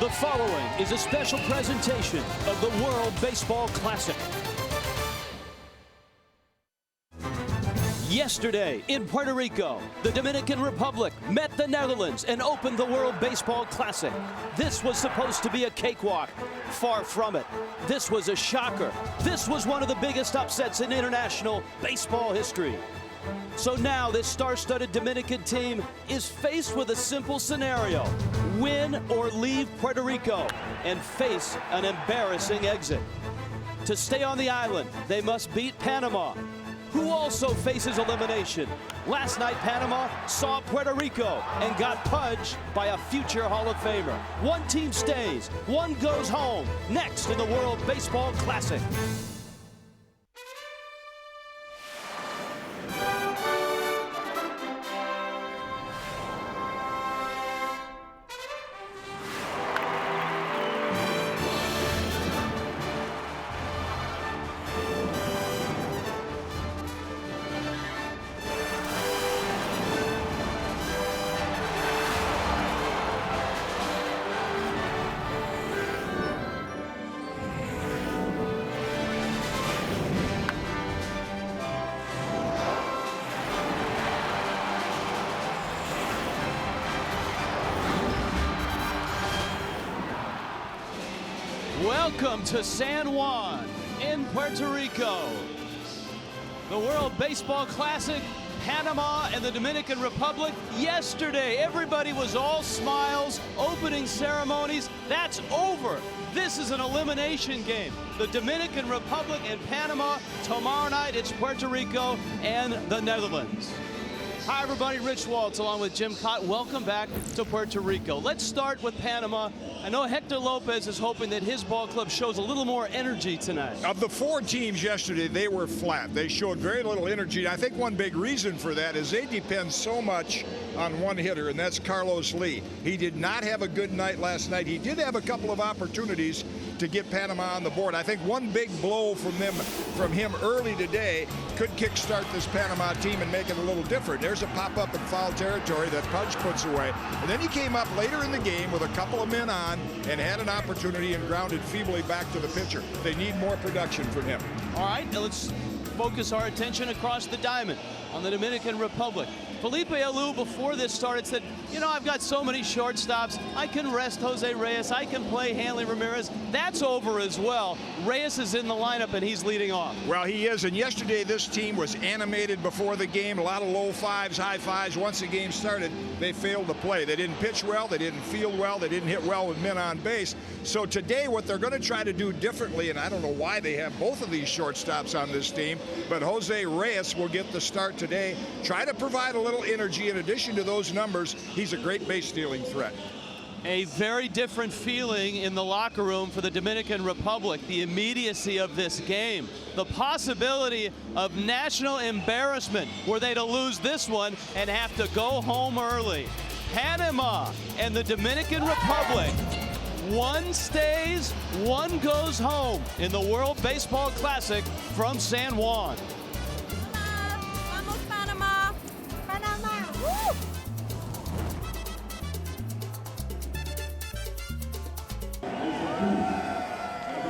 The following is a special presentation of the World Baseball Classic. Yesterday in Puerto Rico, the Dominican Republic met the Netherlands and opened the World Baseball Classic. This was supposed to be a cakewalk. Far from it. This was a shocker. This was one of the biggest upsets in international baseball history. So now this star-studded Dominican team is faced with a simple scenario: win or leave Puerto Rico and face an embarrassing exit. To stay on the island, they must beat Panama, who also faces elimination. Last night, Panama saw Puerto Rico and got pudged by a future Hall of Famer. One team stays, one goes home. Next in the World Baseball Classic. Welcome to San Juan in Puerto Rico. The World Baseball Classic, Panama and the Dominican Republic. Yesterday, everybody was all smiles, opening ceremonies. That's over. This is an elimination game. The Dominican Republic and Panama. Tomorrow night, it's Puerto Rico and the Netherlands. Hi, everybody. Rich Waltz along with Jim Cott. Welcome back to Puerto Rico. Let's start with Panama. I know Hector Lopez is hoping that his ball club shows a little more energy tonight. Of the four teams yesterday, they were flat. They showed very little energy. I think one big reason for that is they depend so much on one hitter, and that's Carlos Lee. He did not have a good night last night. He did have a couple of opportunities to get Panama on the board. I think one big blow from him early today could kickstart this Panama team and make it a little different. There's a pop-up in foul territory that Pudge puts away. And then he came up later in the game with a couple of men on and had an opportunity and grounded feebly back to the pitcher. They need more production from him. All right, now let's focus our attention across the diamond on the Dominican Republic. Felipe Alou, before this started, said, you know, I've got so many shortstops. I can rest Jose Reyes. I can play Hanley Ramirez. That's over as well. Reyes is in the lineup, and he's leading off. Well, he is, and yesterday this team was animated before the game. A lot of low fives, high fives. Once the game started, they failed to play. They didn't pitch well. They didn't field well. They didn't hit well with men on base. So today, what they're going to try to do differently, and I don't know why they have both of these shortstops on this team, but Jose Reyes will get the start today. Try to provide a little energy. In addition to those numbers, he's a great base stealing threat. A very different feeling in the locker room for the Dominican Republic. The immediacy of this game. The possibility of national embarrassment were they to lose this one and have to go home early. Panama and the Dominican Republic. One stays, one goes home in the World Baseball Classic from San Juan. Vamos, Panama! Panama! Woo!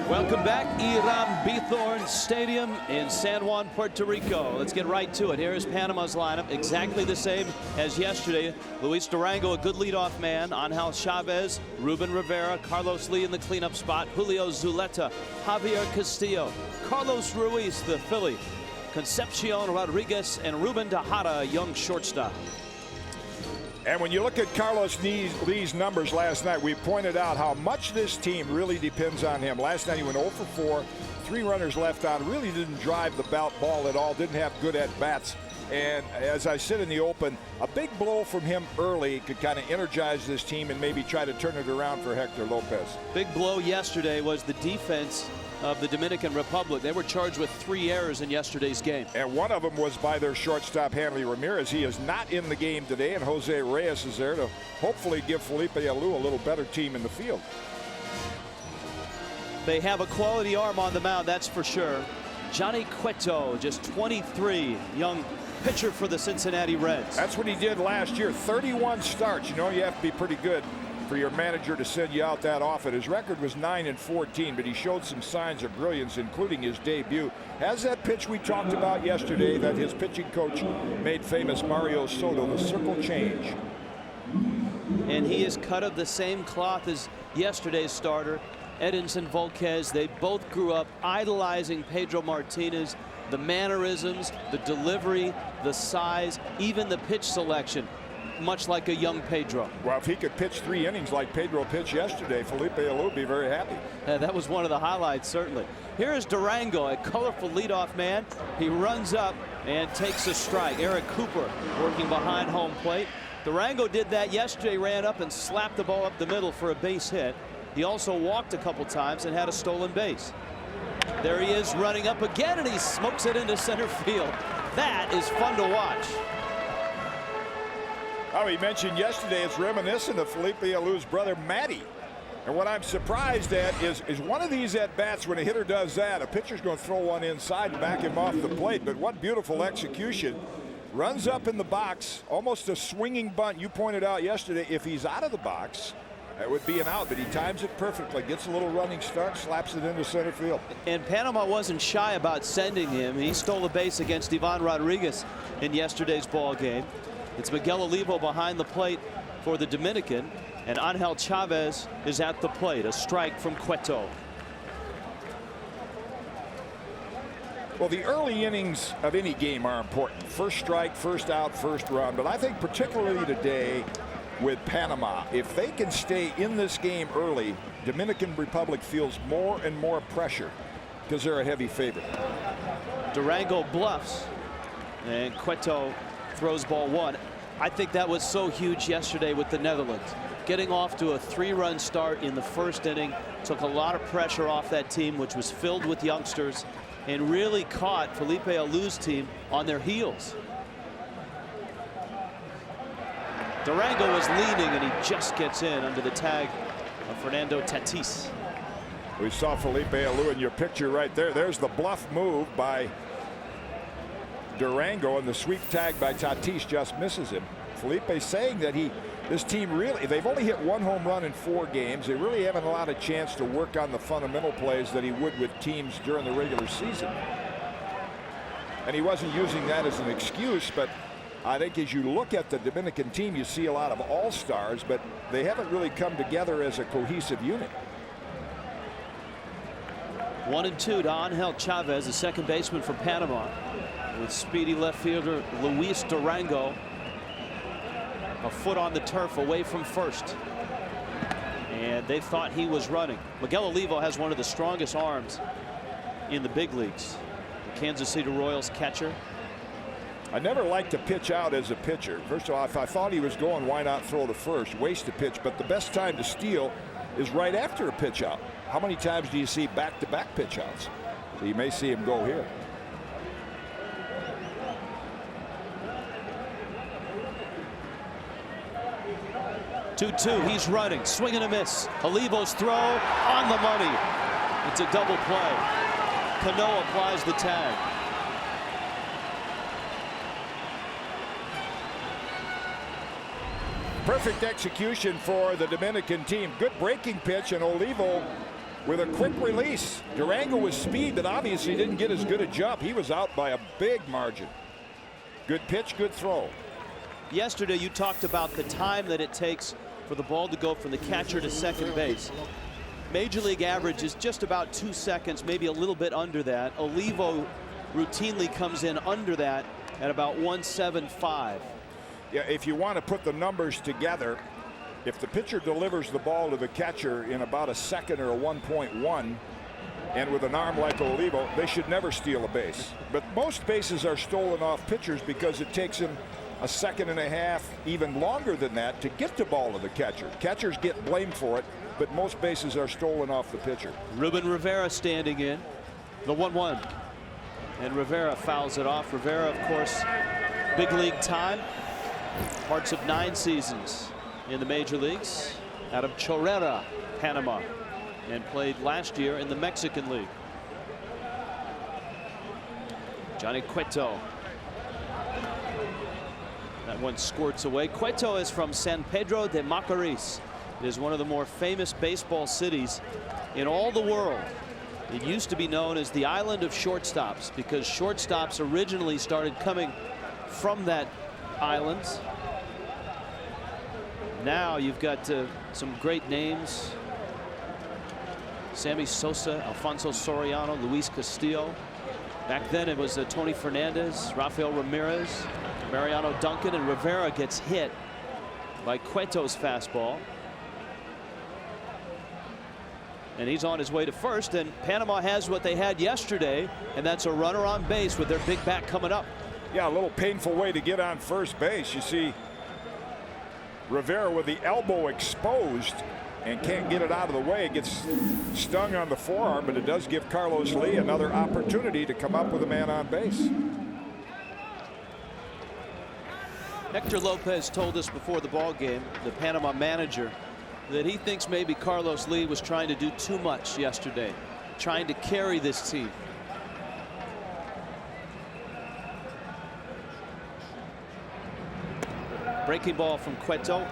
Welcome back, Iram Bithorn Stadium in San Juan, Puerto Rico. Let's get right to it. Here is Panama's lineup, exactly the same as yesterday. Luis Durango, a good leadoff man. Angel Chavez, Ruben Rivera, Carlos Lee in the cleanup spot, Julio Zuleta, Javier Castillo, Carlos Ruiz, the Philly, Concepcion Rodriguez, and Ruben Tejada, a young shortstop. And when you look at Carlos Lee's numbers last night, we pointed out how much this team really depends on him. Last night he went 0 for 4, 3 runners left on, really didn't drive the ball at all, didn't have good at-bats. And as I said in the open, a big blow from him early could kind of energize this team and maybe try to turn it around for Hector Lopez. Big blow yesterday was the defense of the Dominican Republic. They were charged with 3 errors in yesterday's game. And one of them was by their shortstop, Hanley Ramirez. He is not in the game today, and Jose Reyes is there to hopefully give Felipe Alou a little better team in the field. They have a quality arm on the mound, that's for sure. Johnny Cueto, just 23, young pitcher for the Cincinnati Reds. That's what he did last year, 31 starts. You know, you have to be pretty good for your manager to send you out that often. His record was 9-14, but he showed some signs of brilliance, including his debut. Has that pitch we talked about yesterday that his pitching coach made famous, Mario Soto, the circle change. And he is cut of the same cloth as yesterday's starter, Edinson Volquez. They both grew up idolizing Pedro Martinez. The mannerisms, the delivery, the size, even the pitch selection, much like a young Pedro. Well, if he could pitch 3 innings like Pedro pitched yesterday, Felipe Alou would be very happy. That was one of the highlights, certainly. Here is Durango, a colorful leadoff man. He runs up and takes a strike. Eric Cooper working behind home plate. Durango did that yesterday, ran up and slapped the ball up the middle for a base hit. He also walked a couple times and had a stolen base. There he is running up again, and he smokes it into center field. That is fun to watch. Oh, he mentioned yesterday it's reminiscent of Felipe Alou's brother Matty. And what I'm surprised at is one of these at-bats, when a hitter does that, a pitcher's going to throw one inside and back him off the plate. But what beautiful execution. Runs up in the box, almost a swinging bunt. You pointed out yesterday, if he's out of the box, that would be an out, but he times it perfectly, gets a little running start, slaps it into center field. And Panama wasn't shy about sending him. He stole a base against Ivan Rodriguez in yesterday's ball game. It's Miguel Olivo behind the plate for the Dominican, and Angel Chavez is at the plate. A strike from Cueto. Well, the early innings of any game are important. First strike, first out, first run. But I think particularly today with Panama, if they can stay in this game early, Dominican Republic feels more and more pressure because they're a heavy favorite. Durango bluffs, and Cueto throws ball 1. I think that was so huge yesterday with the Netherlands. Getting off to a 3-run start in the first inning took a lot of pressure off that team, which was filled with youngsters, and really caught Felipe Alou's team on their heels. Durango was leaning, and he just gets in under the tag of Fernando Tatis. We saw Felipe Alou in your picture right there. There's the bluff move by Durango, and the sweep tag by Tatis just misses him. Felipe saying that this team really, they've only hit 1 home run in 4 games. They really haven't a lot of chance to work on the fundamental plays that he would with teams during the regular season. And he wasn't using that as an excuse, but I think as you look at the Dominican team, you see a lot of all-stars, but they haven't really come together as a cohesive unit. 1-2 to Angel Chavez, the second baseman for Panama, with speedy left fielder Luis Durango a foot on the turf away from first, and they thought he was running. Miguel Olivo has one of the strongest arms in the big leagues. The Kansas City Royals catcher. I never liked to pitch out as a pitcher. First of all, if I thought he was going, why not throw to first, waste a pitch? But the best time to steal is right after a pitch out. How many times do you see back-to-back pitch outs? So you may see him go here. He's running, swing and a miss. Olivo's throw on the money. It's a double play. Cano applies the tag. Perfect execution for the Dominican team. Good breaking pitch, and Olivo with a quick release. Durango with speed, but obviously didn't get as good a jump. He was out by a big margin. Good pitch, good throw. Yesterday you talked about the time that it takes for the ball to go from the catcher to second base. Major league average is just about 2 seconds, maybe a little bit under that. Olivo routinely comes in under that at about 1.75. Yeah, if you want to put the numbers together, if the pitcher delivers the ball to the catcher in about a second or a 1.1, and with an arm like Olivo, they should never steal a base. But most bases are stolen off pitchers because it takes them a second and a half, even longer than that, to get the ball to the catcher. Catchers get blamed for it, but most bases are stolen off the pitcher. Ruben Rivera standing in. The 1-1. And Rivera fouls it off. Rivera, of course, big league time. Parts of 9 seasons in the major leagues out of Chorrera, Panama, and played last year in the Mexican League. Johnny Cueto. That one squirts away. Cueto is from San Pedro de Macorís, It is one of the more famous baseball cities in all the world. It used to be known as the island of shortstops because shortstops originally started coming from that island. Now you've got some great names. Sammy Sosa, Alfonso Soriano, Luis Castillo. Back then it was Tony Fernandez, Rafael Ramirez, Mariano Duncan, and Rivera gets hit by Cueto's fastball. And he's on his way to first, and Panama has what they had yesterday, and that's a runner on base with their big bat coming up. Yeah, a little painful way to get on first base. You see Rivera with the elbow exposed and can't get it out of the way. It gets stung on the forearm, but it does give Carlos Lee another opportunity to come up with a man on base. Hector Lopez told us before the ball game, the Panama manager, that he thinks maybe Carlos Lee was trying to do too much yesterday, trying to carry this team. Breaking ball from Cueto,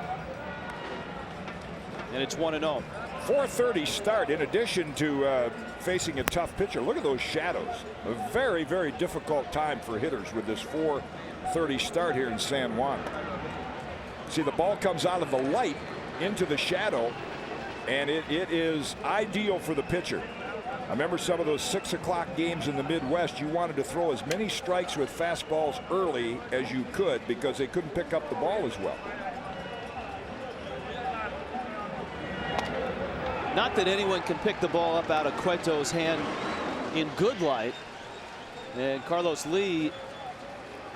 and it's 1-0. 4:30 start. In addition to facing a tough pitcher, look at those shadows. A very, very difficult time for hitters with this 4:30 start here in San Juan. See, the ball comes out of the light into the shadow, and it is ideal for the pitcher. I remember some of those 6 o'clock games in the Midwest. You wanted to throw as many strikes with fastballs early as you could because they couldn't pick up the ball as well. Not that anyone can pick the ball up out of Cueto's hand in good light, and Carlos Lee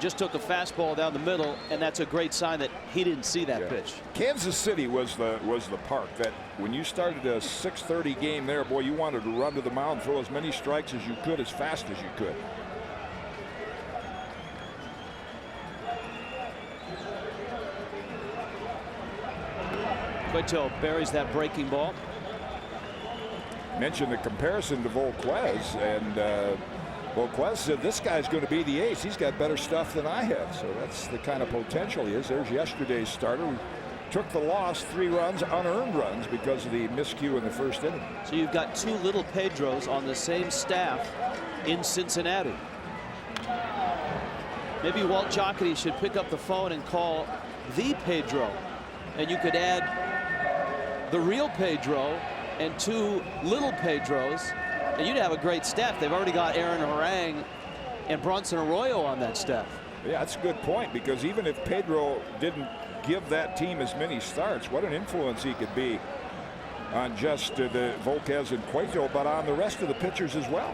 just took a fastball down the middle, and that's a great sign that he didn't see that pitch. Kansas City was the park that when you started a 6:30 game there, boy, you wanted to run to the mound, throw as many strikes as you could, as fast as you could. Cueto buries that breaking ball. Mentioned the comparison to Volquez, and Volquez said this guy's going to be the ace. He's got better stuff than I have. So that's the kind of potential he is. There's yesterday's starter who took the loss, 3 runs, unearned runs, because of the miscue in the first inning. So you've got 2 little Pedros on the same staff in Cincinnati. Maybe Walt Jocketty should pick up the phone and call the Pedro, and you could add the real Pedro and 2 little Pedros, and you'd have a great staff. They've already got Aaron Harang and Bronson Arroyo on that staff. Yeah, that's a good point, because even if Pedro didn't give that team as many starts, what an influence he could be on just the Volquez and Cueto, but on the rest of the pitchers as well.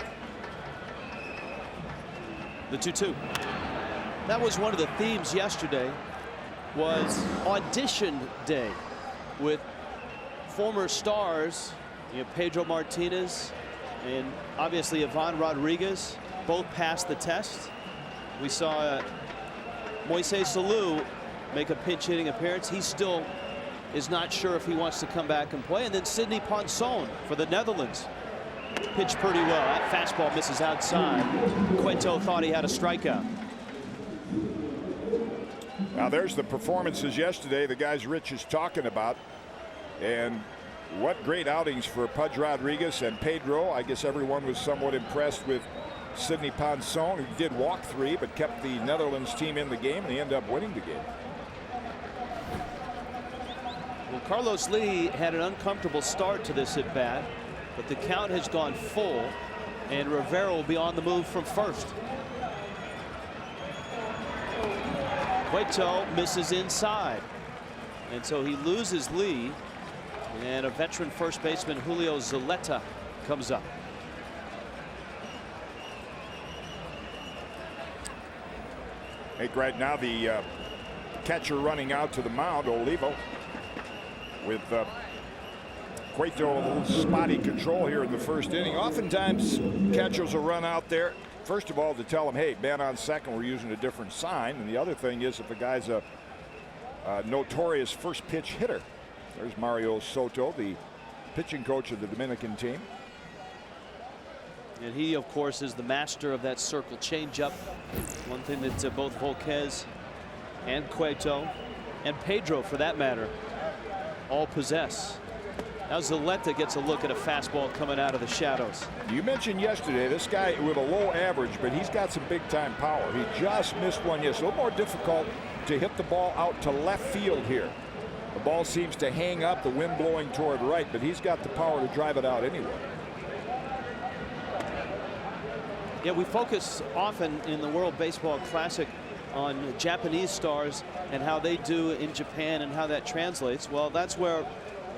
The 2-2. That was one of the themes yesterday, was audition day with former stars, Pedro Martinez and obviously Ivan Rodriguez, both passed the test. We saw Moises Salou make a pinch hitting appearance. He still is not sure if he wants to come back and play. And then Sidney Ponson for the Netherlands pitched pretty well. That fastball misses outside. Cueto thought he had a strikeout. Now there's the performances yesterday the guys Rich is talking about, and what great outings for Pudge Rodriguez and Pedro. I guess everyone was somewhat impressed with Sidney Ponson, who did walk 3 but kept the Netherlands team in the game, and they ended up winning the game. Well, Carlos Lee had an uncomfortable start to this at bat, but the count has gone full, and Rivera will be on the move from first. Cueto misses inside, and so he loses Lee, and a veteran first baseman Julio Zaleta comes up. Hey, right now the catcher running out to the mound, Olivo, with Cueto a little spotty control here in the first inning. Oftentimes catchers will run out there, first of all, to tell them, hey, man on second, we're using a different sign. And the other thing is, if a guy's a notorious first pitch hitter. There's Mario Soto, the pitching coach of the Dominican team. And he, of course, is the master of that circle changeup. One thing that both Volquez and Cueto and Pedro, for that matter, all possess. Now Zuleta gets a look at a fastball coming out of the shadows. You mentioned yesterday this guy with a low average, but he's got some big time power. He just missed one yesterday. A little more difficult to hit the ball out to left field here. The ball seems to hang up, the wind blowing toward right, but he's got the power to drive it out anyway. Yeah, we focus often in the World Baseball Classic on Japanese stars and how they do in Japan and how that translates. Well, that's where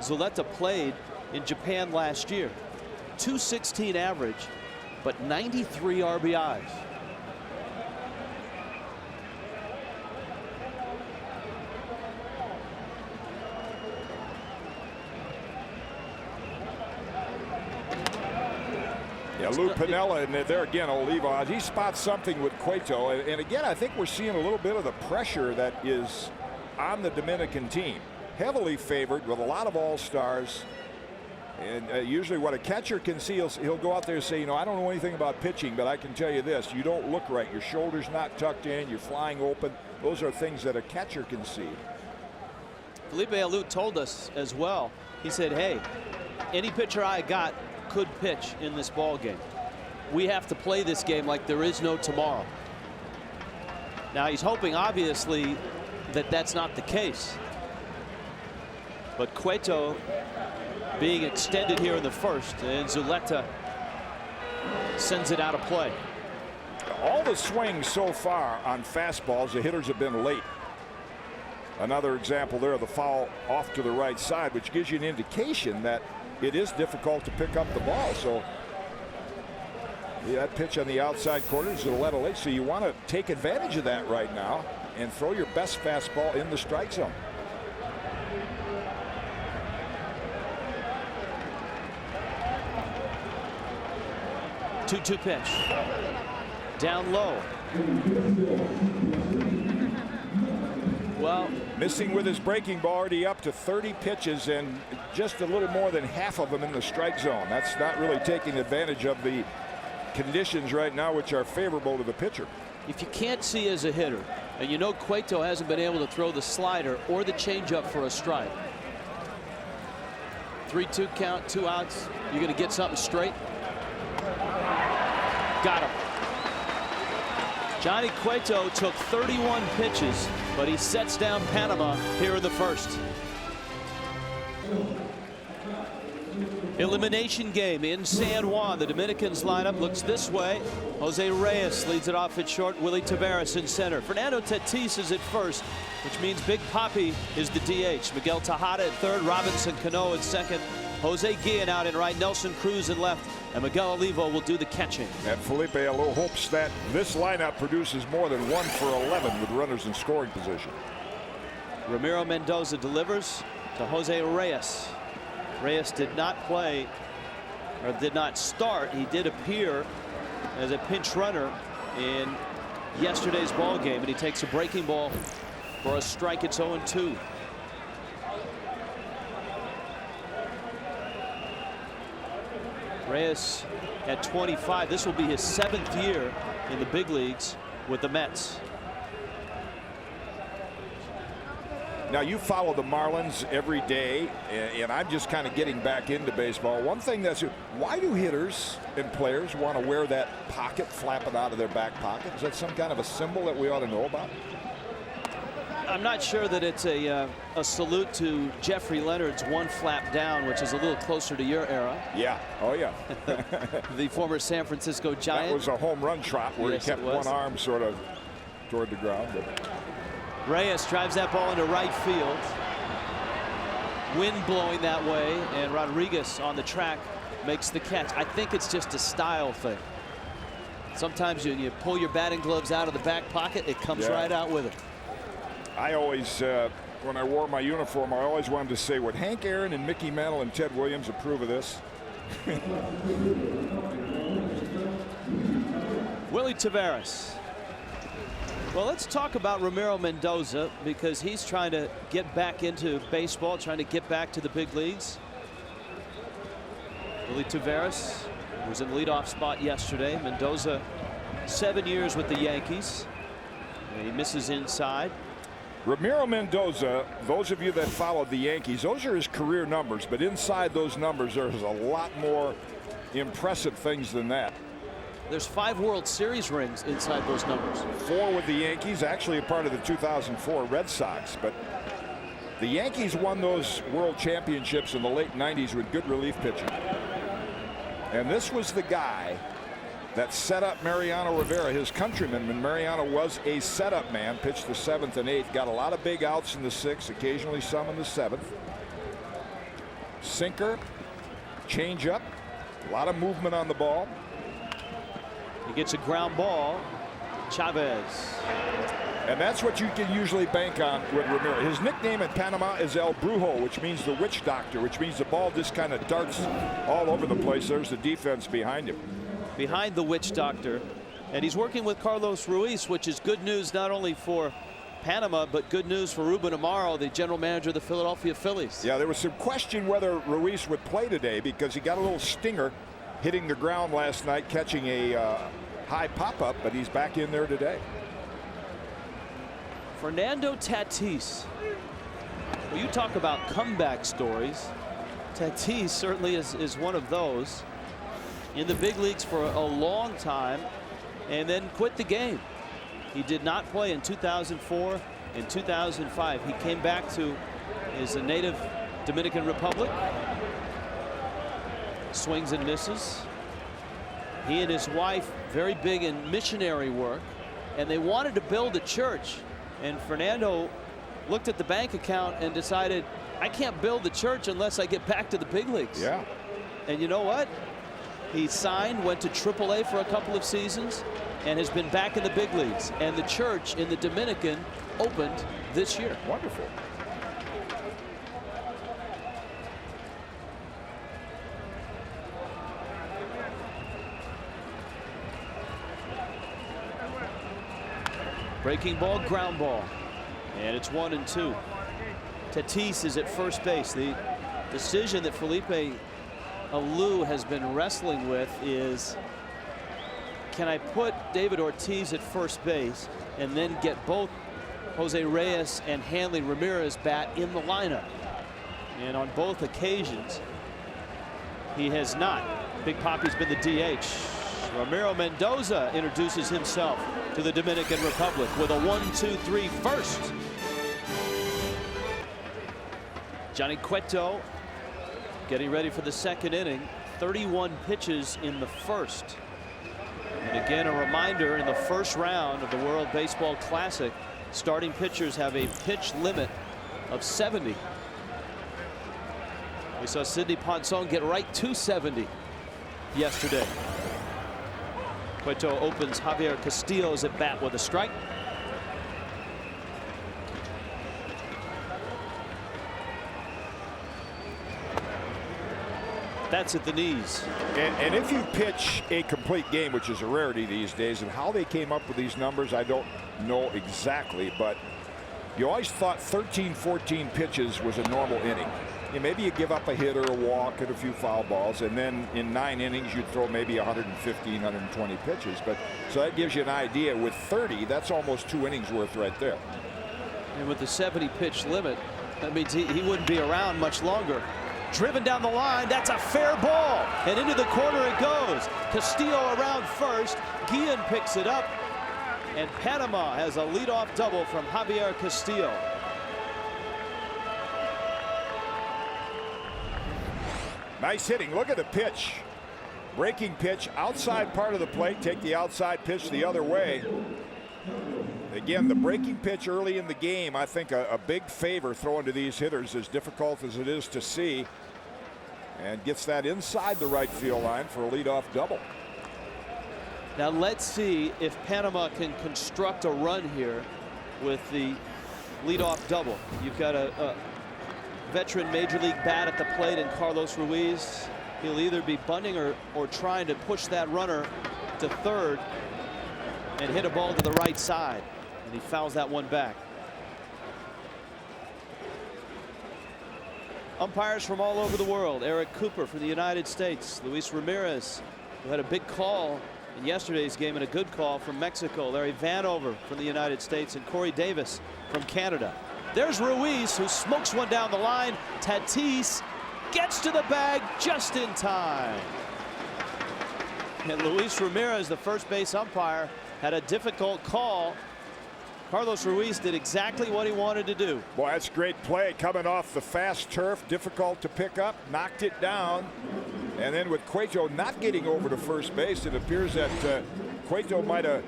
Zuleta played in Japan last year. .216 average, but 93 RBIs. Yeah, Lou Piniella, and there again, Oliva, he spots something with Cueto. And again, I think we're seeing a little bit of the pressure that is on the Dominican team. Heavily favored with a lot of all-stars. And usually what a catcher can see, he'll go out there and say, you know, I don't know anything about pitching, but I can tell you this, you don't look right. Your shoulder's not tucked in, you're flying open. Those are things that a catcher can see. Felipe Alou told us as well. He said, hey, any pitcher I got could pitch in this ball game. We have to play this game like there is no tomorrow. Now he's hoping, obviously, that that's not the case. But Cueto being extended here in the first, and Zuleta sends it out of play. All the swings so far on fastballs, the hitters have been late. Another example there of the foul off to the right side, which gives you an indication that it is difficult to pick up the ball. So yeah, that pitch on the outside corner is Zuleta late. So you want to take advantage of that right now and throw your best fastball in the strike zone. Two pitch. Down low. Well, missing with his breaking ball, already up to 30 pitches and just a little more than half of them in the strike zone. That's not really taking advantage of the conditions right now, which are favorable to the pitcher. If you can't see as a hitter, and you know Cueto hasn't been able to throw the slider or the changeup for a strike. 3-2 count, 2 outs. You're going to get something straight. Got him. Johnny Cueto took 31 pitches, but he sets down Panama here in the first. Elimination game in San Juan. The Dominicans lineup looks this way. Jose Reyes leads it off at short. Willie Taveras in center. Fernando Tatis is at first, which means Big Papi is the DH. Miguel Tejada at third. Robinson Cano at second. Jose Guillen out in right. Nelson Cruz in left. And Miguel Olivo will do the catching. And Felipe Alou hopes that this lineup produces more than 1 for 11 with runners in scoring position. Ramiro Mendoza delivers to Jose Reyes. Reyes did not play, or did not start. He did appear as a pinch runner in yesterday's ball game, and he takes a breaking ball for a strike. It's 0-2. Reyes at 25. This will be his 7th year in the big leagues with the Mets. Now, you follow the Marlins every day, and I'm just kind of getting back into baseball. One thing that's, why do hitters and players want to wear that pocket flapping out of their back pocket? Is that some kind of a symbol that we ought to know about? I'm not sure that it's a salute to Jeffrey Leonard's one flap down, which is a little closer to your era. Yeah. Oh, yeah. The former San Francisco Giant. That was a home run trot where yes, he kept one arm sort of toward the ground. But Reyes drives that ball into right field. Wind blowing that way, and Rodriguez on the track makes the catch. I think it's just a style thing. Sometimes you pull your batting gloves out of the back pocket, it comes right out with it. I always, when I wore my uniform, I always wanted to say, would Hank Aaron and Mickey Mantle and Ted Williams approve of this? Willie Taveras. Well, let's talk about Ramiro Mendoza, because he's trying to get back into baseball, trying to get back to the big leagues. Willie Taveras was in leadoff spot yesterday. Mendoza, 7 years with the Yankees. And he misses inside. Ramiro Mendoza, those of you that followed the Yankees, those are his career numbers, but inside those numbers there's a lot more impressive things than that. There's 5 World Series rings inside those numbers. 4 with the Yankees, actually a part of the 2004 Red Sox, but the Yankees won those World Championships in the late 90s with good relief pitching. And this was the guy that set up Mariano Rivera, his countryman, when Mariano was a setup man. Pitched the 7th and 8th, got a lot of big outs in the 6th, occasionally some in the 7th. Sinker, changeup, a lot of movement on the ball. He gets a ground ball. Chavez. And that's what you can usually bank on with Ramirez. His nickname in Panama is El Brujo, which means the witch doctor, which means the ball just kind of darts all over the place. There's the defense behind him. Behind the witch doctor. And he's working with Carlos Ruiz, which is good news not only for Panama, but good news for Ruben Amaro, the general manager of the Philadelphia Phillies. Yeah, there was some question whether Ruiz would play today because he got a little stinger hitting the ground last night, catching a high pop-up, but he's back in there today. Fernando Tatis. Well, you talk about comeback stories. Tatis certainly is one of those. In the big leagues for a long time and then quit the game. He did not play in 2004 and 2005. He came back to his native Dominican Republic. Swings and misses. He and his wife very big in missionary work, and they wanted to build a church. And Fernando looked at the bank account and decided, I can't build the church unless I get back to the big leagues. Yeah. And you know what? He signed, went to AAA for a couple of seasons, and has been back in the big leagues. And the church in the Dominican opened this year. Wonderful. Breaking ball, ground ball. And it's 1-2. Tatis is at first base. The decision that Felipe Alou has been wrestling with is, can I put David Ortiz at first base and then get both Jose Reyes and Hanley Ramirez bat in the lineup? And on both occasions, he has not. Big Papi's been the DH. Ramiro Mendoza introduces himself to the Dominican Republic with a 1-2-3 first. Johnny Cueto getting ready for the second inning. 31 pitches in the first. And again, a reminder, in the first round of the World Baseball Classic, starting pitchers have a pitch limit of 70. We saw Sidney Ponson get right to 70 yesterday. Cueto opens Javier Castillo's at bat with a strike. That's at the knees. And if you pitch a complete game, which is a rarity these days, and how they came up with these numbers, I don't know exactly, but you always thought 13, 14 pitches was a normal inning. Maybe you give up a hit or a walk and a few foul balls, and then in 9 innings you'd throw maybe 115, 120 pitches. But so that gives you an idea. With 30, that's almost 2 innings worth right there. And with the 70 pitch limit, that means he wouldn't be around much longer. Driven down the line, that's a fair ball, and into the corner it goes. Castillo around first. Guillen picks it up, and Panama has a leadoff double from Javier Castillo. Nice hitting. Look at the pitch. Breaking pitch, outside part of the plate. Take the outside pitch the other way. Again, the breaking pitch early in the game, I think a big favor throwing to these hitters, as difficult as it is to see. And gets that inside the right field line for a leadoff double. Now let's see if Panama can construct a run here with the leadoff double. You've got a veteran major league bat at the plate in Carlos Ruiz. He'll either be bunting or trying to push that runner to third and hit a ball to the right side, and he fouls that one back. Umpires from all over the world. Eric Cooper from the United States. Luis Ramirez, who had a big call in yesterday's game, and a good call from Mexico. Larry Vanover from the United States and Corey Davis from Canada. There's Ruiz, who smokes one down the line. Tatis gets to the bag just in time. And Luis Ramirez, the first base umpire, had a difficult call. Carlos Ruiz did exactly what he wanted to do. Boy, that's great play coming off the fast turf, difficult to pick up, knocked it down. And then with Cueto not getting over to first base, it appears that Cueto might have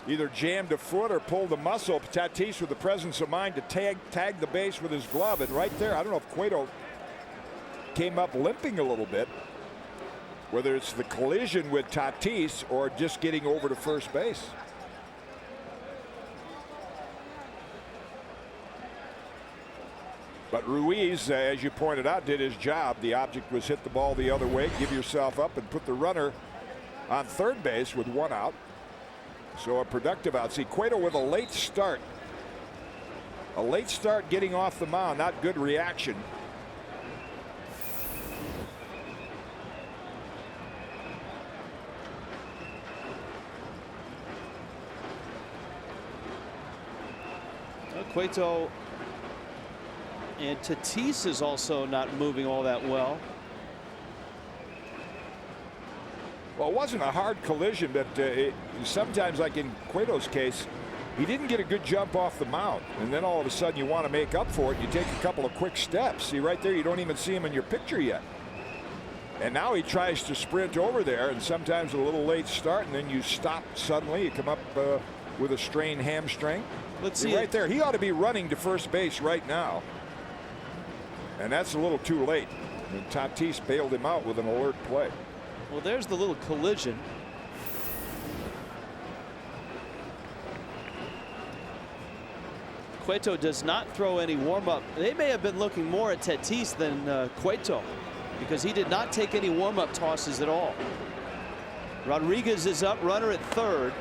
either jammed a foot or pulled a muscle. Tatis with the presence of mind to tag the base with his glove. And right there, I don't know if Cueto came up limping a little bit, whether it's the collision with Tatis or just getting over to first base. But Ruiz, as you pointed out, did his job. The object was hit the ball the other way, give yourself up, and put the runner on third base with one out. So a productive out. See, Cueto with a late start. A late start getting off the mound, not good reaction. Cueto and Tatis is also not moving all that well. Well, it wasn't a hard collision, but sometimes, like in Cueto's case, he didn't get a good jump off the mound. And then all of a sudden you want to make up for it. You take a couple of quick steps. See, right there, you don't even see him in your picture yet. And now he tries to sprint over there, and sometimes a little late start, and then you stop suddenly. You come up with a strained hamstring. Let's see right there. He ought to be running to first base right now. And that's a little too late. And Tatis bailed him out with an alert play. Well, there's the little collision. Cueto does not throw any warm-up. They may have been looking more at Tatis than Cueto, because he did not take any warm-up tosses at all. Rodriguez is up, runner at third.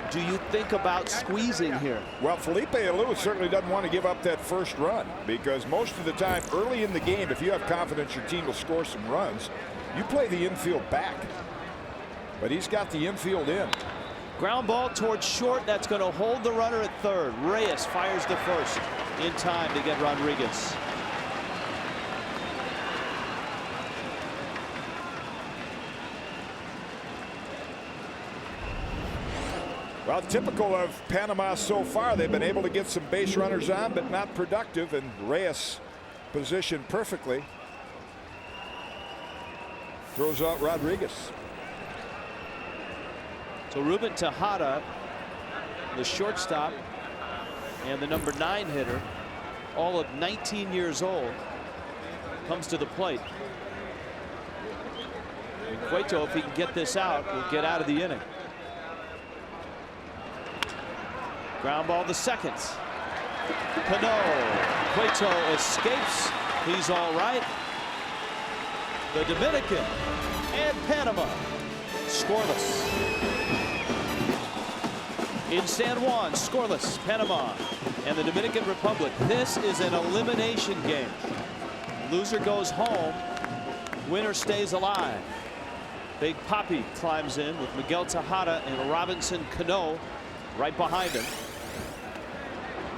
Do you think about squeezing here? Well, Felipe Alou certainly doesn't want to give up that first run, because most of the time early in the game, if you have confidence your team will score some runs, you play the infield back. But he's got the infield in. Ground ball towards short. That's going to hold the runner at third. Reyes fires to first in time to get Rodriguez. Well, typical of Panama so far, they've been able to get some base runners on, but not productive, and Reyes positioned perfectly. Throws out Rodriguez. So Ruben Tejada, the shortstop and the number 9 hitter, all of 19 years old, comes to the plate. And Cueto, if he can get this out, will get out of the inning. Ground ball to second. Cano. Cueto escapes. He's all right. The Dominican and Panama scoreless. In San Juan, scoreless. Panama and the Dominican Republic. This is an elimination game. Loser goes home. Winner stays alive. Big Papi climbs in with Miguel Tejada and Robinson Cano right behind him.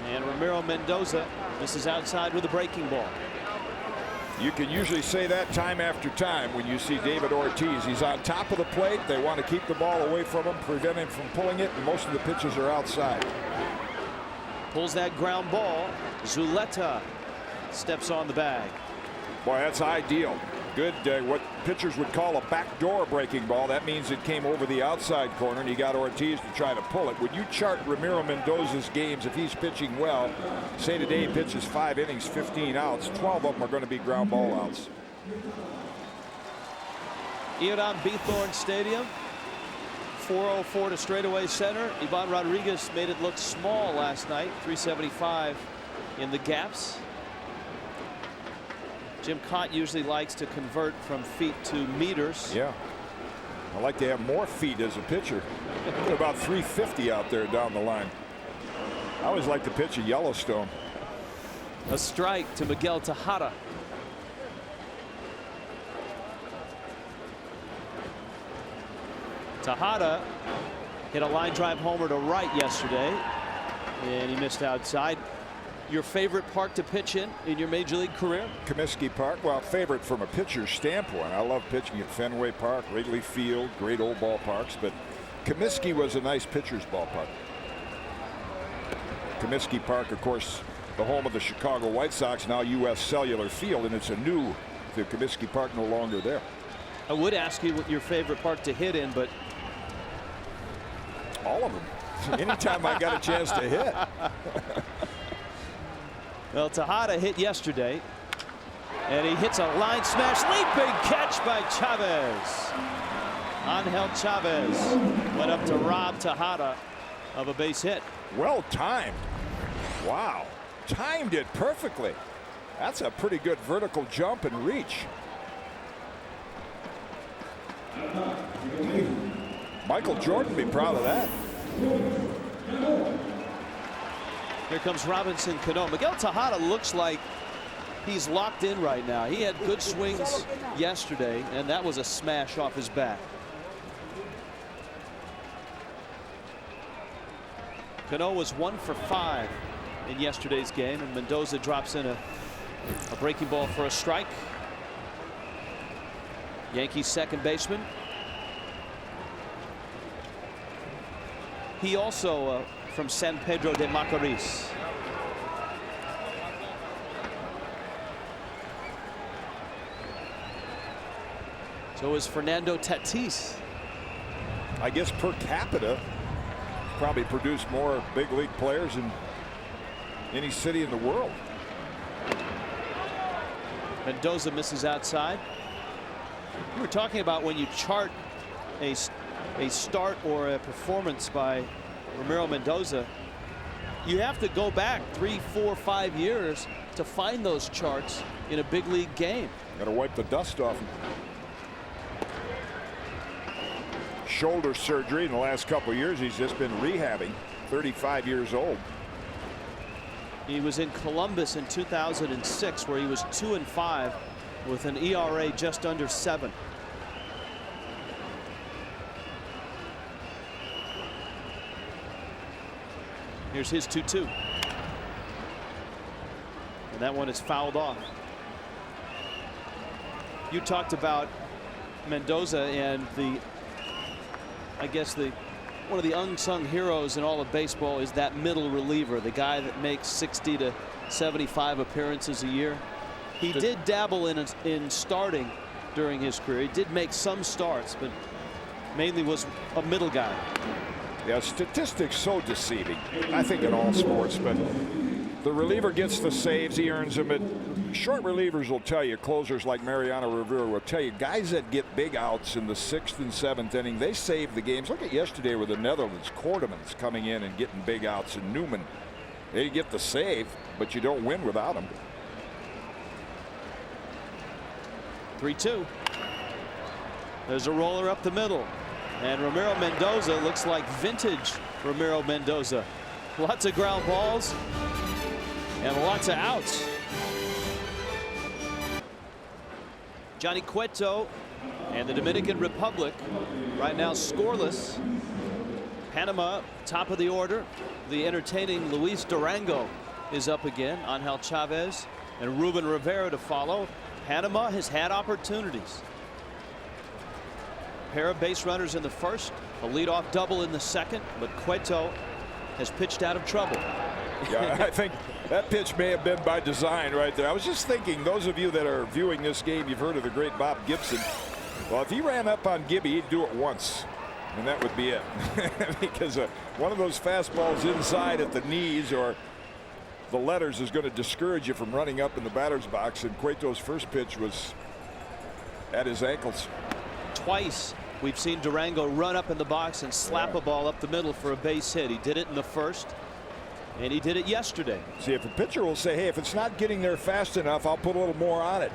And Ramiro Mendoza misses outside with a breaking ball. You can usually say that time after time when you see David Ortiz. He's on top of the plate. They want to keep the ball away from him, prevent him from pulling it, and most of the pitches are outside. Pulls that ground ball. Zuleta steps on the bag. Boy, that's ideal. Good, what pitchers would call a backdoor breaking ball. That means it came over the outside corner, and you got Ortiz to try to pull it. When you chart Ramiro Mendoza's games, if he's pitching well, say today he pitches 5 innings, 15 outs, 12 of them are going to be ground ball outs. Iran Bithorn Stadium, 404 to straightaway center. Ivan Rodriguez made it look small last night, 375 in the gaps. Jim Cott usually likes to convert from feet to meters. Yeah. I like to have more feet as a pitcher. Get about 350 out there down the line. I always like to pitch at Yellowstone. A strike to Miguel Tejada. Tejada hit a line drive homer to right yesterday, and he missed outside. Your favorite park to pitch in your major league career? Comiskey Park. Well, favorite from a pitcher's standpoint. I love pitching at Fenway Park, Wrigley Field, great old ballparks, but Comiskey was a nice pitcher's ballpark. Comiskey Park, of course, the home of the Chicago White Sox, now U.S. Cellular Field, and it's a new, the Comiskey Park no longer there. I would ask you what your favorite park to hit in, but all of them. Anytime I got a chance to hit. Well, Tejada hit yesterday, and he hits a line smash, leaping catch by Chavez. Angel Chavez went up to rob Tejada of a base hit. Well timed. Wow. Timed it perfectly. That's a pretty good vertical jump and reach. Michael Jordan be proud of that. Here comes Robinson Cano. Miguel Tejada looks like he's locked in right now. He had good swings yesterday, and that was a smash off his bat. Cano was 1 for 5 in yesterday's game, and Mendoza drops in a breaking ball for a strike. Yankees second baseman. He also from San Pedro de Macorís. So is Fernando Tatis. I guess per capita probably produced more big league players in any city in the world. Mendoza misses outside. We were talking about when you chart a start or a performance by Ramiro Mendoza, you have to go back 3, 4, 5 years to find those charts in a big league game. Got to wipe the dust off him. Shoulder surgery in the last couple of years. He's just been rehabbing. 35 years old. He was in Columbus in 2006, where he was 2-5 with an ERA just under 7. Here's his 2-2. And that one is fouled off. You talked about Mendoza and I guess one of the unsung heroes in all of baseball is that middle reliever, the guy that makes 60 to 75 appearances a year. He did dabble in starting during his career. He did make some starts, but mainly was a middle guy. Yeah, statistics so deceiving, I think, in all sports, but the reliever gets the saves, he earns them. Short relievers will tell you, closers like Mariano Rivera will tell you, guys that get big outs in the 6th and 7th inning, they save the games. Look at yesterday with the Netherlands, Kortemans coming in and getting big outs, and Newman. They get the save, but you don't win without them. 3-2. There's a roller up the middle, and Ramiro Mendoza looks like vintage Ramiro Mendoza. Lots of ground balls and lots of outs. Johnny Cueto and the Dominican Republic right now scoreless. Panama top of the order. The entertaining Luis Durango is up again. Angel Chavez and Ruben Rivera to follow. Panama has had opportunities. Pair of base runners in the first, a leadoff double in the second, but Cueto has pitched out of trouble. Yeah, I think that pitch may have been by design right there. I was just thinking, those of you that are viewing this game, you've heard of the great Bob Gibson. Well, if he ran up on Gibby, he'd do it once, and that would be it. Because one of those fastballs inside at the knees or the letters is going to discourage you from running up in the batter's box, and Cueto's first pitch was at his ankles. Twice we've seen Durango run up in the box and slap a ball up the middle for a base hit. He did it in the first, and he did it yesterday. See, if a pitcher will say, hey, if it's not getting there fast enough, I'll put a little more on it.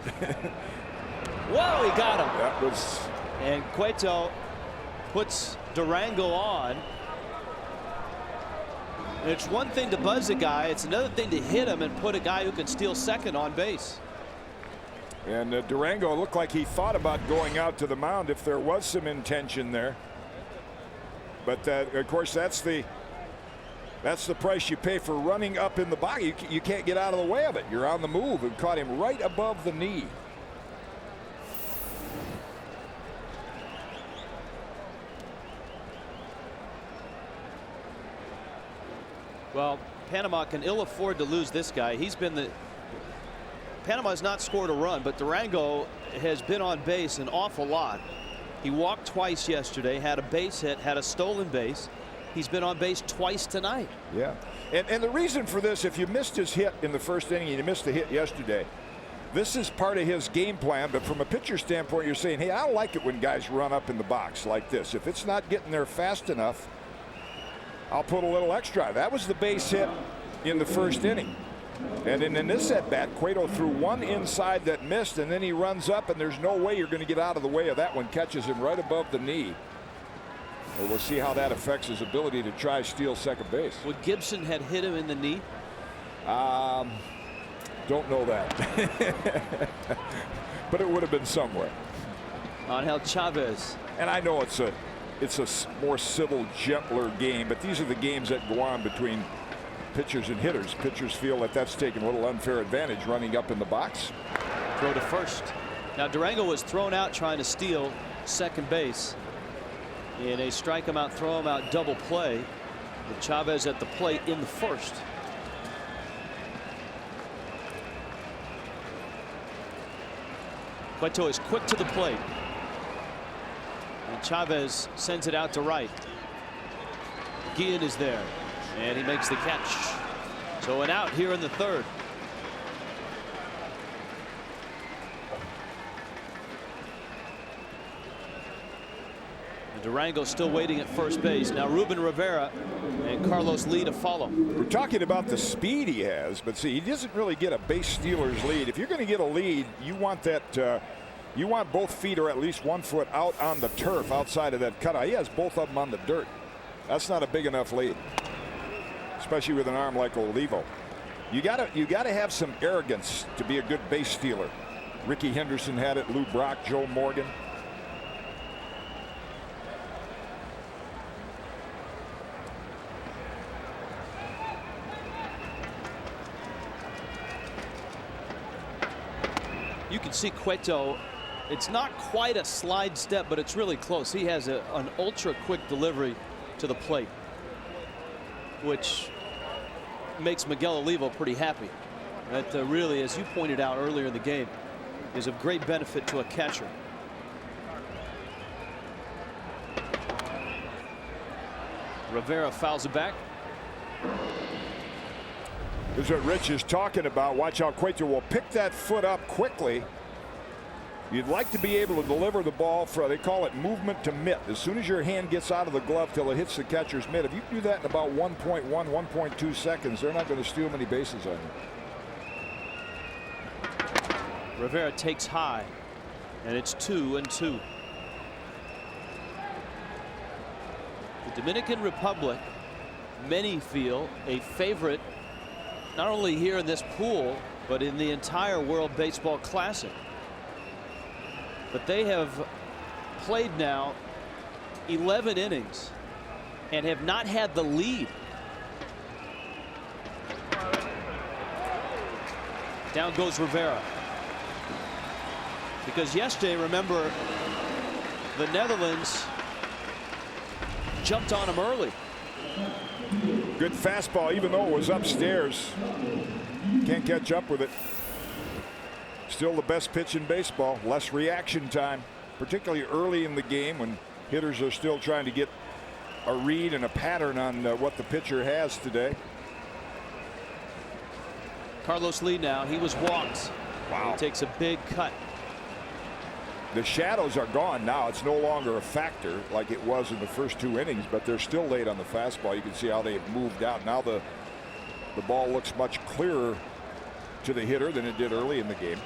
Whoa, he got him. That was. And Cueto puts Durango on. And it's one thing to buzz a guy, it's another thing to hit him and put a guy who can steal second on base. And Durango looked like he thought about going out to the mound if there was some intention there. But of course, that's the price you pay for running up in the box. You can't get out of the way of it. You're on the move, and caught him right above the knee. Well, Panama can ill afford to lose this guy. Panama has not scored a run, but Durango has been on base an awful lot. He walked twice yesterday, had a base hit, had a stolen base. He's been on base twice tonight. Yeah, and the reason for this, if you missed his hit in the first inning and you missed the hit yesterday, this is part of his game plan. But from a pitcher standpoint, you're saying, hey, I don't like it when guys run up in the box like this. If it's not getting there fast enough, I'll put a little extra. That was the base hit in the first inning. And in this at bat, Cueto threw one inside that missed, and then he runs up, and there's no way you're going to get out of the way of that one. Catches him right above the knee. Well, we'll see how that affects his ability to try steal second base. Would Gibson had hit him in the knee? Don't know that. But it would have been somewhere. Angel Chavez. And I know it's a more civil, gentler game, but these are the games that go on between pitchers and hitters. Pitchers feel that that's taking a little unfair advantage running up in the box. Throw to first. Now Durango was thrown out trying to steal second base in a strike him out, throw him out double play with Chavez at the plate in the first. Cueto is quick to the plate. And Chavez sends it out to right. Guillen is there, and he makes the catch. So an out here in the third. And Durango still waiting at first base. Now Ruben Rivera and Carlos Lee to follow. We're talking about the speed he has, but see, he doesn't really get a base stealer's lead. If you're going to get a lead, you want that. You want both feet or at least 1 foot out on the turf outside of that cutout. He has both of them on the dirt. That's not a big enough lead, especially with an arm like Olivo. You gotta have some arrogance to be a good base stealer. Ricky Henderson had it, Lou Brock, Joe Morgan. You can see Cueto. It's not quite a slide step, but it's really close. He has an ultra quick delivery to the plate, which makes Miguel Olivo pretty happy. That really, as you pointed out earlier in the game, is of great benefit to a catcher. Rivera fouls it back. This is what Rich is talking about. Watch how Cueto will pick that foot up quickly. You'd like to be able to deliver the ball for, they call it movement to mitt. As soon as your hand gets out of the glove till it hits the catcher's mitt, if you can do that in about 1.1, 1.2 seconds, they're not going to steal many bases on you. Rivera takes high, and it's 2-2. The Dominican Republic, many feel a favorite, not only here in this pool, but in the entire World Baseball Classic. But they have played now 11 innings and have not had the lead. Down goes Rivera. Because yesterday, remember, the Netherlands jumped on him early. Good fastball, even though it was upstairs. Can't catch up with it. Still the best pitch in baseball. Less reaction time, particularly early in the game when hitters are still trying to get a read and a pattern on what the pitcher has today. Carlos Lee now, he was walked. Wow. He takes a big cut. The shadows are gone now. It's no longer a factor like it was in the first 2 innings, but they're still late on the fastball. You can see how they've moved out. Now the ball looks much clearer to the hitter than it did early in the game.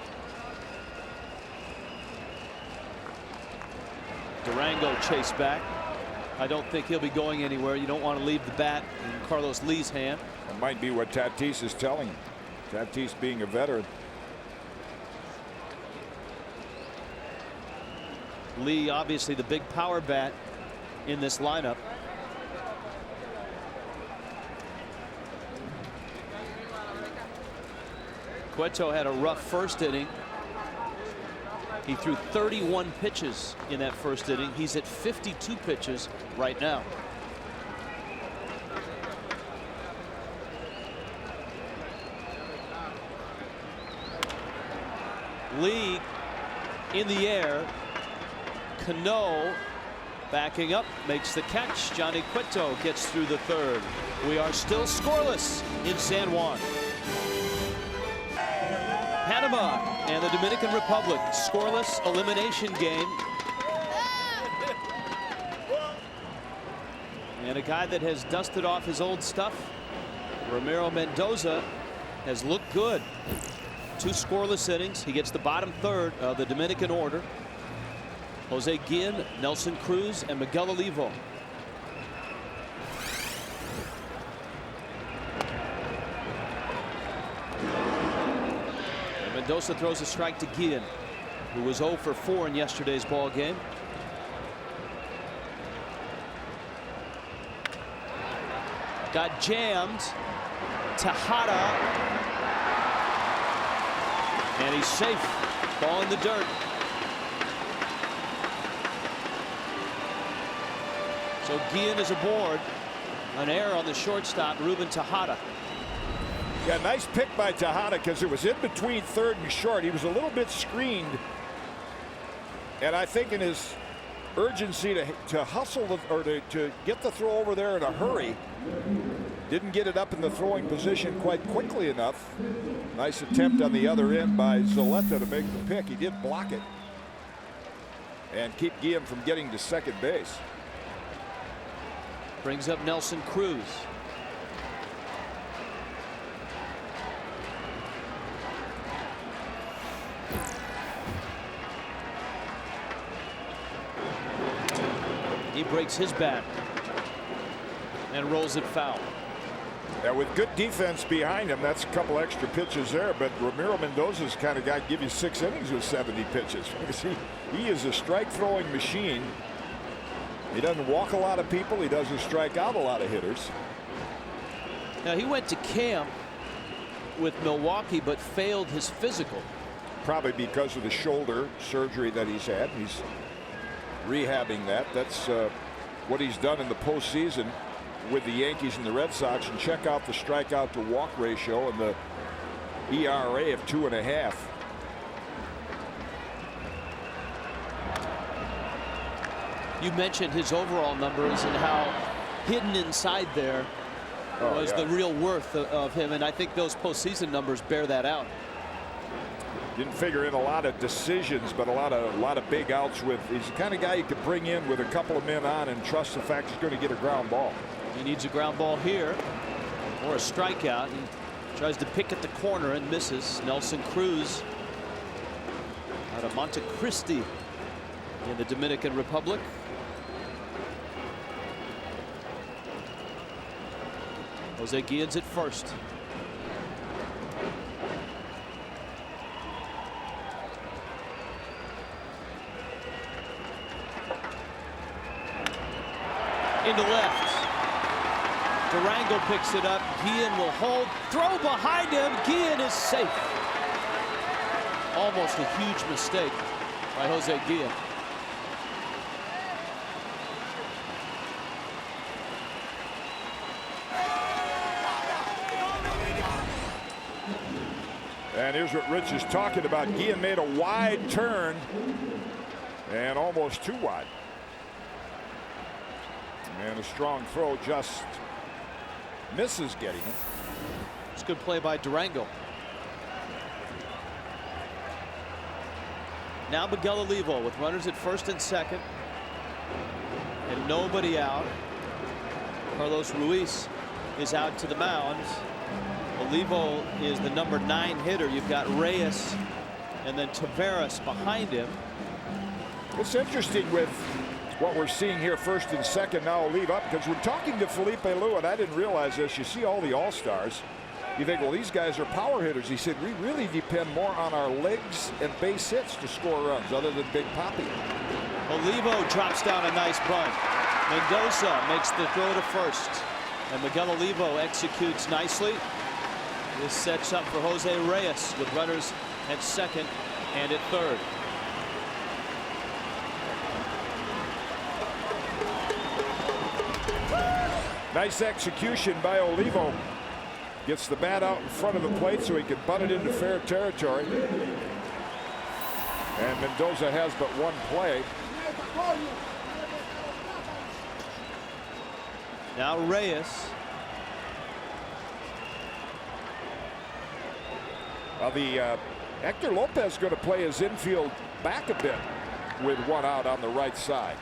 Durango chased back. I don't think he'll be going anywhere. You don't want to leave the bat in Carlos Lee's hand. That might be what Tatis is telling him. Tatis being a veteran. Lee, obviously the big power bat in this lineup. Cueto had a rough first inning. He threw 31 pitches in that first inning. He's at 52 pitches right now. Lee in the air. Cano backing up, makes the catch. Johnny Cueto gets through the third. We are still scoreless in San Juan. Panama and the Dominican Republic, scoreless elimination game. And a guy that has dusted off his old stuff, Ramiro Mendoza, has looked good. 2 scoreless innings. He gets the bottom third of the Dominican order. Jose Guillen, Nelson Cruz, and Miguel Olivo. And Mendoza throws a strike to Guillen, who was 0 for 4 in yesterday's ball game. Got jammed. Tejada. And he's safe. Ball in the dirt. So Guillen is aboard. An error on the shortstop, Ruben Tejada. Yeah, nice pick by Tejada because it was in between third and short. He was a little bit screened. And I think in his urgency to hustle or to get the throw over there in a hurry, didn't get it up in the throwing position quite quickly enough. Nice attempt on the other end by Zoleta to make the pick. He did block it and keep Guillen from getting to second base. Brings up Nelson Cruz. He breaks his bat and rolls it foul. Yeah, with good defense behind him, that's a couple extra pitches there. But Ramiro Mendoza's kind of guy to give you 6 innings with 70 pitches because he is a strike throwing machine. He doesn't walk a lot of people. He doesn't strike out a lot of hitters. Now he went to camp with Milwaukee but failed his physical. Probably because of the shoulder surgery that he's had. He's rehabbing that. That's what he's done in the postseason with the Yankees and the Red Sox. And check out the strikeout to walk ratio and the ERA of 2.5. You mentioned his overall numbers and how hidden inside there was the real worth of him, and I think those postseason numbers bear that out. Didn't figure in a lot of decisions, but a lot of big outs. He's the kind of guy you could bring in with a couple of men on and trust the fact he's going to get a ground ball. He needs a ground ball here or a strikeout. He tries to pick at the corner and misses. Nelson Cruz out of Monte Cristi in the Dominican Republic. Jose Guillen's at first. Into left. Durango picks it up. Guillen will hold. Throw behind him. Guillen is safe. Almost a huge mistake by Jose Guillen. And here's what Rich is talking about. Guillen made a wide turn and almost too wide. And a strong throw just misses getting him. It's a good play by Durango. Now Miguel Olivo with runners at first and second. And nobody out. Carlos Ruiz is out to the mound. Olivo is the number 9 hitter. You've got Reyes and then Taveras behind him. It's interesting with what we're seeing here first and second. Now I'll leave up because we're talking to Felipe Lou, and I didn't realize this. You see all the all-stars. You think, well, these guys are power hitters. He said, we really depend more on our legs and base hits to score runs other than Big Papi. Olivo drops down a nice bunt. Mendoza makes the throw to first. And Miguel Olivo executes nicely. This sets up for Jose Reyes with runners at second and at third. Nice execution by Olivo. Gets the bat out in front of the plate so he can butt it into fair territory. And Mendoza has but one play. Now Reyes. Well, Hector Lopez is going to play his infield back a bit with one out on the right side.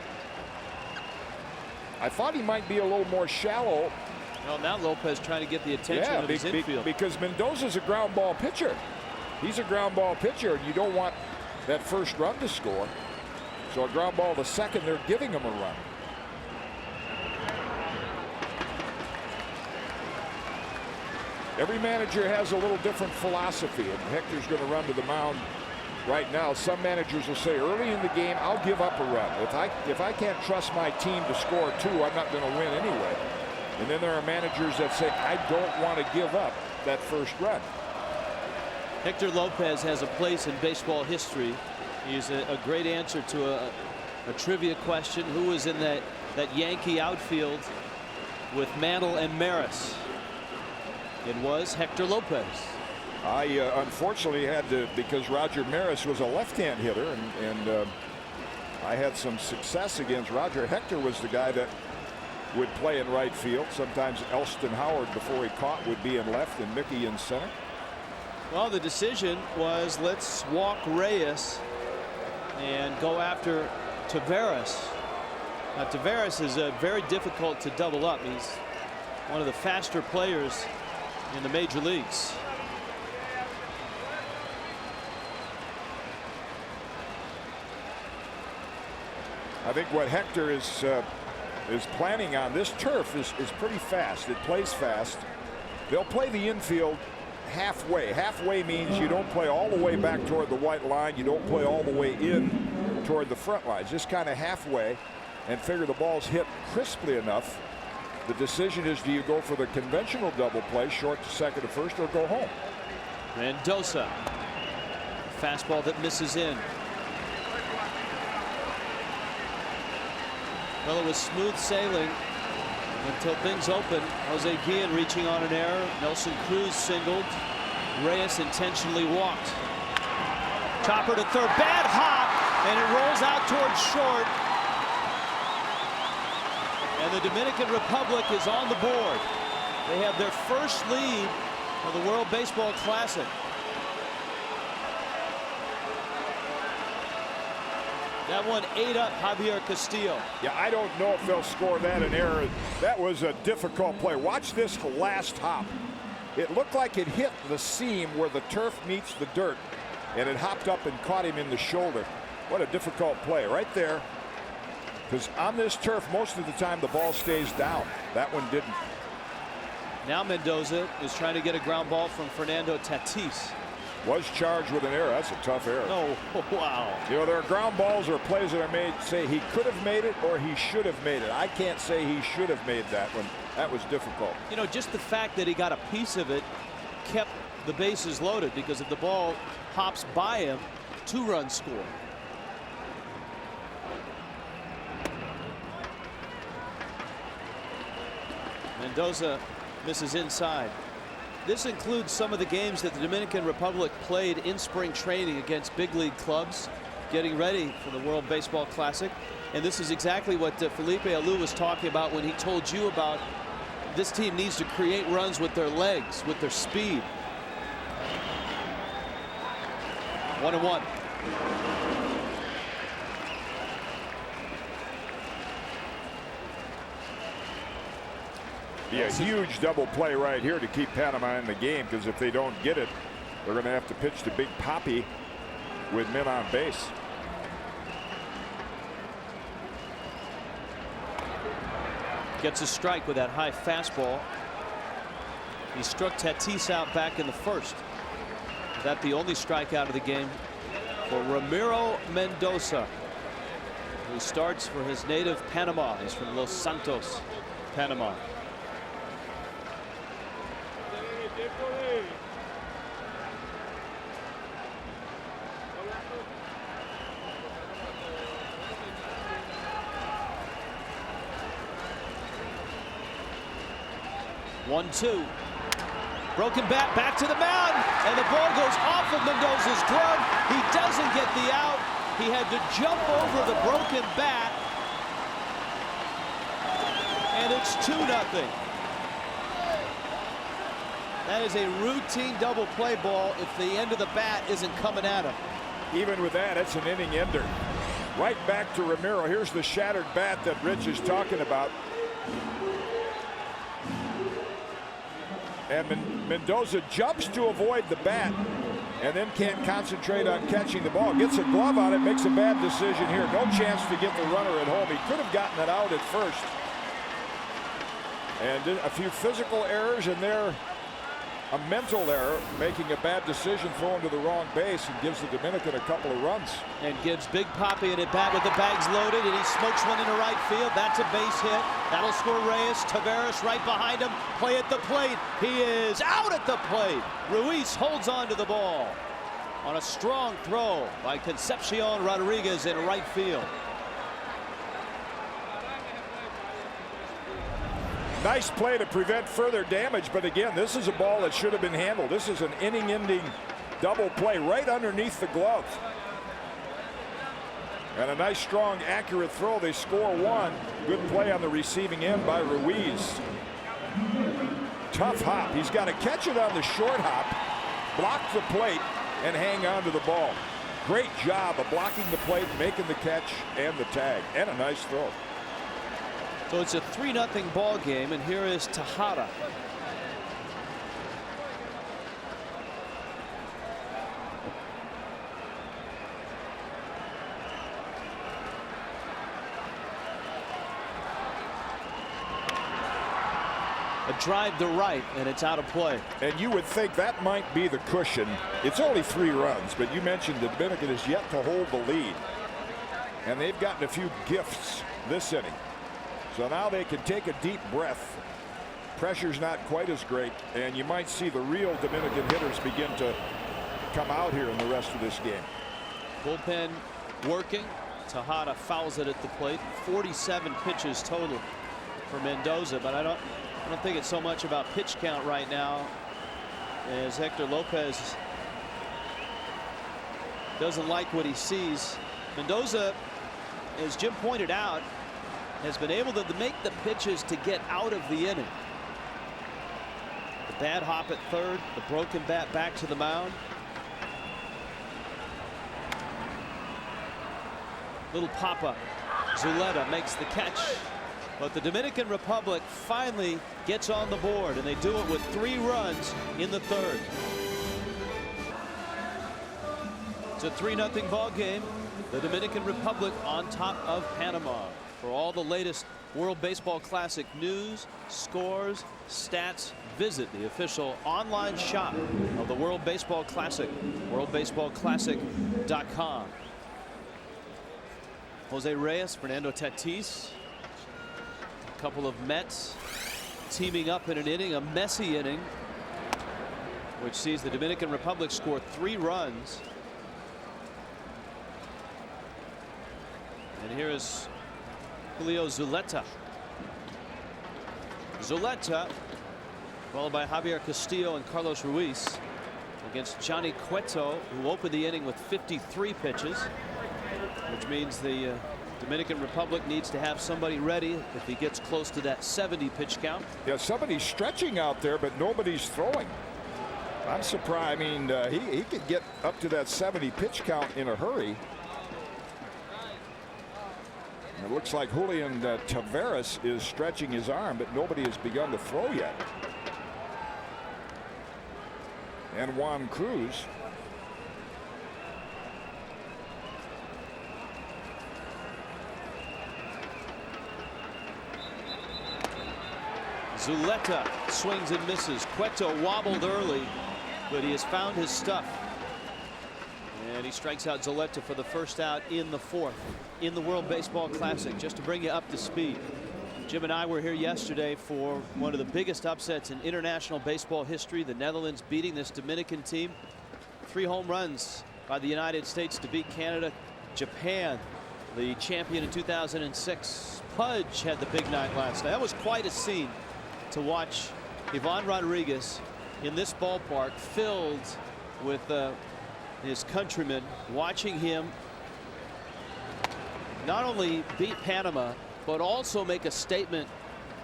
I thought he might be a little more shallow. Well, now Lopez trying to get the attention of his infield. Because Mendoza's a ground ball pitcher. He's a ground ball pitcher, and you don't want that first run to score. So a ground ball to second, they're giving him a run. Every manager has a little different philosophy, and Hector's going to run to the mound right now. Some managers will say early in the game, I'll give up a run. If I can't trust my team to score two, I'm not going to win anyway. And then there are managers that say, I don't want to give up that first run. Hector Lopez has a place in baseball history. He's a great answer to a trivia question. Who was in that Yankee outfield with Mantle and Maris? It was Hector Lopez. I unfortunately had to, because Roger Maris was a left-hand hitter, and I had some success against Roger. Hector was the guy that would play in right field. Sometimes Elston Howard, before he caught, would be in left and Mickey in center. Well, the decision was let's walk Reyes and go after Taveras. Now, Taveras is very difficult to double up. He's one of the faster players in the major leagues. I think what Hector is planning on, this turf is pretty fast. It plays fast. They'll play the infield halfway. Halfway means you don't play all the way back toward the white line. You don't play all the way in toward the front lines. Just kind of halfway, and figure the ball's hit crisply enough. The decision is, do you go for the conventional double play, short to second to first, or go home? Mendoza. Fastball that misses in. Well, it was smooth sailing until things opened. Jose Guillen reaching on an error. Nelson Cruz singled. Reyes intentionally walked. Chopper to third. Bad hop, and it rolls out towards short. And the Dominican Republic is on the board. They have their first lead of the World Baseball Classic. That one ate up Javier Castillo. Yeah, I don't know if they'll score that an error. That was a difficult play. Watch this last hop. It looked like it hit the seam where the turf meets the dirt, and it hopped up and caught him in the shoulder. What a difficult play right there. Because on this turf, most of the time the ball stays down. That one didn't. Now Mendoza is trying to get a ground ball from Fernando Tatis. Was charged with an error. That's a tough error. Oh, wow. You know, there are ground balls or plays that are made, say he could have made it or he should have made it. I can't say he should have made that one. That was difficult. You know, just the fact that he got a piece of it kept the bases loaded, because if the ball hops by him, 2-run score. Mendoza misses inside. This includes some of the games that the Dominican Republic played in spring training against big league clubs, getting ready for the World Baseball Classic. And this is exactly what Felipe Alou was talking about when he told you about this team needs to create runs with their legs, with their speed. 1-1. Be a huge double play right here to keep Panama in the game, because if they don't get it, they're going to have to pitch to Big Papi with men on base. Gets a strike with that high fastball. He struck Tatis out back in the first. That the only strikeout of the game for Ramiro Mendoza, who starts for his native Panama. He's from Los Santos, Panama. 1-2. Broken bat, back to the mound, and the ball goes off of Mendoza's glove. He doesn't get the out. He had to jump over the broken bat, and it's 2-0. That is a routine double play ball if the end of the bat isn't coming at him. Even with that, it's an inning ender. Right back to Ramiro. Here's the shattered bat that Rich is talking about. And Mendoza jumps to avoid the bat and then can't concentrate on catching the ball. Gets a glove on it, makes a bad decision here. No chance to get the runner at home. He could have gotten it out at first. And a few physical errors, and there a mental error, making a bad decision, throwing to the wrong base, and gives the Dominican a couple of runs. And gives Big Papi an at-bat with the bags loaded, and he smokes one into right field. That's a base hit. That'll score Reyes. Taveras right behind him. Play at the plate. He is out at the plate. Ruiz holds on to the ball on a strong throw by Concepcion Rodriguez in right field. Nice play to prevent further damage, but again, this is a ball that should have been handled. This is an inning-ending double play right underneath the glove. And a nice, strong, accurate throw. They score one. Good play on the receiving end by Ruiz. Tough hop. He's got to catch it on the short hop, block the plate, and hang on to the ball. Great job of blocking the plate, making the catch, and the tag. And a nice throw. So it's a 3-0 ball game, and here is Tejada. A drive to right, and it's out of play. And you would think that might be the cushion. It's only 3 runs, but you mentioned the Dominican is yet to hold the lead. And they've gotten a few gifts this inning. So now they can take a deep breath. Pressure's not quite as great, and you might see the real Dominican hitters begin to come out here in the rest of this game. Bullpen working. Tejada fouls it at the plate. 47 pitches total for Mendoza, but I don't think it's so much about pitch count right now, as Hector Lopez doesn't like what he sees. Mendoza, as Jim pointed out, has been able to make the pitches to get out of the inning. The bad hop at third, the broken bat back to the mound. Little pop-up. Zuleta makes the catch, but the Dominican Republic finally gets on the board, and they do it with 3 runs in the third. It's a 3-0 ball game. The Dominican Republic on top of Panama. For all the latest World Baseball Classic news, scores, stats, visit the official online shop of the World Baseball Classic, worldbaseballclassic.com. Jose Reyes, Fernando Tatis, a couple of Mets teaming up in an inning, a messy inning, which sees the Dominican Republic score 3 runs. And here is Julio Zuleta. Zuleta, followed by Javier Castillo and Carlos Ruiz, against Johnny Cueto, who opened the inning with 53 pitches, which means the Dominican Republic needs to have somebody ready if he gets close to that 70 pitch count. Yeah, somebody's stretching out there, but nobody's throwing. I'm surprised. I mean, he could get up to that 70 pitch count in a hurry. It looks like Julian Taveras is stretching his arm, but nobody has begun to throw yet. And Juan Cruz. Zuleta swings and misses. Cueto wobbled early, but he has found his stuff. And he strikes out Zuleta for the first out in the 4th in the World Baseball Classic. Just to bring you up to speed, Jim and I were here yesterday for one of the biggest upsets in international baseball history. The Netherlands beating this Dominican team. 3 home runs by the United States to beat Canada. Japan, the champion in 2006. Pudge had the big night last night. That was quite a scene to watch Ivan Rodriguez in this ballpark filled with his countrymen watching him not only beat Panama, but also make a statement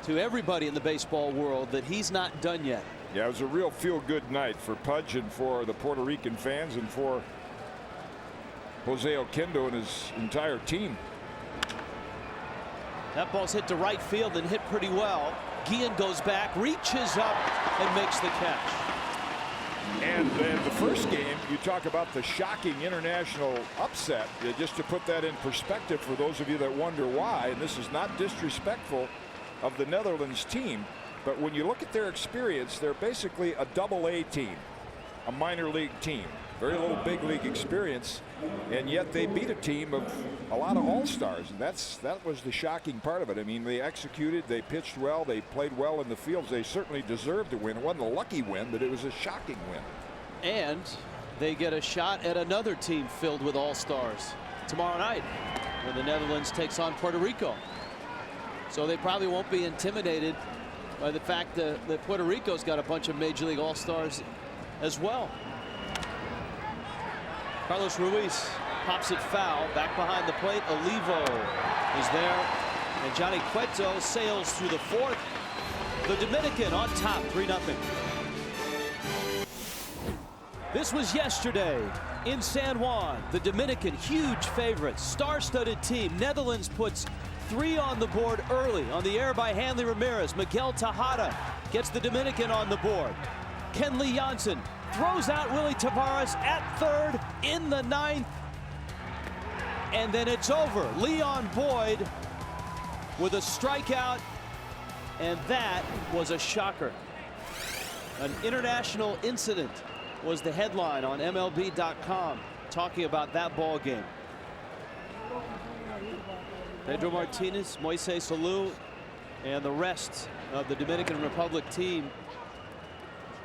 to everybody in the baseball world that he's not done yet. Yeah, it was a real feel-good night for Pudge and for the Puerto Rican fans and for Jose Oquendo and his entire team. That ball's hit to right field and hit pretty well. Guillen goes back, reaches up, and makes the catch. And in the first game, you talk about the shocking international upset. Just to put that in perspective for those of you that wonder why, and this is not disrespectful of the Netherlands team, but when you look at their experience, they're basically a double-A team, a minor league team. Very little big league experience, and yet they beat a team of a lot of all-stars, and that was the shocking part of it. I mean, they executed, they pitched well, they played well in the fields. They certainly deserved to win. It wasn't a lucky win, but it was a shocking win. And they get a shot at another team filled with all-stars tomorrow night when the Netherlands takes on Puerto Rico. So they probably won't be intimidated by the fact that Puerto Rico's got a bunch of Major League All-Stars as well. Carlos Ruiz pops it foul. Back behind the plate, Olivo is there. And Johnny Cueto sails through the fourth. The Dominican on top, 3-0. This was yesterday in San Juan. The Dominican, huge favorites, star-studded team. Netherlands puts 3 on the board early on the air by Hanley Ramirez. Miguel Tejada gets the Dominican on the board. Kenley Jansen throws out Willie Tavares at third in the 9th. And then it's over. Leon Boyd with a strikeout. And that was a shocker. An international incident was the headline on MLB.com talking about that ball game. Pedro Martinez, Moises Alou, and the rest of the Dominican Republic team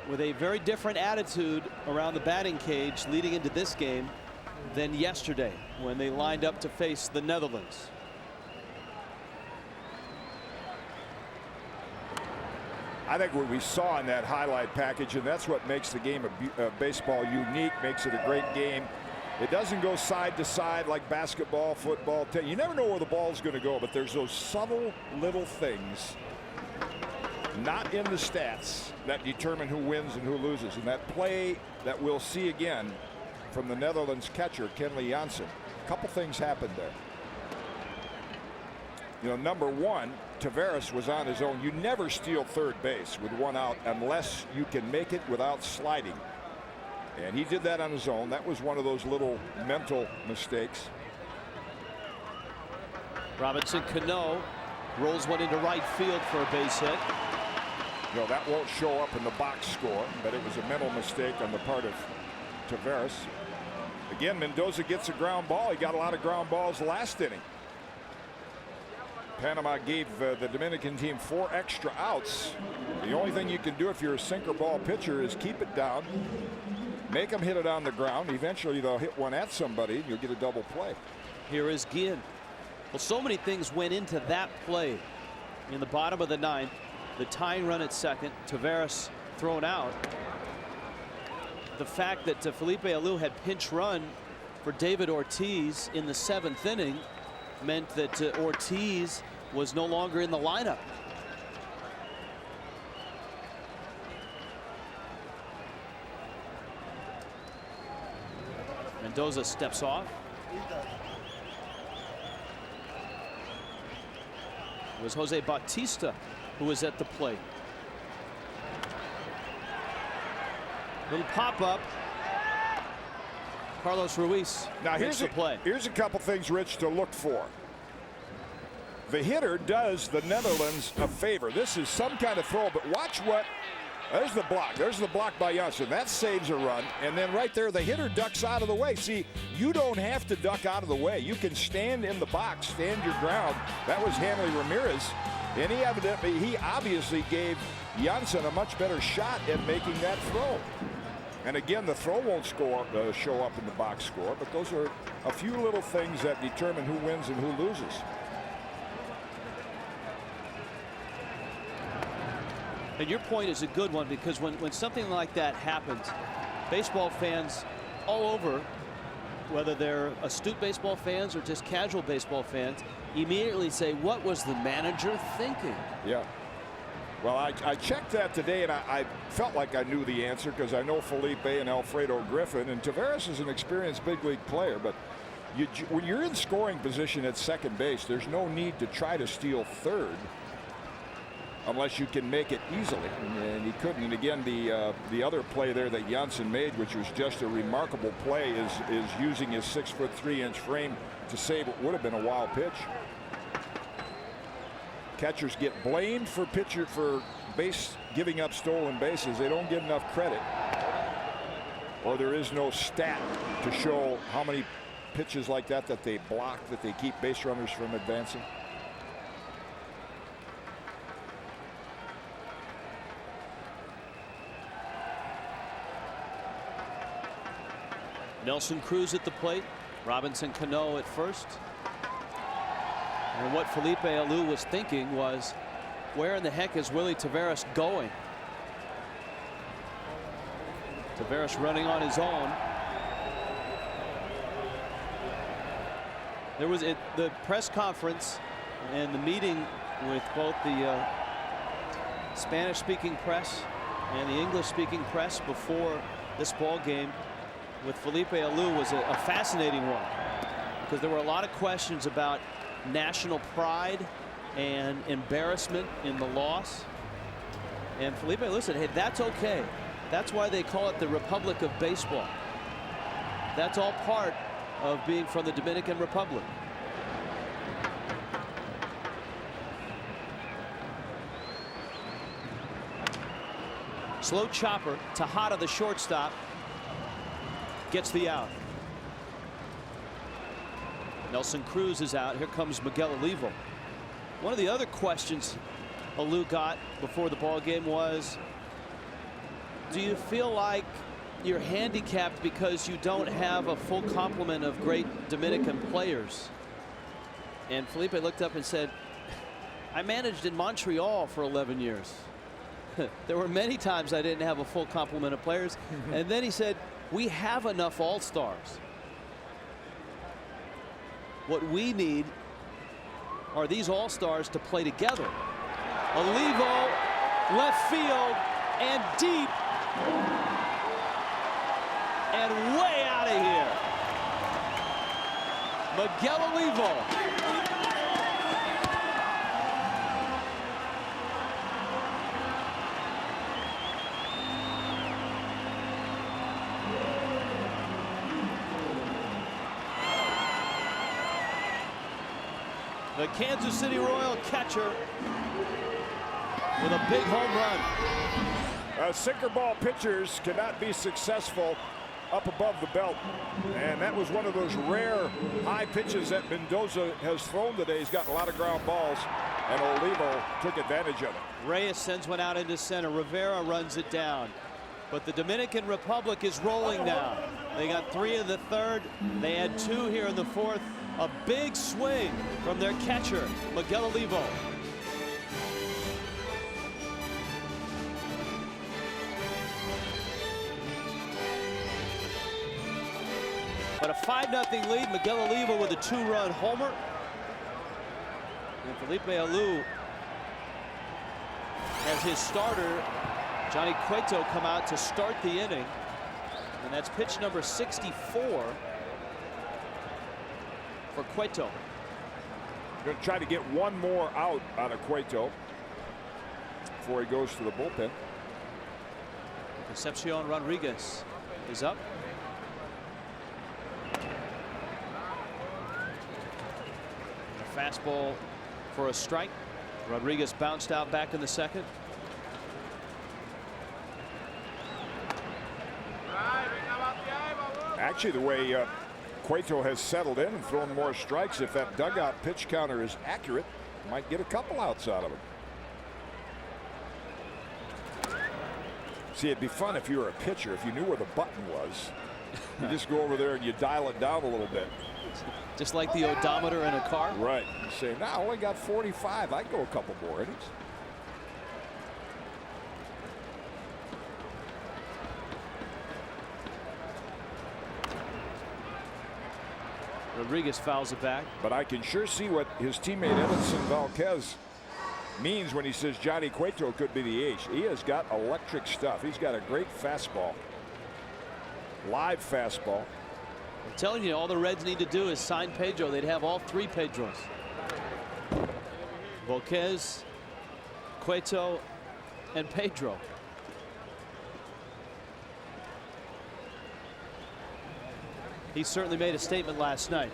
with a very different attitude around the batting cage leading into this game than yesterday when they lined up to face the Netherlands. I think what we saw in that highlight package, and that's what makes the game of baseball unique, makes it a great game. It doesn't go side to side like basketball, football. You never know where the ball's going to go, but there's those subtle little things not in the stats that determine who wins and who loses. And that play that we'll see again from the Netherlands catcher, Kenley Jansen, a couple things happened there. You know, number one, Tavares was on his own. You never steal third base with 1 out unless you can make it without sliding. And he did that on his own. That was one of those little mental mistakes. Robinson Cano rolls one into right field for a base hit. No, that won't show up in the box score, but it was a mental mistake on the part of Tavares. Again, Mendoza gets a ground ball. He got a lot of ground balls last inning. Panama gave the Dominican team 4 extra outs. The only thing you can do if you're a sinker ball pitcher is keep it down, make them hit it on the ground. Eventually they'll hit one at somebody and you'll get a double play. Here is Guillen. Well, so many things went into that play. In the bottom of the 9th, the tying run at second, Tavares thrown out. The fact that Felipe Alou had pinch run for David Ortiz in the 7th inning meant that Ortiz was no longer in the lineup. Mendoza steps off. It was Jose Bautista who was at the plate. Little pop-up. Carlos Ruiz now makes the play. Here's a couple things, Rich, to look for. The hitter does the Netherlands a favor. This is some kind of throw, but watch what. There's the block. There's the block by Jansen. That saves a run. And then right there, the hitter ducks out of the way. See, you don't have to duck out of the way. You can stand in the box, stand your ground. That was Hanley Ramirez. And he obviously gave Jansen a much better shot at making that throw. And again, the throw won't show up in the box score, but those are a few little things that determine who wins and who loses. And your point is a good one, because when something like that happens, baseball fans all over, whether they're astute baseball fans or just casual baseball fans, immediately say, what was the manager thinking? Yeah. Well, I checked that today, and I felt like I knew the answer, because I know Felipe and Alfredo Griffin, and Taveras is an experienced big league player, but when you're in scoring position at second base, there's no need to try to steal third unless you can make it easily, and he couldn't. And again, the other play there that Janssen made, which was just a remarkable play, is using his 6'3" frame to save what would have been a wild pitch. Catchers get blamed for base giving up stolen bases. They don't get enough credit, or there is no stat to show how many pitches like that they block, that they keep base runners from advancing. Nelson Cruz at the plate, Robinson Cano at first. And what Felipe Alou was thinking was, where in the heck is Willie Taveras going? Taveras running on his own. There was the press conference and the meeting with both the Spanish-speaking press and the English-speaking press before this ball game with Felipe Alou was a fascinating one, because there were a lot of questions about national pride and embarrassment in the loss. And Felipe Alou said, hey, that's okay. That's why they call it the Republic of Baseball. That's all part of being from the Dominican Republic. Slow chopper. Tejada, the shortstop, gets the out. Nelson Cruz is out. Here comes Miguel Olivo. One of the other questions Alou got before the ball game was, do you feel like you're handicapped because you don't have a full complement of great Dominican players? And Felipe looked up and said, I managed in Montreal for 11 years. There were many times I didn't have a full complement of players. And then he said, we have enough all-stars. What we need are these all-stars to play together. Olivo, left field, and deep, and way out of here. Miguel Olivo. The Kansas City Royal catcher with a big home run. Sinker ball pitchers cannot be successful up above the belt, and that was one of those rare high pitches that Mendoza has thrown today. He's got a lot of ground balls, and Olivo took advantage of it. Reyes sends one out into center. Rivera runs it down, but the Dominican Republic is rolling now. They got 3 in the third. They had 2 here in the fourth. A big swing from their catcher, Miguel Olivo. But a 5-0 lead. Miguel Olivo with a 2-run homer. And Felipe Alou has his starter, Johnny Cueto, come out to start the inning. And that's pitch number 64. For Cueto. Going to try to get one more out of Cueto before he goes to the bullpen. Concepcion Rodriguez is up. A fastball for a strike. Rodriguez bounced out back in the second. Actually, the way Cueto has settled in and thrown more strikes, if that dugout pitch counter is accurate, might get a couple outs out of him. See, it'd be fun if you were a pitcher, if you knew where the button was. You just go over there and you dial it down a little bit. Just like the odometer in a car? Right. You say, nah, I only got 45. I can go a couple more innings. Rodriguez fouls it back. But I can sure see what his teammate Edinson Valdez means when he says Johnny Cueto could be the ace. He has got electric stuff. He's got a great fastball. Live fastball. I'm telling you, all the Reds need to do is sign Pedro. They'd have all three Pedros. Volquez, Cueto, and Pedro. He certainly made a statement last night.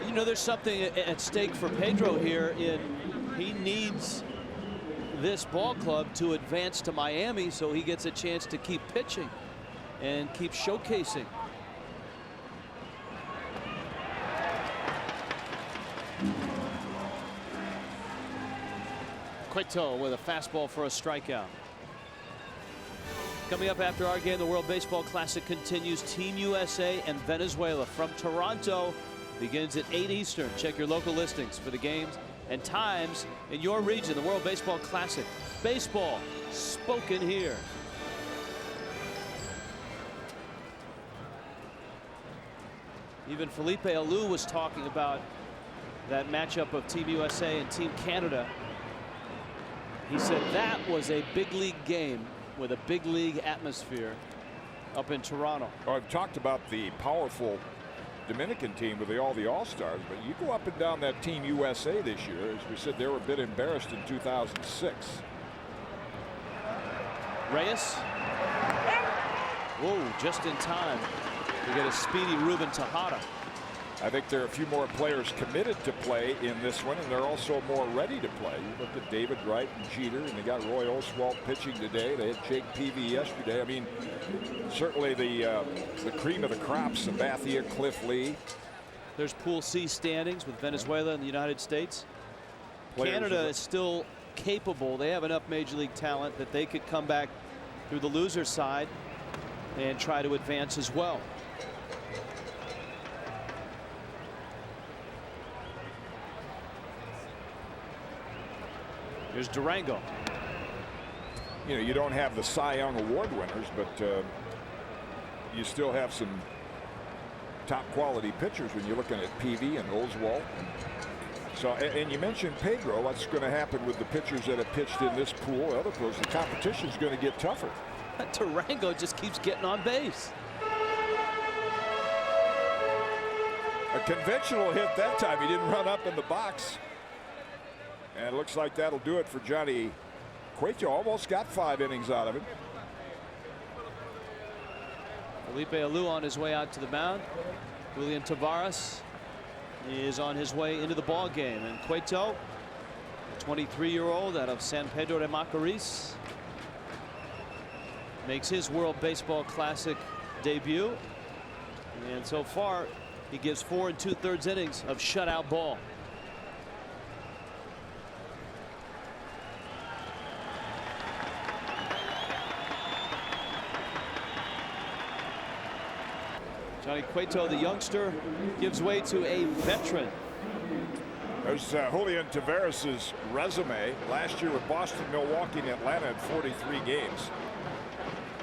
You know, there's something at stake for Pedro here. He needs this ball club to advance to Miami so he gets a chance to keep pitching and keep showcasing. Cueto with a fastball for a strikeout. Coming up after our game, the World Baseball Classic continues. Team USA and Venezuela from Toronto begins at 8 Eastern. Check your local listings for the games and times in your region. The World Baseball Classic. Baseball spoken here. Even Felipe Alou was talking about that matchup of Team USA and Team Canada. He said that was a big league game with a big league atmosphere up in Toronto. Well, I've talked about the powerful Dominican team with all the All-Stars, but you go up and down that Team USA this year. As we said, they were a bit embarrassed in 2006. Reyes. Whoa, just in time to get a speedy Ruben Tejada. I think there are a few more players committed to play in this one, and they're also more ready to play. You look at David Wright and Jeter, and they got Roy Oswalt pitching today. They had Jake Peavy yesterday. I mean, certainly the cream of the crop, Sabathia, Cliff Lee. There's Pool C standings with Venezuela and the United States. Canada is still capable. They have enough major league talent that they could come back through the loser side and try to advance as well. Here's Durango. You know, you don't have the Cy Young Award winners, but you still have some top quality pitchers when you're looking at Peavy and Oswalt. So, and you mentioned Pedro. What's going to happen with the pitchers that have pitched in this pool? Other pools, the competition is going to get tougher. Durango just keeps getting on base. A conventional hit that time. He didn't run up in the box. And it looks like that'll do it for Johnny Cueto. Almost got 5 innings out of him. Felipe Alou on his way out to the mound. Julian Tavares is on his way into the ball game, and Cueto, a 23-year-old out of San Pedro de Macorís, makes his World Baseball Classic debut, and so far he gives 4 2/3 innings of shutout ball. Johnny Cueto, the youngster, gives way to a veteran. There's Julian Tavares' resume. Last year with Boston, Milwaukee, and Atlanta in 43 games.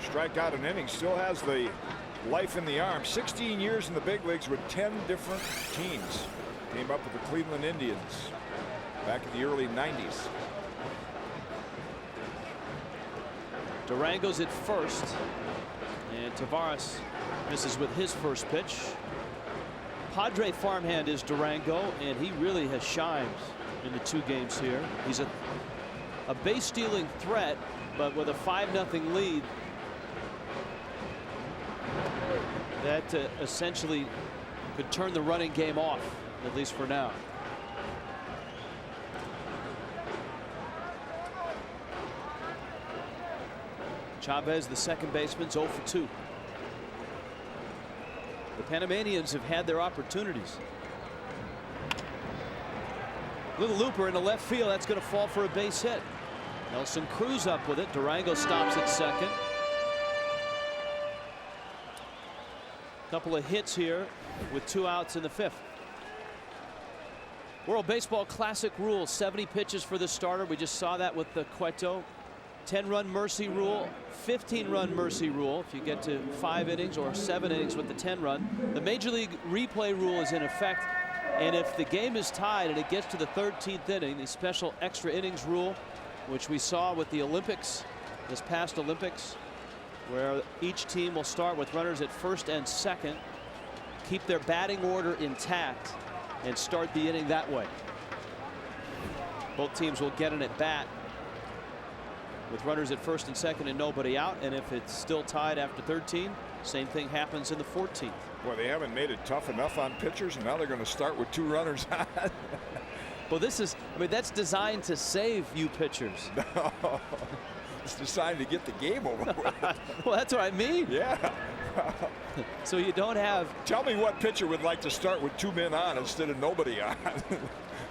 Strikeout an inning, still has the life in the arm. 16 years in the big leagues with 10 different teams. Came up with the Cleveland Indians back in the early 90s. Durango's at first, and Tavares misses with his first pitch. Padre farmhand is Durango, and he really has shined in the 2 games here. He's a base stealing threat, but with a 5-0 lead, that essentially could turn the running game off, at least for now. Chavez, the second baseman, 0 for 2. The Panamanians have had their opportunities. Little looper in the left field. That's going to fall for a base hit. Nelson Cruz up with it. Durango stops at second. Couple of hits here with 2 outs in the 5th. World Baseball Classic rules, 70 pitches for the starter. We just saw that with the Cueto. 10-run mercy rule, 15-run mercy rule if you get to 5 innings or 7 innings with the 10-run. The Major League replay rule is in effect, and if the game is tied and it gets to the 13th inning, the special extra innings rule, which we saw with the Olympics, this past Olympics, where each team will start with runners at first and second, keep their batting order intact, and start the inning that way. Both teams will get an at bat with runners at first and second and nobody out, and if it's still tied after 13, same thing happens in the 14th. Well, they haven't made it tough enough on pitchers, and now they're going to start with 2 runners on. Well, this is, I mean, that's designed to save you pitchers. No, it's designed to get the game over with. Well, that's what I mean. Yeah. So you don't have. Tell me what pitcher would like to start with 2 men on instead of nobody on.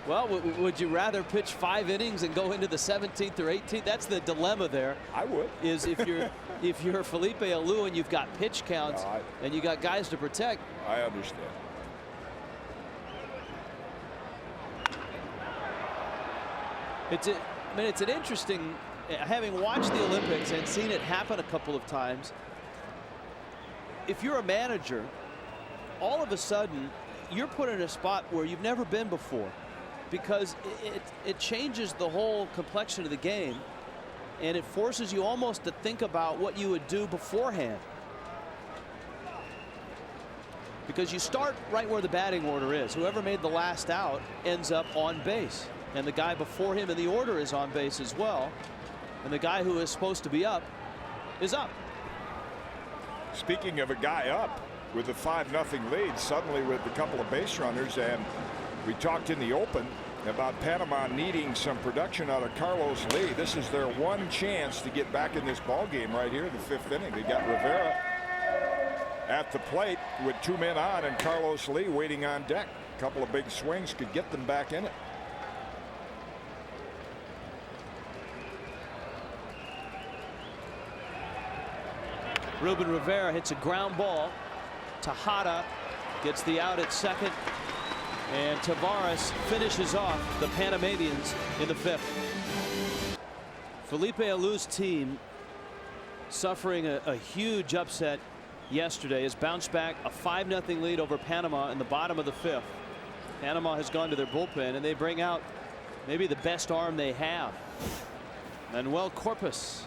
Well, would you rather pitch 5 innings and go into the 17th or 18th? That's the dilemma there. I would. Is if you're Felipe Alou and you've got pitch counts and you got guys to protect. I understand. It's an interesting, having watched the Olympics and seen it happen a couple of times. If you're a manager, all of a sudden you're put in a spot where you've never been before, because it changes the whole complexion of the game, and it forces you almost to think about what you would do beforehand. Because you start right where the batting order is. Whoever made the last out ends up on base, and the guy before him in the order is on base as well, and the guy who is supposed to be up is up. Speaking of a guy up with a 5-0 lead, suddenly with a couple of base runners, and we talked in the open about Panama needing some production out of Carlos Lee. This is their one chance to get back in this ball game right here in the 5th inning. They got Rivera at the plate with 2 men on and Carlos Lee waiting on deck. A couple of big swings could get them back in it. Ruben Rivera hits a ground ball. Tejada gets the out at second, and Tavares finishes off the Panamanians in the 5th. Felipe Alou's team suffering a huge upset yesterday, has bounced back a 5-0 lead over Panama in the bottom of the 5th. Panama has gone to their bullpen, and they bring out maybe the best arm they have. Manuel Corpus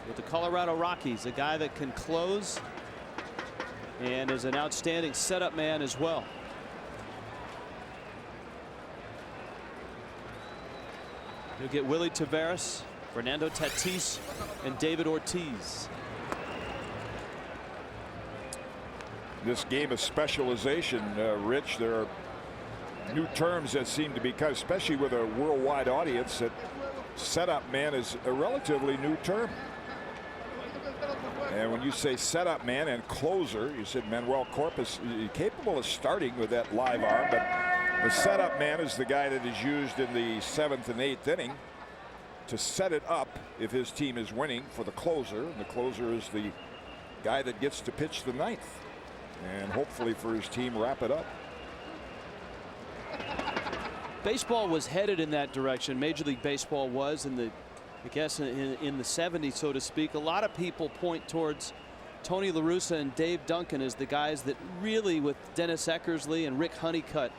with the Colorado Rockies, a guy that can close and is an outstanding setup man as well. You'll get Willie Tavares, Fernando Tatis, and David Ortiz. This game of specialization, Rich, there are new terms that seem to become, especially with a worldwide audience, that setup man is a relatively new term. And when you say setup man and closer, you said Manuel Corpus is capable of starting with that live arm, but the setup man is the guy that is used in the 7th and 8th inning to set it up if his team is winning for the closer. And the closer is the guy that gets to pitch the 9th and hopefully for his team wrap it up. Baseball was headed in that direction. Major League Baseball was in the, I guess, in the 70s, so to speak. A lot of people point towards Tony La Russa and Dave Duncan as the guys that really, with Dennis Eckersley and Rick Honeycutt,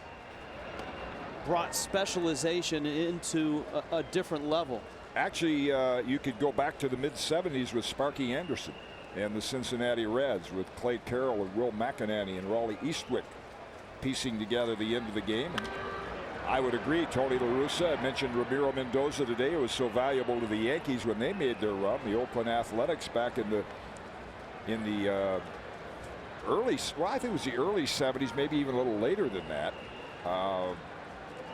brought specialization into a different level. Actually, you could go back to the mid-70s with Sparky Anderson and the Cincinnati Reds with Clay Carroll and Will McInerney and Raleigh Eastwick piecing together the end of the game. And I would agree, Tony La Russa. I mentioned Ramiro Mendoza today. It was so valuable to the Yankees when they made their run. The Oakland Athletics back in the early, well, I think it was the early 70s, maybe even a little later than that.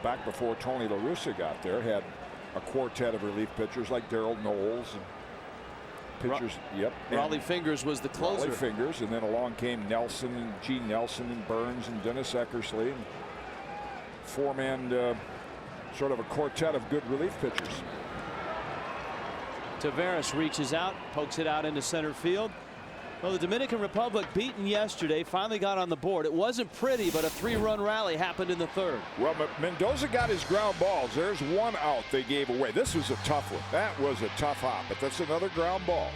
Back before Tony La Russa got there, had a quartet of relief pitchers like Darryl Knowles and pitchers. Raleigh Fingers was the closer. Raleigh Fingers, and then along came Nelson and Gene Nelson and Burns and Dennis Eckersley. And 4-man sort of a quartet of good relief pitchers. Tavares reaches out, pokes it out into center field. Well, the Dominican Republic beaten yesterday, finally got on the board. It wasn't pretty, but a 3-run rally happened in the third. Well, Mendoza got his ground balls. There's one out they gave away. This was a tough one. That was a tough hop, but that's another ground ball.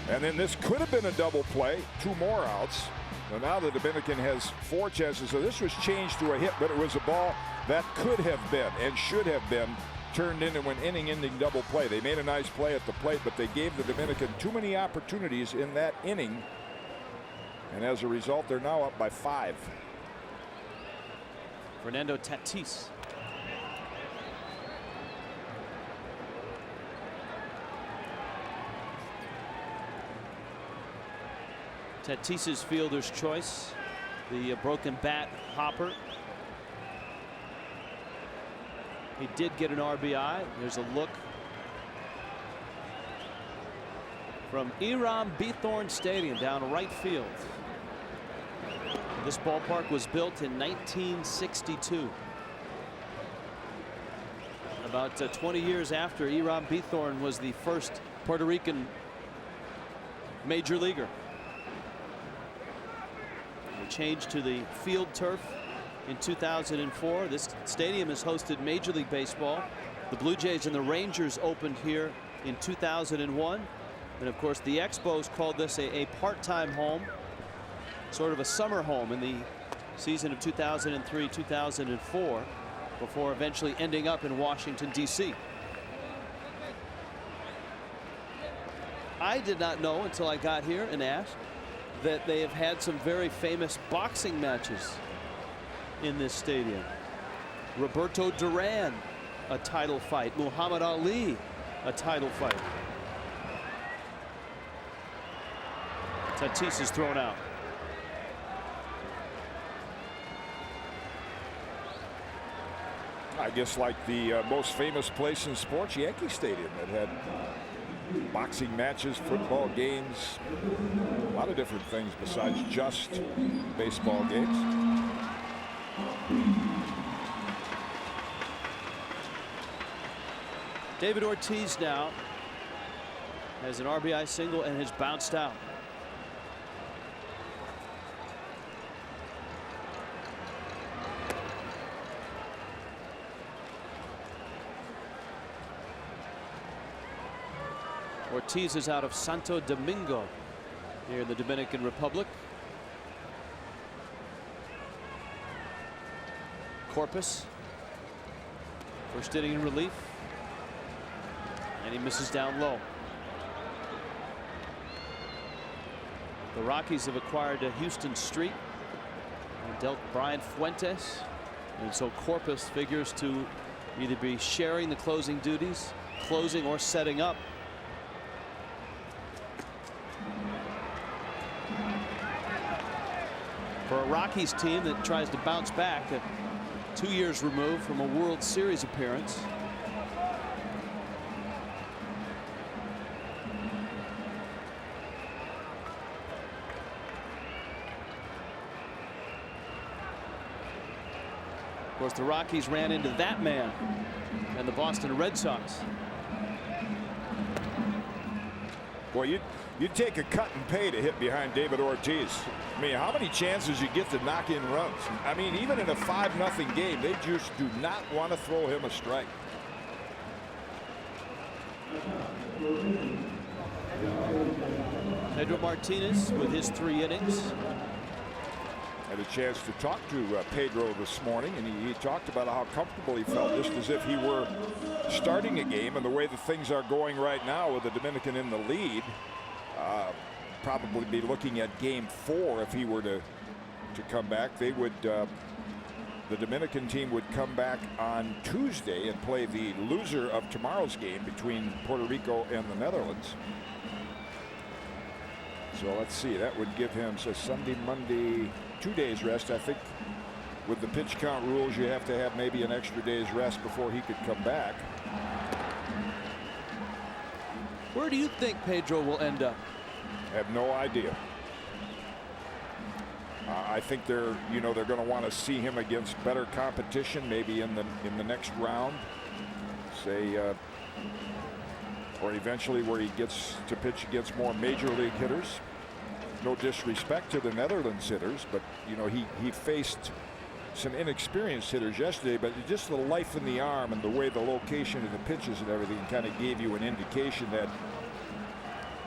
And then this could have been a double play. 2 more outs. And now the Dominican has 4 chances. So this was changed to a hit, but it was a ball that could have been and should have been turned into an inning-ending double play. They made a nice play at the plate, but they gave the Dominican too many opportunities in that inning. And as a result, they're now up by 5. Fernando Tatis. Tatis's fielder's choice, the broken bat hopper. He did get an RBI. There's a look from Iram Bithorn Stadium down right field. This ballpark was built in 1962. About 20 years after Iram Bithorn was the first Puerto Rican major leaguer. They changed to the field turf in 2004. This stadium has hosted Major League Baseball. The Blue Jays and the Rangers opened here in 2001. And of course, the Expos called this a part-time home, sort of a summer home in the season of 2003-2004, before eventually ending up in Washington, D.C. I did not know until I got here and asked that they have had some very famous boxing matches in this stadium. Roberto Duran, a title fight. Muhammad Ali, a title fight. Tatis is thrown out. I guess like the most famous place in sports, Yankee Stadium, that had boxing matches, football games, a lot of different things besides just baseball games. David Ortiz now has an RBI single and has bounced out. Ortiz is out of Santo Domingo here in the Dominican Republic. Corpus, first inning in relief, and he misses down low. The Rockies have acquired Houston Street and dealt Brian Fuentes, and so Corpus figures to either be sharing the closing duties, closing, or setting up. For a Rockies team that tries to bounce back, 2 years removed from a World Series appearance. Of course, the Rockies ran into that man and the Boston Red Sox. Boy, you'd take a cut and pay to hit behind David Ortiz. I mean, how many chances you get to knock in runs? I mean, even in a 5-0 game, they just do not want to throw him a strike. Pedro Martinez with his 3 innings. Had a chance to talk to Pedro this morning, and he talked about how comfortable he felt, just as if he were starting a game. And the way that things are going right now with the Dominican in the lead, probably be looking at game 4 if he were to come back. They would the Dominican team would come back on Tuesday and play the loser of tomorrow's game between Puerto Rico and the Netherlands. So let's see, that would give him Sunday, Monday, 2 days rest. I think with the pitch count rules, you have to have maybe an extra day's rest before he could come back. Where do you think Pedro will end up? I have no idea. I think they're going to want to see him against better competition, maybe in the next round, say, or eventually where he gets to pitch against more major league hitters. No disrespect to the Netherlands hitters, but you know, he faced some inexperienced hitters yesterday, but just the life in the arm and the way the location of the pitches and everything kind of gave you an indication that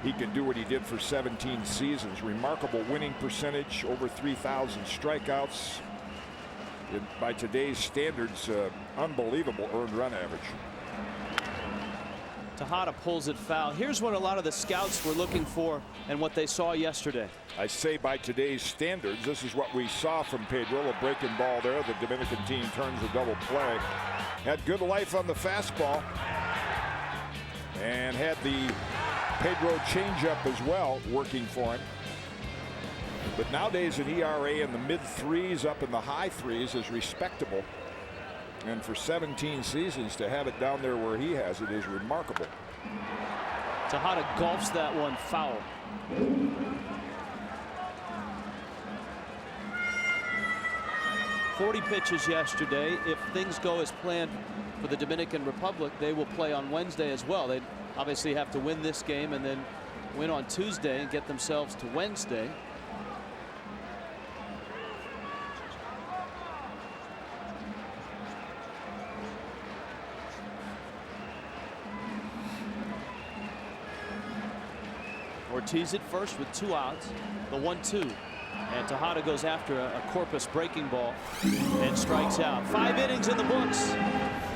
he can do what he did for 17 seasons. Remarkable winning percentage, over 3,000 strikeouts. By today's standards, unbelievable earned run average. Tejada pulls it foul. Here's what a lot of the scouts were looking for and what they saw yesterday. I say by today's standards, this is what we saw from Pedro. A breaking ball there. The Dominican team turns a double play. Had good life on the fastball. And had the Pedro changeup as well working for him. But nowadays an ERA in the mid-3s up in the high 3s is respectable. And for 17 seasons to have it down there where he has it is remarkable. Tejada golfs that one foul. .40 pitches yesterday. If things go as planned for the Dominican Republic, they will play on Wednesday as well. They obviously have to win this game and then win on Tuesday and get themselves to Wednesday. Ortiz at first with 2 outs. The 1-2. And Tejada goes after a Corpus breaking ball and strikes out. 5 innings in the books.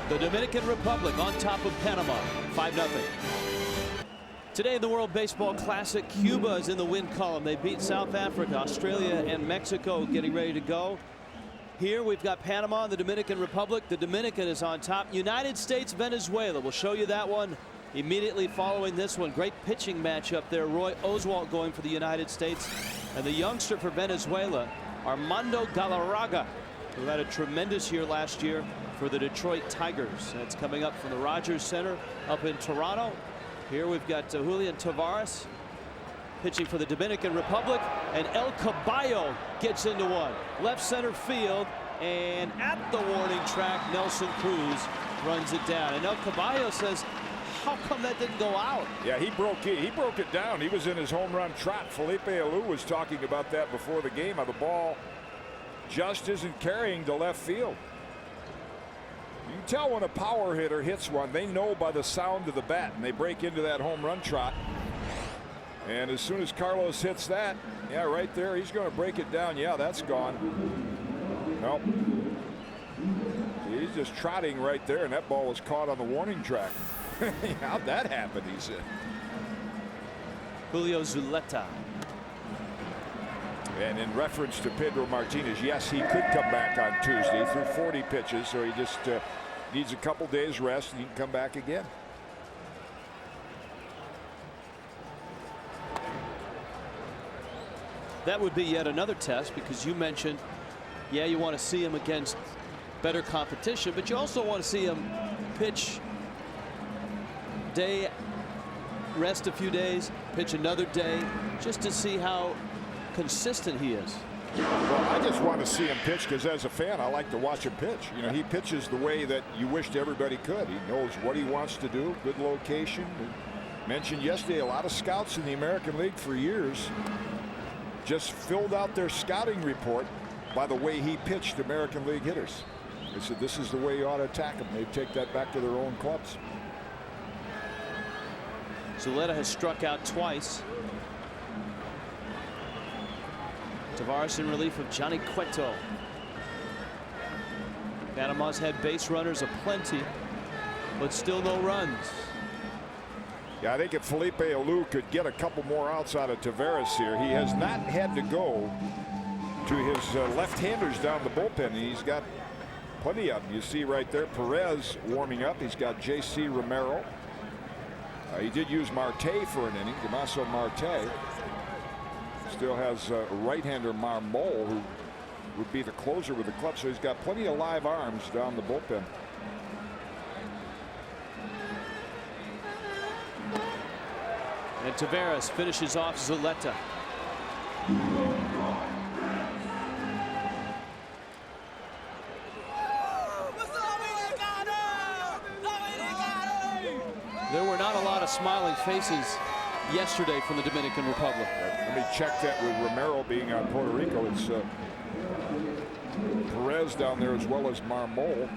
The Dominican Republic on top of Panama. 5-0. Today in the World Baseball Classic, Cuba is in the win column. They beat South Africa, Australia, and Mexico getting ready to go. Here we've got Panama and the Dominican Republic. The Dominican is on top. United States, Venezuela. We'll show you that one immediately following this one. Great pitching matchup there. Roy Oswalt going for the United States, and the youngster for Venezuela, Armando Galarraga, who had a tremendous year last year for the Detroit Tigers. That's coming up from the Rogers Center up in Toronto. Here we've got Julian Tavares pitching for the Dominican Republic, and El Caballo gets into one. Left center field, and at the warning track, Nelson Cruz runs it down. And El Caballo says, how come that didn't go out? Yeah, he broke it down. He was in his home run trot. Felipe Alou was talking about that before the game. How the ball just isn't carrying to left field. You can tell when a power hitter hits one, they know by the sound of the bat, and they break into that home run trot. And as soon as Carlos hits that, yeah, right there, he's going to break it down. Yeah, that's gone. Nope. He's just trotting right there, and that ball was caught on the warning track. How'd that happen, he said. Julio Zuleta. And in reference to Pedro Martinez, yes, he could come back on Tuesday through 40 pitches, so he just needs a couple days rest and he can come back again. That would be yet another test, because you mentioned, yeah, you want to see him against better competition, but you also want to see him pitch day, rest a few days, pitch another day, just to see how consistent he is. Well, I just want to see him pitch because as a fan, I like to watch him pitch. You know, he pitches the way that you wished everybody could. He knows what he wants to do, good location. We mentioned yesterday, a lot of scouts in the American League for years just filled out their scouting report by the way he pitched American League hitters. They said this is the way you ought to attack them. They take that back to their own clubs. Zuleta has struck out twice. Tavares in relief of Johnny Cueto. Panama's had base runners aplenty, but still no runs. Yeah, I think if Felipe Alou could get a couple more outs out of Tavares here, he has not had to go to his left-handers down the bullpen. He's got plenty of them. You see right there, Perez warming up. He's got J.C. Romero. He did use Marte for an inning, Damaso Marte. Still has right-hander Marmol, who would be the closer with the club. So he's got plenty of live arms down the bullpen. And Tavares finishes off Zuleta. There were not a lot of smiling faces yesterday from the Dominican Republic. Let me check that with Romero being on Puerto Rico. It's Perez down there as well as Marmol.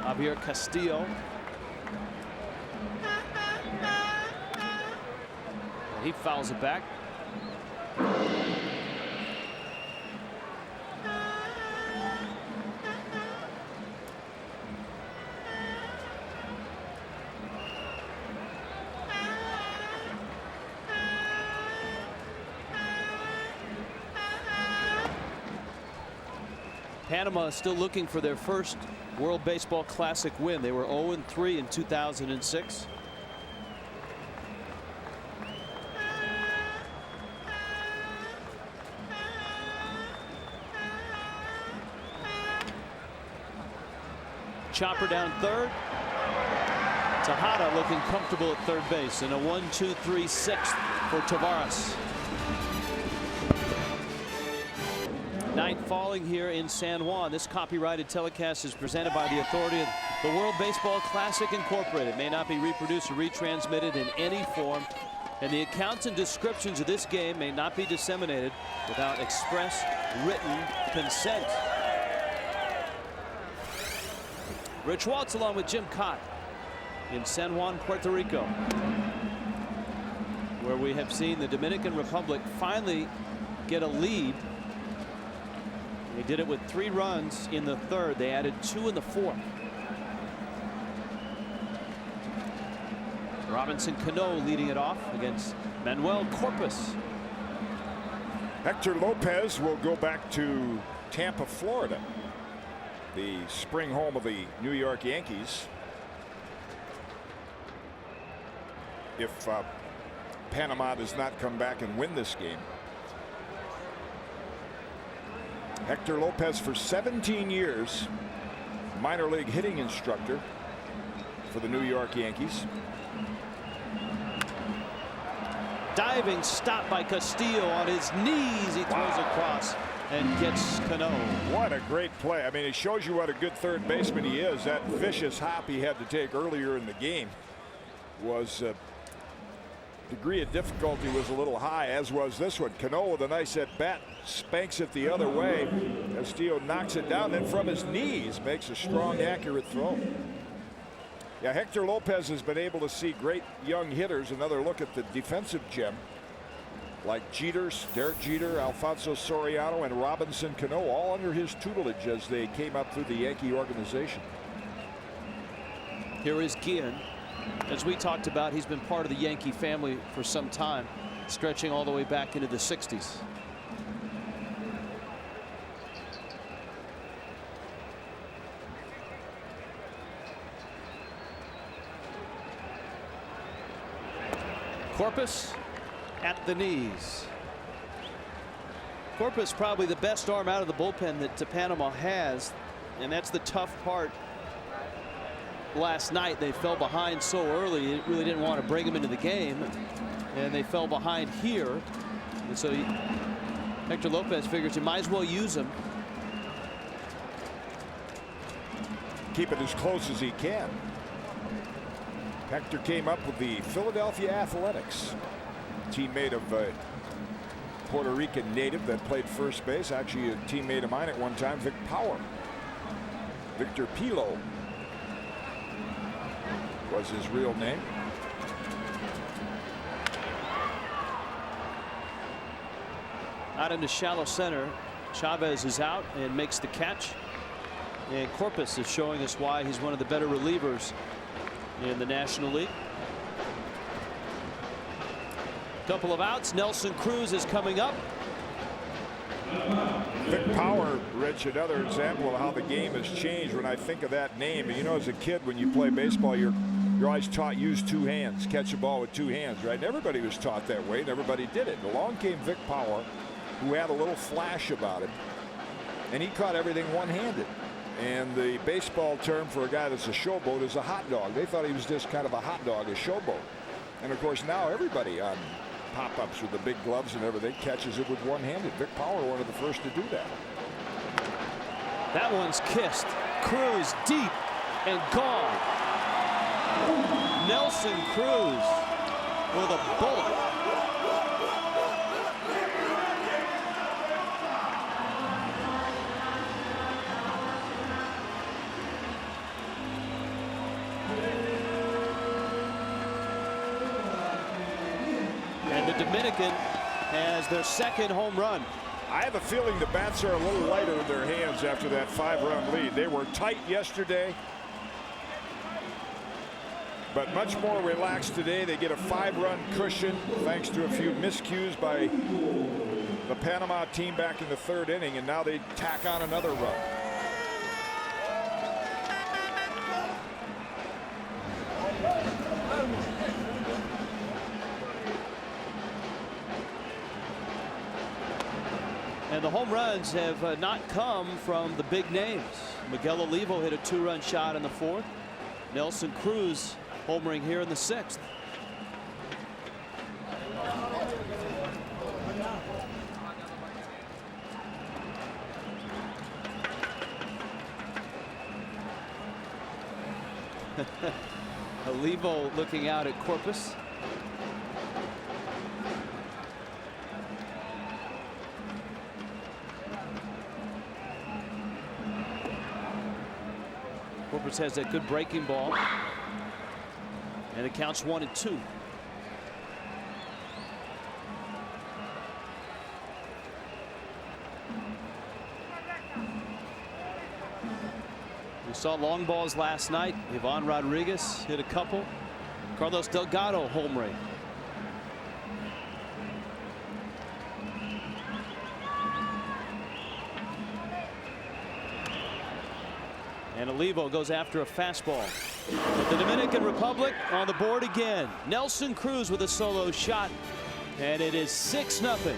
Javier Castillo. He fouls it back. Panama is still looking for their first World Baseball Classic win. They were 0-3 in 2006. Chopper down third. Tejada looking comfortable at third base in a 1-2-3 sixth for Tavares. Ninth falling here in San Juan. This copyrighted telecast is presented by the authority of the World Baseball Classic Incorporated. It may not be reproduced or retransmitted in any form, and the accounts and descriptions of this game may not be disseminated without express written consent. Rich Waltz along with Jim Cott in San Juan, Puerto Rico, where we have seen the Dominican Republic finally get a lead. They did it with 3 runs in the third. They added 2 in the fourth. Robinson Cano leading it off against Manuel Corpus. Hector Lopez will go back to Tampa, Florida, the spring home of the New York Yankees, if Panama does not come back and win this game. Hector Lopez, for 17 years, minor league hitting instructor for the New York Yankees. Diving stop by Castillo on his knees. He throws across and gets Cano. What a great play. I mean, it shows you what a good third baseman he is. That vicious hop he had to take earlier in the game was degree of difficulty was a little high, as was this one. Cano with a nice at bat spanks it the other way. Castillo knocks it down, then from his knees makes a strong, accurate throw. Yeah, Hector Lopez has been able to see great young hitters. Another look at the defensive gem like Derek Jeter, Alfonso Soriano, and Robinson Cano, all under his tutelage as they came up through the Yankee organization. Here is Guillen. As we talked about, he's been part of the Yankee family for some time, stretching all the way back into the 60s. Corpus at the knees. Corpus probably the best arm out of the bullpen that Panama has, and that's the tough part. Last night they fell behind so early, it really didn't want to bring him into the game, and they fell behind here, and so Hector Lopez figures you might as well use him. Keep it as close as he can. Hector came up with the Philadelphia Athletics, teammate of a Puerto Rican native that played first base, actually a teammate of mine at one time, Vic Power. Victor Pilo was his real name. Out into shallow center. Chavez is out and makes the catch, and Corpus is showing us why he's one of the better relievers in the National League. Couple of outs. Nelson Cruz is coming up. Vic Power, Rich, another example of how the game has changed when I think of that name. And you know, as a kid, when you play baseball, you're always taught use 2 hands, catch a ball with 2 hands, right? And everybody was taught that way, and everybody did it. Along came Vic Power, who had a little flash about him, and he caught everything one-handed. And the baseball term for a guy that's a showboat is a hot dog. They thought he was just kind of a hot dog, a showboat. And of course now everybody on pop-ups with the big gloves and everything catches it with one-handed. Vic Power, one of the first to do that. That one's kissed. Cruz deep and gone. Nelson Cruz with a bullet. And the Dominican has their second home run. I have a feeling the bats are a little lighter in their hands after that 5-run lead. They were tight yesterday, but much more relaxed today. They get a 5-run cushion thanks to a few miscues by the Panama team back in the 3rd inning, and now they tack on another run. And the home runs have not come from the big names. Miguel Olivo hit a 2-run shot in the 4th. Nelson Cruz homering here in the 6th. Olivo looking out at Corpus. Corpus has that good breaking ball, and it counts 1-2. We saw long balls last night. Ivan Rodriguez hit a couple. Carlos Delgado home run. And Olivo goes after a fastball. But the Dominican Republic on the board again. Nelson Cruz with a solo shot, and it is 6-0.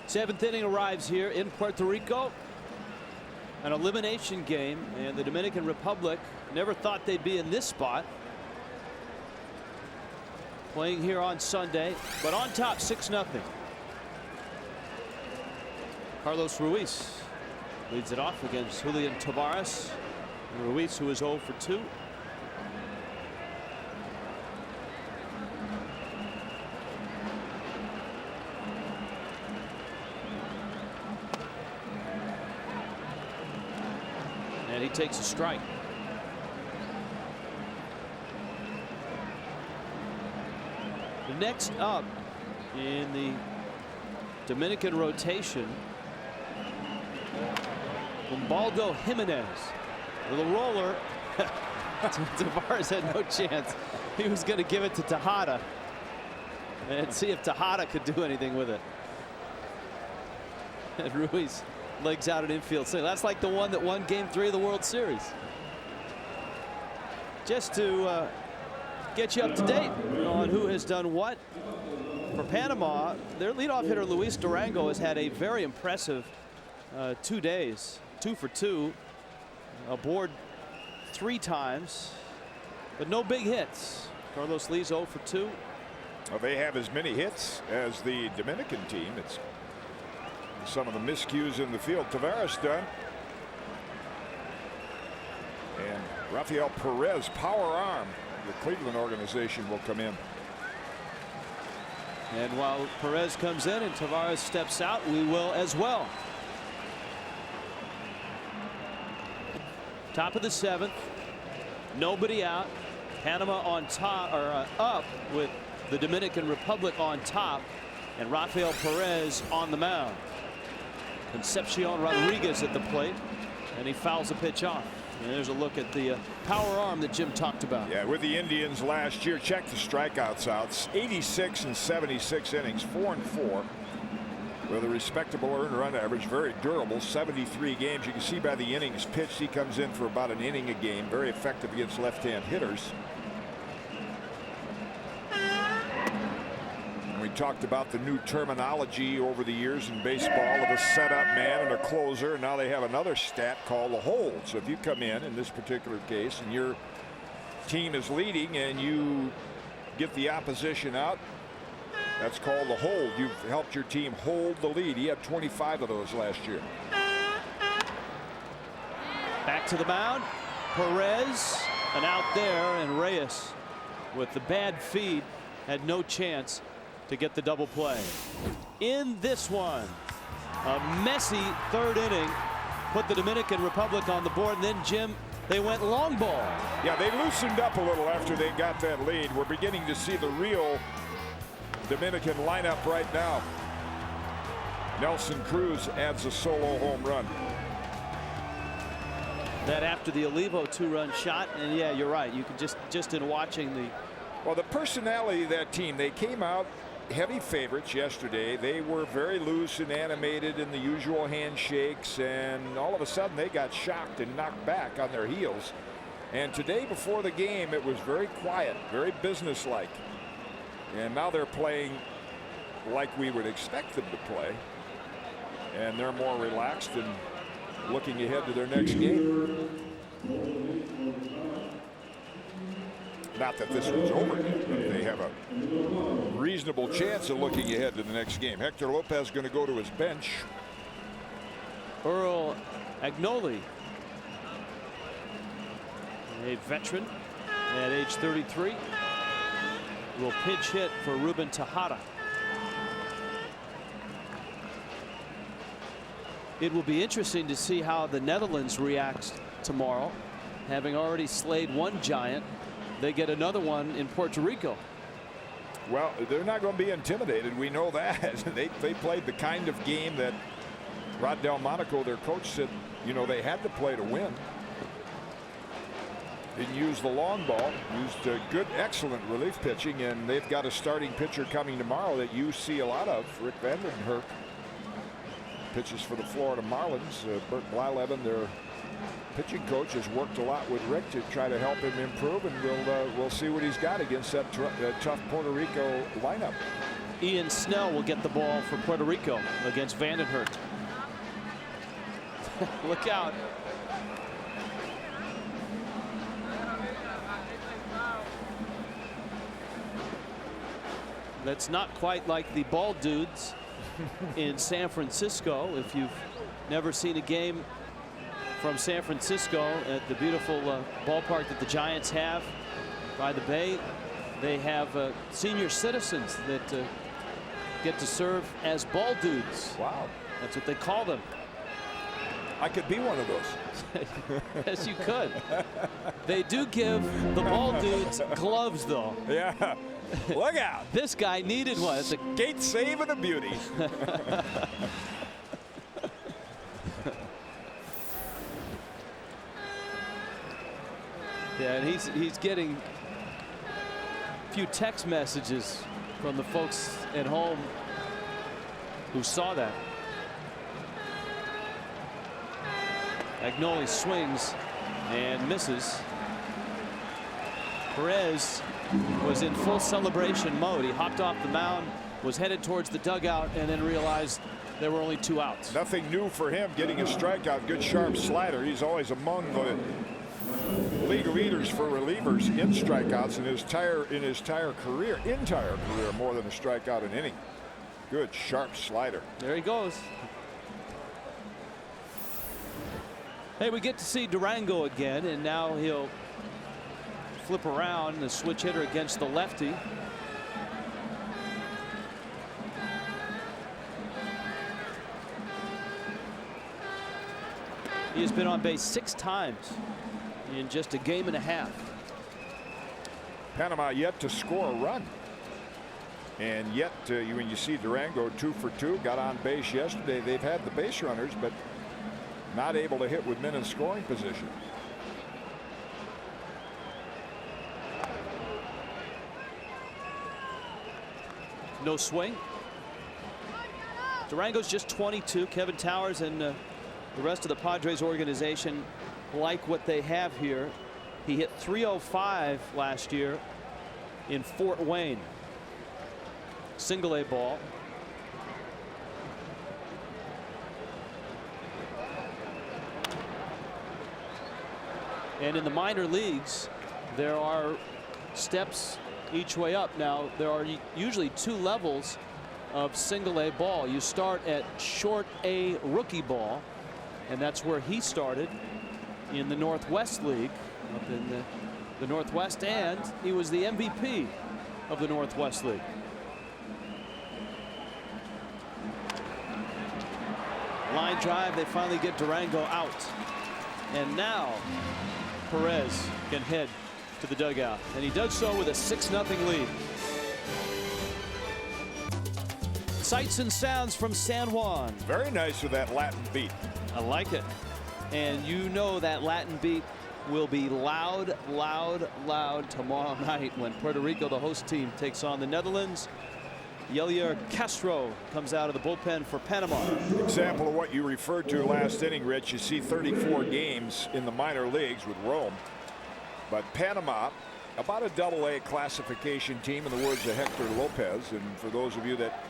Seventh inning arrives here in Puerto Rico. An elimination game, and the Dominican Republic never thought they'd be in this spot. Playing here on Sunday, but on top 6-0. Carlos Ruiz leads it off against Julian Tavares. Ruiz, who is 0 for 2. And he takes a strike. Next up in the Dominican rotation, Umbaldo Jimenez with a roller. Tavares had no chance. He was going to give it to Tejada and see if Tejada could do anything with it. And Ruiz legs out an infield single. That's like the one that won Game 3 of the World Series. Just to get you up to date on who has done what. For Panama, their leadoff hitter Luis Durango has had a very impressive 2 days. 2 for 2, aboard 3 times, but no big hits. Carlos Lee's 0 for 2. Well, they have as many hits as the Dominican team. It's some of the miscues in the field. Tavares done. And Rafael Perez, power arm, the Cleveland organization, will come in. And while Perez comes in and Tavares steps out, we will as well. Top of the 7th, nobody out. Panama on top, or up, with the Dominican Republic on top, and Rafael Perez on the mound. Concepcion Rodriguez at the plate, and he fouls the pitch off. And there's a look at the power arm that Jim talked about. Yeah, with the Indians last year, check the strikeouts out. 86 and 76 innings, 4 and 4. With a respectable earned run average, very durable, 73 games. You can see by the innings pitched, he comes in for about an inning a game. Very effective against left-hand hitters. We talked about the new terminology over the years in baseball of a setup man and a closer, and now they have another stat called a hold. So if you come in this particular case and your team is leading and you get the opposition out, That's called a hold. You've helped your team hold the lead. He had 25 of those last year. Back to the mound. Perez, and out there, and Reyes with the bad feed had no chance to get the double play. In this one, a messy third inning put the Dominican Republic on the board, and then, Jim, they went long ball. Yeah, they loosened up a little after they got that lead. We're beginning to see the real Dominican lineup right now. Nelson Cruz adds a solo home run. That after the Olivo 2-run shot, and yeah, you're right. You could just in watching the. Well, the personality of that team, they came out heavy favorites yesterday. They were very loose and animated in the usual handshakes, and all of a sudden they got shocked and knocked back on their heels. And today before the game, it was very quiet, very businesslike. And now they're playing like we would expect them to play. And they're more relaxed and looking ahead to their next game. Not that this was over yet, but they have a reasonable chance of looking ahead to the next game. Hector Lopez going to go to his bench. Earl Agnoli, a veteran at age 33, will pinch hit for Ruben Tejada. It will be interesting to see how the Netherlands reacts tomorrow. Having already slayed one giant, they get another one in Puerto Rico. Well, they're not going to be intimidated. We know that. They played the kind of game that Rod Delmonico, their coach, said, you know, they had to play to win. Didn't use the long ball, used good, excellent relief pitching, and they've got a starting pitcher coming tomorrow that you see a lot of, Rick Vandenherk. Pitches for the Florida Marlins. Bert Blyleven, their pitching coach, has worked a lot with Rick to try to help him improve, and we'll see what he's got against that tough Puerto Rico lineup. Ian Snell will get the ball for Puerto Rico against Vandenherk. Look out. That's not quite like the bald dudes in San Francisco. If you've never seen a game from San Francisco at the beautiful ballpark that the Giants have by the bay, they have senior citizens that get to serve as ball dudes. Wow. That's what they call them. I could be one of those. Yes, you could. They do give the ball dudes gloves, though. Yeah. Look out. This guy needed one. It's a gate save and a beauty. Yeah, and he's getting a few text messages from the folks at home who saw that. Agnoli swings and misses. Perez was in full celebration mode. He hopped off the mound, was headed towards the dugout, and then realized there were only 2 outs. Nothing new for him, getting a strikeout. Good sharp slider. He's always among the league leaders for relievers in strikeouts in his entire career, more than a strikeout in inning. Good sharp slider. There he goes. Hey, we get to see Durango again, and now he'll flip around, the switch hitter against the lefty. He has been on base 6 times in just a game and a half. Panama yet to score a run. And yet, when you see Durango 2 for 2, got on base yesterday, they've had the base runners, but not able to hit with men in scoring position. No swing. Durango's just 22. Kevin Towers and the rest of the Padres organization like what they have here. He hit .305 last year in Fort Wayne. Single A ball. And in the minor leagues, there are steps each way up. Now, there are usually 2 levels of single A ball. You start at short A rookie ball, and that's where he started in the Northwest League up in the Northwest, and he was the MVP of the Northwest League. Line drive, they finally get Durango out. And now Perez can head to the dugout, and he does so with a 6-0 lead. Sights and sounds from San Juan. Very nice with that Latin beat. I like it. And you know that Latin beat will be loud, loud, loud tomorrow night when Puerto Rico, the host team, takes on the Netherlands. Yelier Castro comes out of the bullpen for Panama. Example of what you referred to last inning, Rich. You see 34 games in the minor leagues with Rome. But Panama, about a AA classification team in the words of Hector Lopez. And for those of you that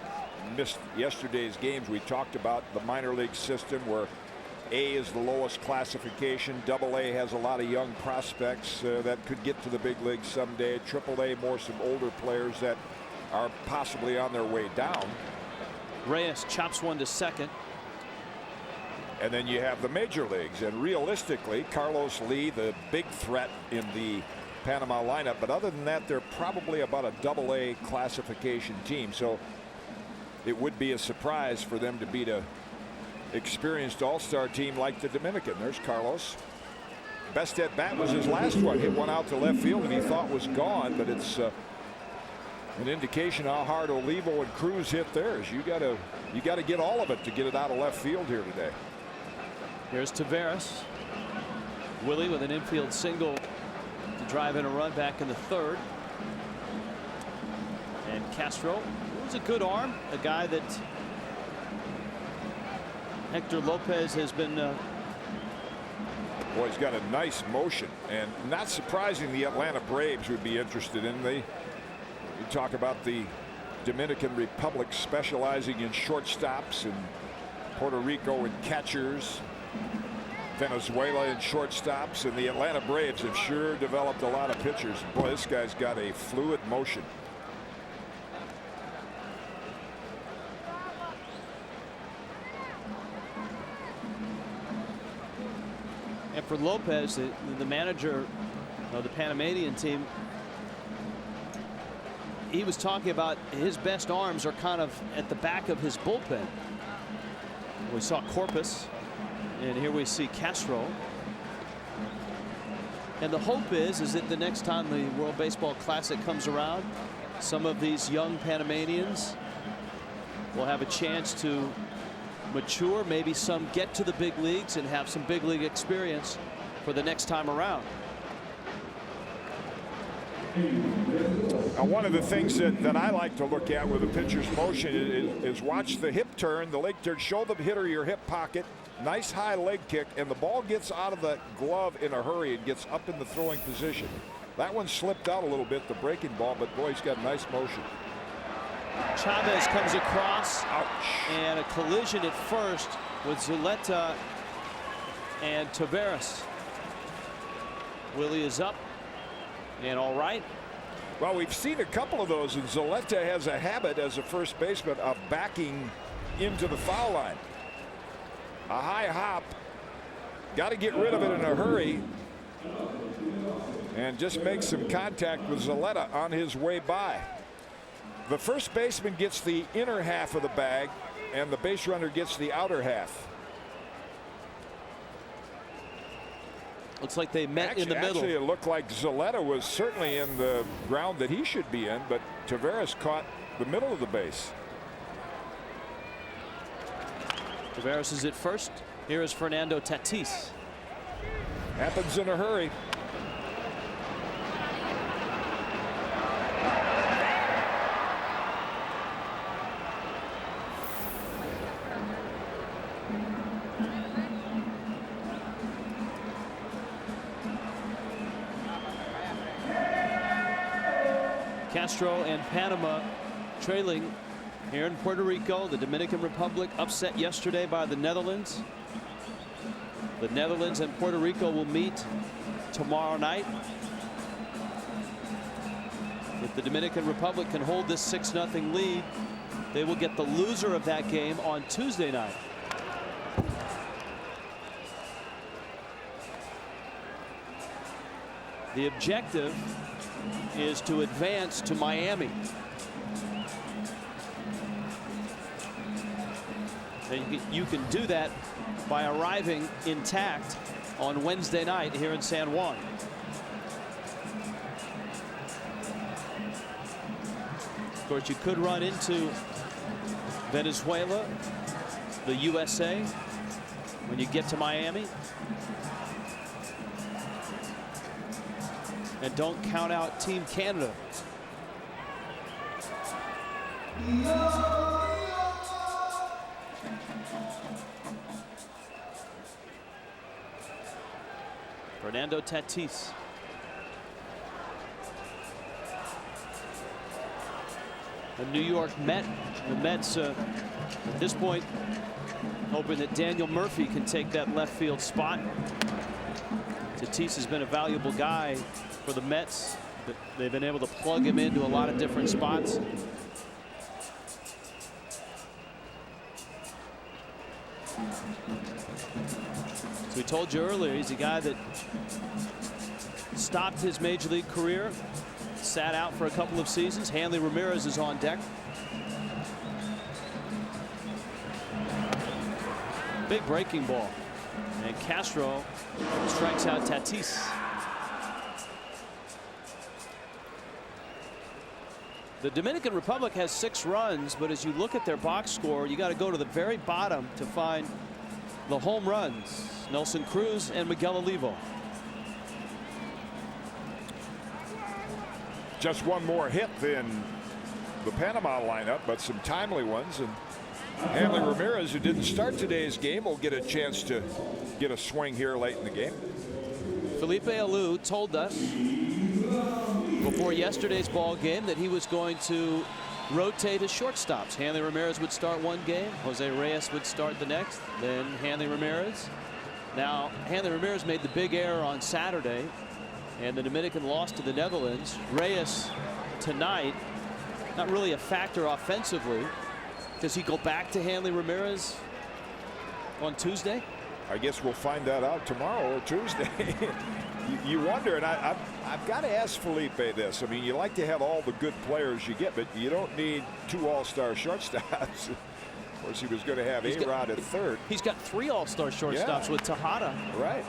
missed yesterday's games, we talked about the minor league system where A is the lowest classification. AA has a lot of young prospects that could get to the big leagues someday. AAA more some older players that are possibly on their way down. Reyes chops one to second. And then you have the major leagues, and realistically Carlos Lee, the big threat in the Panama lineup, but other than that they're probably about a AA classification team, so it would be a surprise for them to beat a experienced all-star team like the Dominican. There's Carlos. Best at bat was his last one. Hit one out to left field and he thought was gone, but it's an indication how hard Olivo and Cruz hit theirs. You gotta get all of it to get it out of left field here today. Here's Taveras. Willie with an infield single to drive in a run back in the 3rd. And Castro, it was a good arm, a guy that Hector Lopez has been. Boy, he's got a nice motion, and not surprising the Atlanta Braves would be interested in. You talk about the Dominican Republic specializing in shortstops, and Puerto Rico in catchers, Venezuela in shortstops, and the Atlanta Braves have sure developed a lot of pitchers. Boy, this guy's got a fluid motion. And for Lopez, the manager of the Panamanian team, he was talking about his best arms are kind of at the back of his bullpen. We saw Corpus, and here we see Castro. And the hope is that the next time the World Baseball Classic comes around, some of these young Panamanians will have a chance to mature. Maybe some get to the big leagues and have some big league experience for the next time around. Now, one of the things that I like to look at with a pitcher's motion is watch the hip turn, the leg turn. Show the hitter your hip pocket. Nice high leg kick, and the ball gets out of the glove in a hurry and gets up in the throwing position. That one slipped out a little bit, the breaking ball, but boy, he's got nice motion. Chavez comes across. Ouch. And a collision at first with Zuleta and Taveras. Willie is up and all right. Well, we've seen a couple of those, and Zuleta has a habit as a first baseman of backing into the foul line. A high hop, got to get rid of it in a hurry, and just make some contact with Zuleta on his way by. The first baseman gets the inner half of the bag, and the base runner gets the outer half. Looks like they met in the middle. Actually, it looked like Zuleta was certainly in the ground that he should be in, but Taveras caught the middle of the base. Taveras is at first. Here is Fernando Tatis. Happens in a hurry. Castro and Panama trailing here in Puerto Rico. The Dominican Republic upset yesterday by the Netherlands. The Netherlands and Puerto Rico will meet tomorrow night. If the Dominican Republic can hold this 6-0 lead, they will get the loser of that game on Tuesday night. The objective is to advance to Miami. And you can do that by arriving intact on Wednesday night here in San Juan. Of course, you could run into Venezuela, the USA, when you get to Miami. And don't count out Team Canada. Fernando Tatis. A New York Met. The Mets at this point hoping that Daniel Murphy can take that left field spot. Tatis has been a valuable guy for the Mets. They've been able to plug him into a lot of different spots. So we told you earlier, he's a guy that stopped his major league career, sat out for a couple of seasons. Hanley Ramirez is on deck. Big breaking ball. And Castro strikes out Tatis. The Dominican Republic has 6 runs, but as you look at their box score, you got to go to the very bottom to find the home runs. Nelson Cruz and Miguel Olivo. Just one more hit than the Panama lineup, but some timely ones. And Hanley Ramirez, who didn't start today's game, will get a chance to get a swing here late in the game. Felipe Alou told us before yesterday's ball game that he was going to rotate his shortstops. Hanley Ramirez would start one game, Jose Reyes would start the next, then Hanley Ramirez. Now, Hanley Ramirez made the big error on Saturday, and the Dominican lost to the Netherlands. Reyes tonight, not really a factor offensively. Does he go back to Hanley Ramirez on Tuesday? I guess we'll find that out tomorrow or Tuesday. You wonder, and I've got to ask Felipe this. I mean, you like to have all the good players you get, but you don't need 2 all-star shortstops. Of course, he was going to have A-Rod at third. He's got 3 all-star shortstops with Tejada. Right.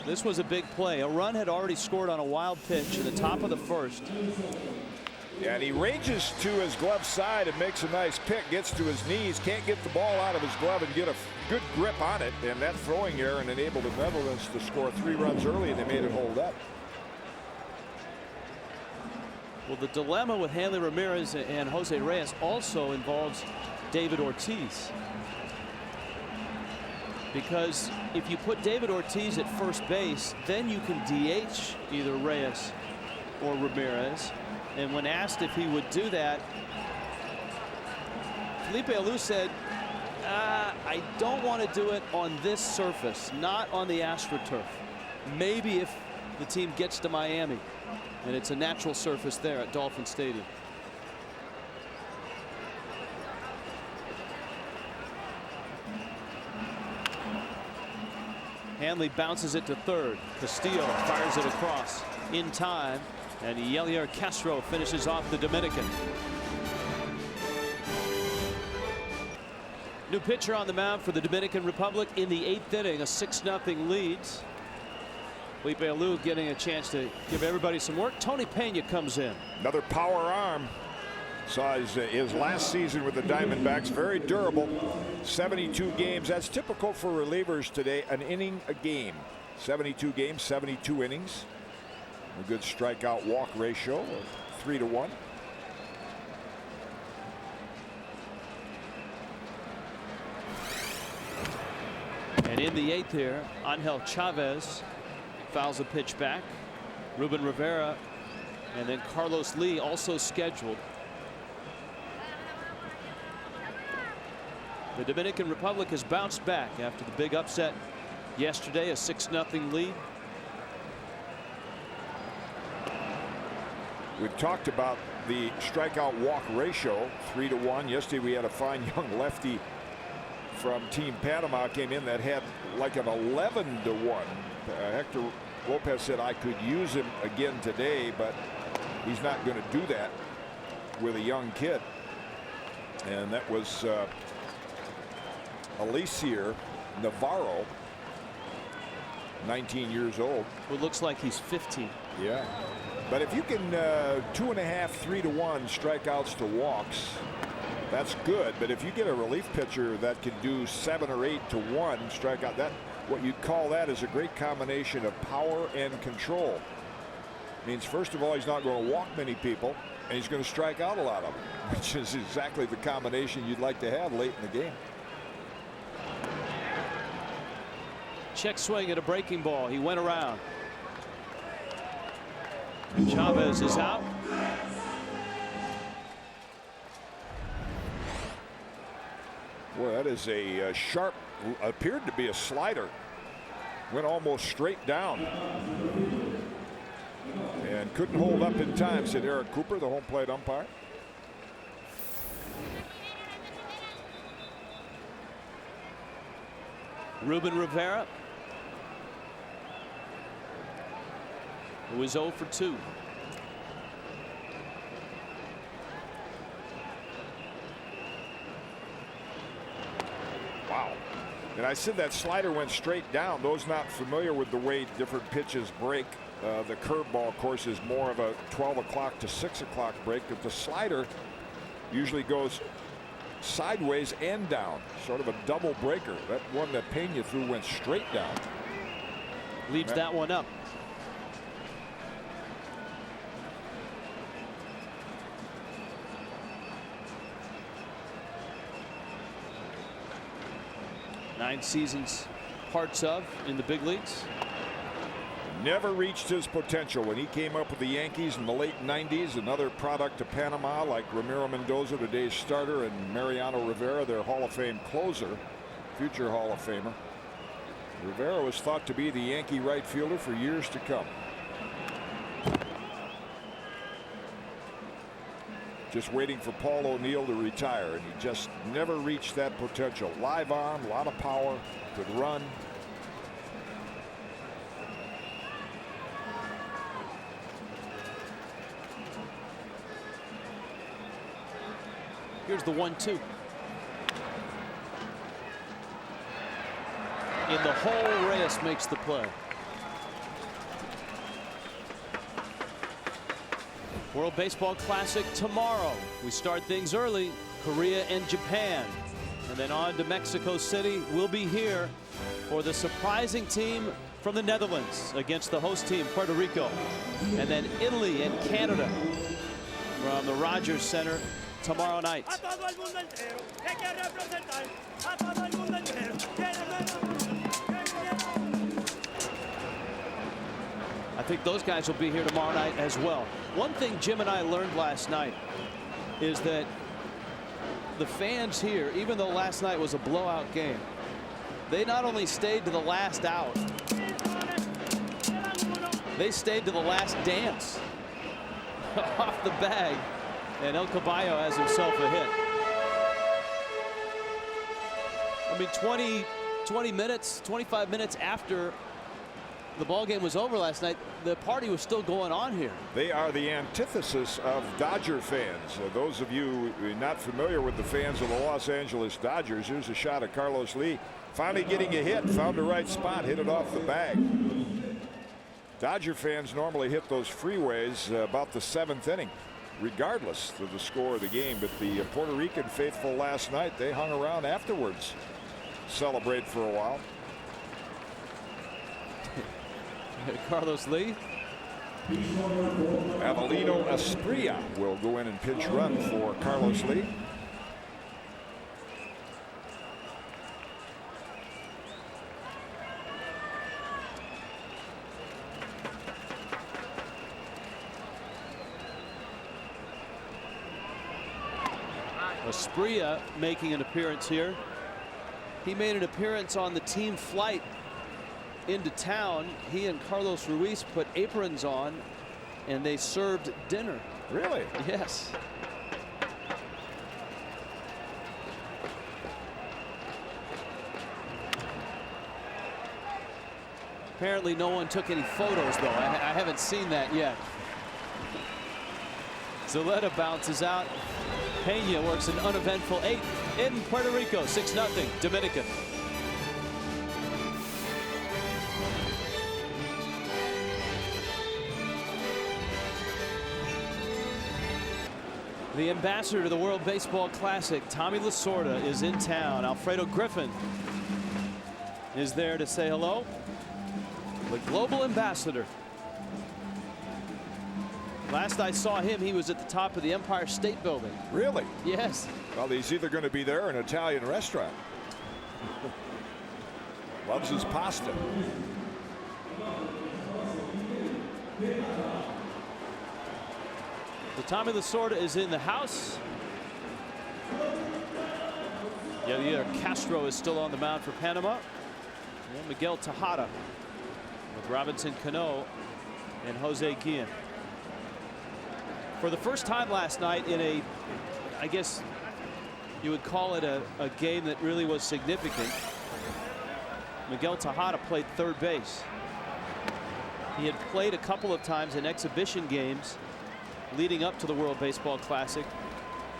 This was a big play. A run had already scored on a wild pitch in the top of the first. Yeah, and he ranges to his glove side and makes a nice pick, gets to his knees, can't get the ball out of his glove and get a good grip on it, and that throwing error enabled the Netherlands to score 3 runs early, and they made it hold up. Well, the dilemma with Hanley Ramirez and Jose Reyes also involves David Ortiz. Because if you put David Ortiz at first base, then you can DH either Reyes or Ramirez. And when asked if he would do that, Felipe Alou said, I don't want to do it on this surface, not on the AstroTurf. Maybe if the team gets to Miami and it's a natural surface there at Dolphin Stadium. Hanley bounces it to third. Castillo fires it across in time, and Yelier Castro finishes off the Dominican. New pitcher on the mound for the Dominican Republic in the 8th inning, a 6-0 lead. Felipe Alou getting a chance to give everybody some work. Tony Pena comes in. Another power arm. Saw his last season with the Diamondbacks. Very durable. 72 games. That's typical for relievers today. An inning a game. 72 games, 72 innings. A good strikeout walk ratio of 3-1. And in the 8th here, Angel Chavez fouls a pitch back. Ruben Rivera and then Carlos Lee also scheduled. The Dominican Republic has bounced back after the big upset yesterday, a 6-0 lead. We've talked about the strikeout walk ratio, 3-1. Yesterday we had a fine young lefty from Team Panama came in that had like an 11-1. Hector Lopez said I could use him again today, but he's not going to do that with a young kid. And that was Alicier Navarro, 19 years old. Well, it looks like he's 15. Yeah. But if you can 2.5, 3-1 strikeouts to walks, that's good. But if you get a relief pitcher that can do 7 or 8 to 1 strikeout, that what you'd call that is a great combination of power and control. Means first of all, he's not going to walk many people, and he's going to strike out a lot of them, which is exactly the combination you'd like to have late in the game. Check swing at a breaking ball. He went around. Chavez is out. Well, that is a sharp, appeared to be a slider. Went almost straight down. And couldn't hold up in time, said Eric Cooper, the home plate umpire. Ruben Rivera, who is 0 for 2. Wow. And I said that slider went straight down. Those not familiar with the way different pitches break. The curveball, of course, is more of a 12 o'clock to 6 o'clock break, but the slider usually goes sideways and down, sort of a double breaker. That one that Pena threw went straight down. Leaves that one up. Nine seasons, parts of in the big leagues. Never reached his potential when he came up with the Yankees in the late 90s. Another product of Panama, like Ramiro Mendoza, today's starter, and Mariano Rivera, their Hall of Fame closer, future Hall of Famer. Rivera was thought to be the Yankee right fielder for years to come. Just waiting for Paul O'Neill to retire, and he just never reached that potential. Live arm, a lot of power, could run. Here's the 1-2. In the hole, Reyes makes the play. World Baseball Classic tomorrow. We start things early. Korea and Japan. And then on to Mexico City. We'll be here for the surprising team from the Netherlands against the host team, Puerto Rico. And then Italy and Canada from the Rogers Center tomorrow night. I think those guys will be here tomorrow night as well. One thing Jim and I learned last night is that the fans here, even though last night was a blowout game, they not only stayed to the last out, they stayed to the last dance off the bag. And El Caballo has himself a hit. I mean, 20 minutes, 25 minutes after the ball game was over last night, the party was still going on here. They are the antithesis of Dodger fans. Those of you not familiar with the fans of the Los Angeles Dodgers, here's a shot of Carlos Lee finally getting a hit, found the right spot, hit it off the bag. Dodger fans normally hit those freeways about the 7th inning, regardless of the score of the game. But the Puerto Rican faithful last night, they hung around afterwards, celebrate for a while. Carlos Lee. Avelino Asprilla will go in and pinch run for Carlos Lee. Asprilla making an appearance here. He made an appearance on the team flight into town. He and Carlos Ruiz put aprons on and they served dinner. Really? Yes. Apparently no one took any photos, though. I haven't seen that yet. Zaleta bounces out. Pena works an uneventful 8 in Puerto Rico. 6-0 Dominican. The ambassador to the World Baseball Classic, Tommy Lasorda, is in town. Alfredo Griffin is there to say hello. The global ambassador. Last I saw him, he was at the top of the Empire State Building. Really? Yes. Well, he's either going to be there or an Italian restaurant. Loves his pasta. So Tommy Lasorda is in the house. Javier Castro is still on the mound for Panama. And Miguel Tejada with Robinson Cano and Jose Guillen. For the first time last night in a, I guess you would call it a game that really was significant, Miguel Tejada played third base. He had played a couple of times in exhibition games leading up to the World Baseball Classic,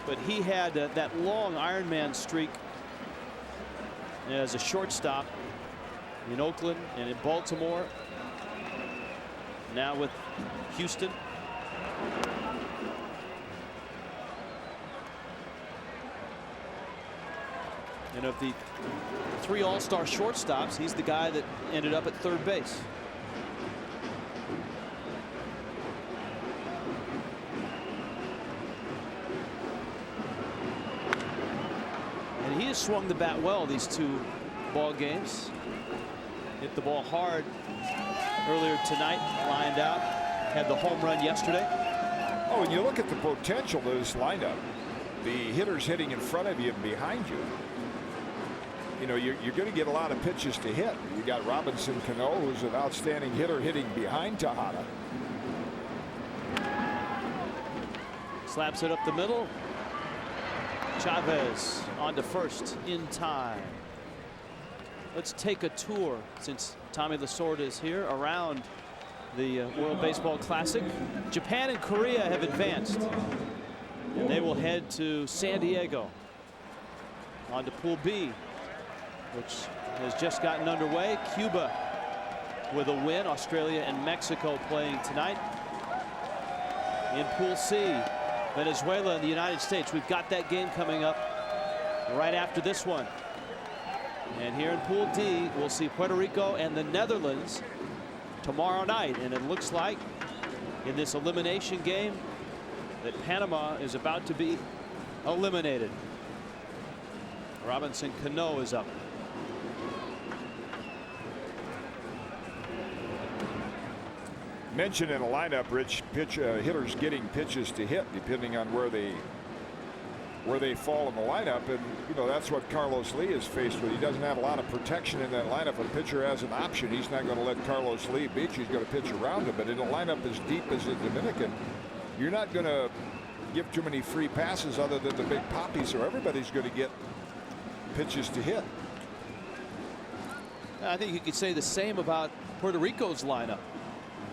but he had that long Ironman streak as a shortstop in Oakland and in Baltimore, now with Houston. And of the 3 all-star shortstops, he's the guy that ended up at third base. And he has swung the bat well these 2 ball games. Hit the ball hard earlier tonight, lined out, had the home run yesterday. Oh, and you look at the potential of this lineup. The hitters hitting in front of you and behind you. You know, you're going to get a lot of pitches to hit. You got Robinson Cano, who's an outstanding hitter, hitting behind Tejada. Slaps it up the middle. Chavez on to first in time. Let's take a tour, since Tommy Lasorda is here, around the World Baseball Classic. Japan and Korea have advanced, and they will head to San Diego. On to Pool B, which has just gotten underway. Cuba with a win. Australia and Mexico playing tonight. In Pool C, Venezuela and the United States. We've got that game coming up right after this one. And here in Pool D, we'll see Puerto Rico and the Netherlands tomorrow night. And it looks like in this elimination game that Panama is about to be eliminated. Robinson Cano is up. Mentioned in a lineup, Rich, hitters getting pitches to hit depending on where they fall in the lineup, and you know that's what Carlos Lee is faced with. He doesn't have a lot of protection in that lineup. If a pitcher has an option, he's not going to let Carlos Lee beat you. He's going to pitch around him. But in a lineup as deep as the Dominican, you're not going to give too many free passes other than the big poppies, so everybody's going to get pitches to hit. I think you could say the same about Puerto Rico's lineup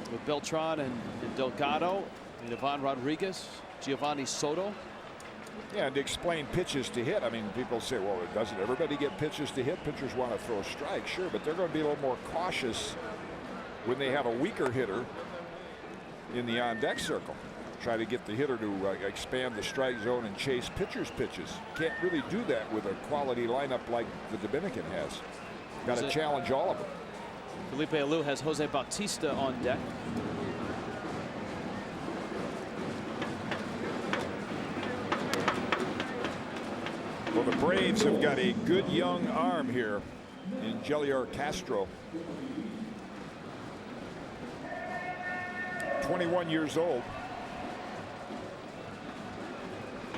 with Beltran and Delgado and Ivan Rodriguez, Giovanni Soto. Yeah, and to explain pitches to hit, I mean, people say, well, doesn't everybody get pitches to hit? Pitchers want to throw strikes, sure, but they're going to be a little more cautious when they have a weaker hitter in the on-deck circle. Try to get the hitter to expand the strike zone and chase pitchers' pitches. Can't really do that with a quality lineup like the Dominican has. Got to challenge all of them. Felipe Alou has Jose Bautista on deck. Well, the Braves have got a good young arm here in Javier Castro. 21 years old.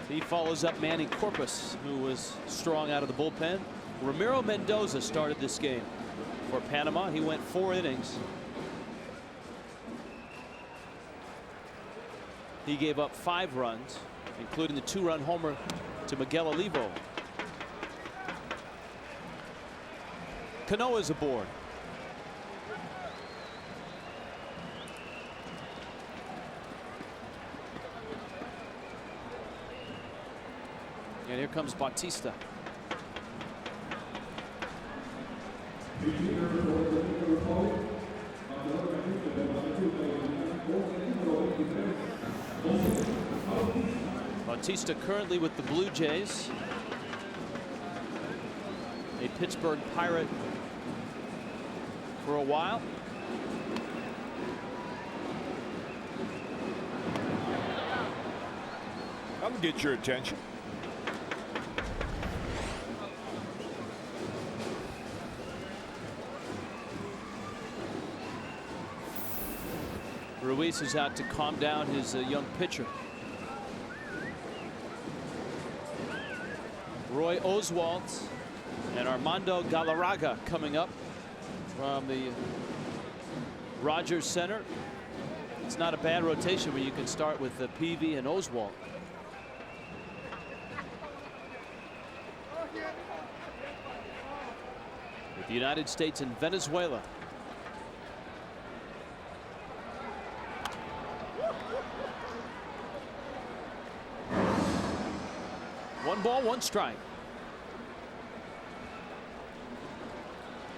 He follows up Manny Corpus, who was strong out of the bullpen. Ramiro Mendoza started this game for Panama. He went 4 innings. He gave up 5 runs, including the 2-run homer to Miguel Olivo. Canoa's aboard. And here comes Bautista. Bautista currently with the Blue Jays, a Pittsburgh Pirate for a while. That'll get your attention. Ruiz is out to calm down his young pitcher. Roy Oswalt and Armando Galarraga coming up from the Rogers Center. It's not a bad rotation when you can start with Peavy and Oswalt. With the United States and Venezuela. One ball, one strike.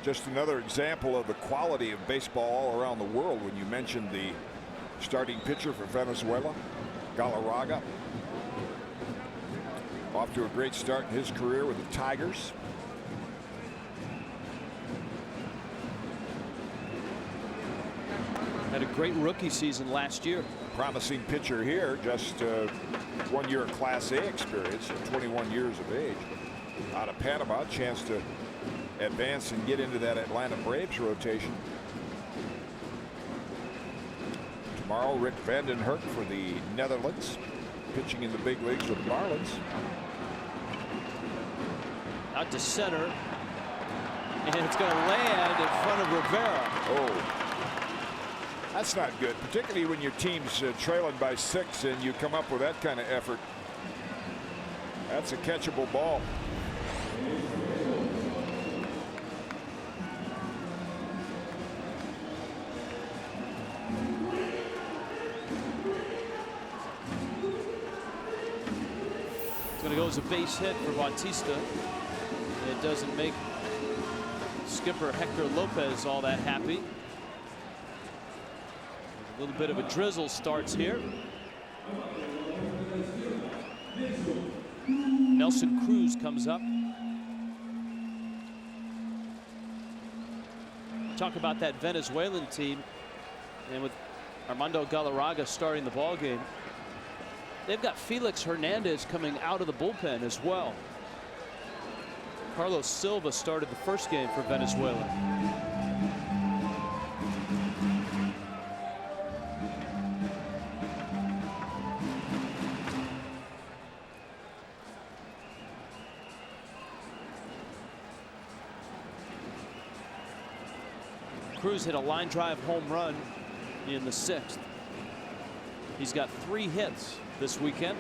Just another example of the quality of baseball all around the world when you mentioned the starting pitcher for Venezuela, Galarraga. Off to a great start in his career with the Tigers. Had a great rookie season last year. Promising pitcher here, just 1 year of Class A experience at 21 years of age. Out of Panama, chance to advance and get into that Atlanta Braves rotation. Tomorrow, Rick van den Hurk for the Netherlands, pitching in the big leagues with the Marlins. Out to center, and it's going to land in front of Rivera. Oh. That's not good, particularly when your team's trailing by 6 and you come up with that kind of effort. That's a catchable ball. It's going to go as a base hit for Bautista. It doesn't make skipper Hector Lopez all that happy. A little bit of a drizzle starts here. Nelson Cruz comes up. Talk about that Venezuelan team, and with Armando Galarraga starting the ball game, they've got Felix Hernandez coming out of the bullpen as well. Carlos Silva started the first game for Venezuela. Cruz hit a line drive home run in the 6th. He's got 3 hits this weekend.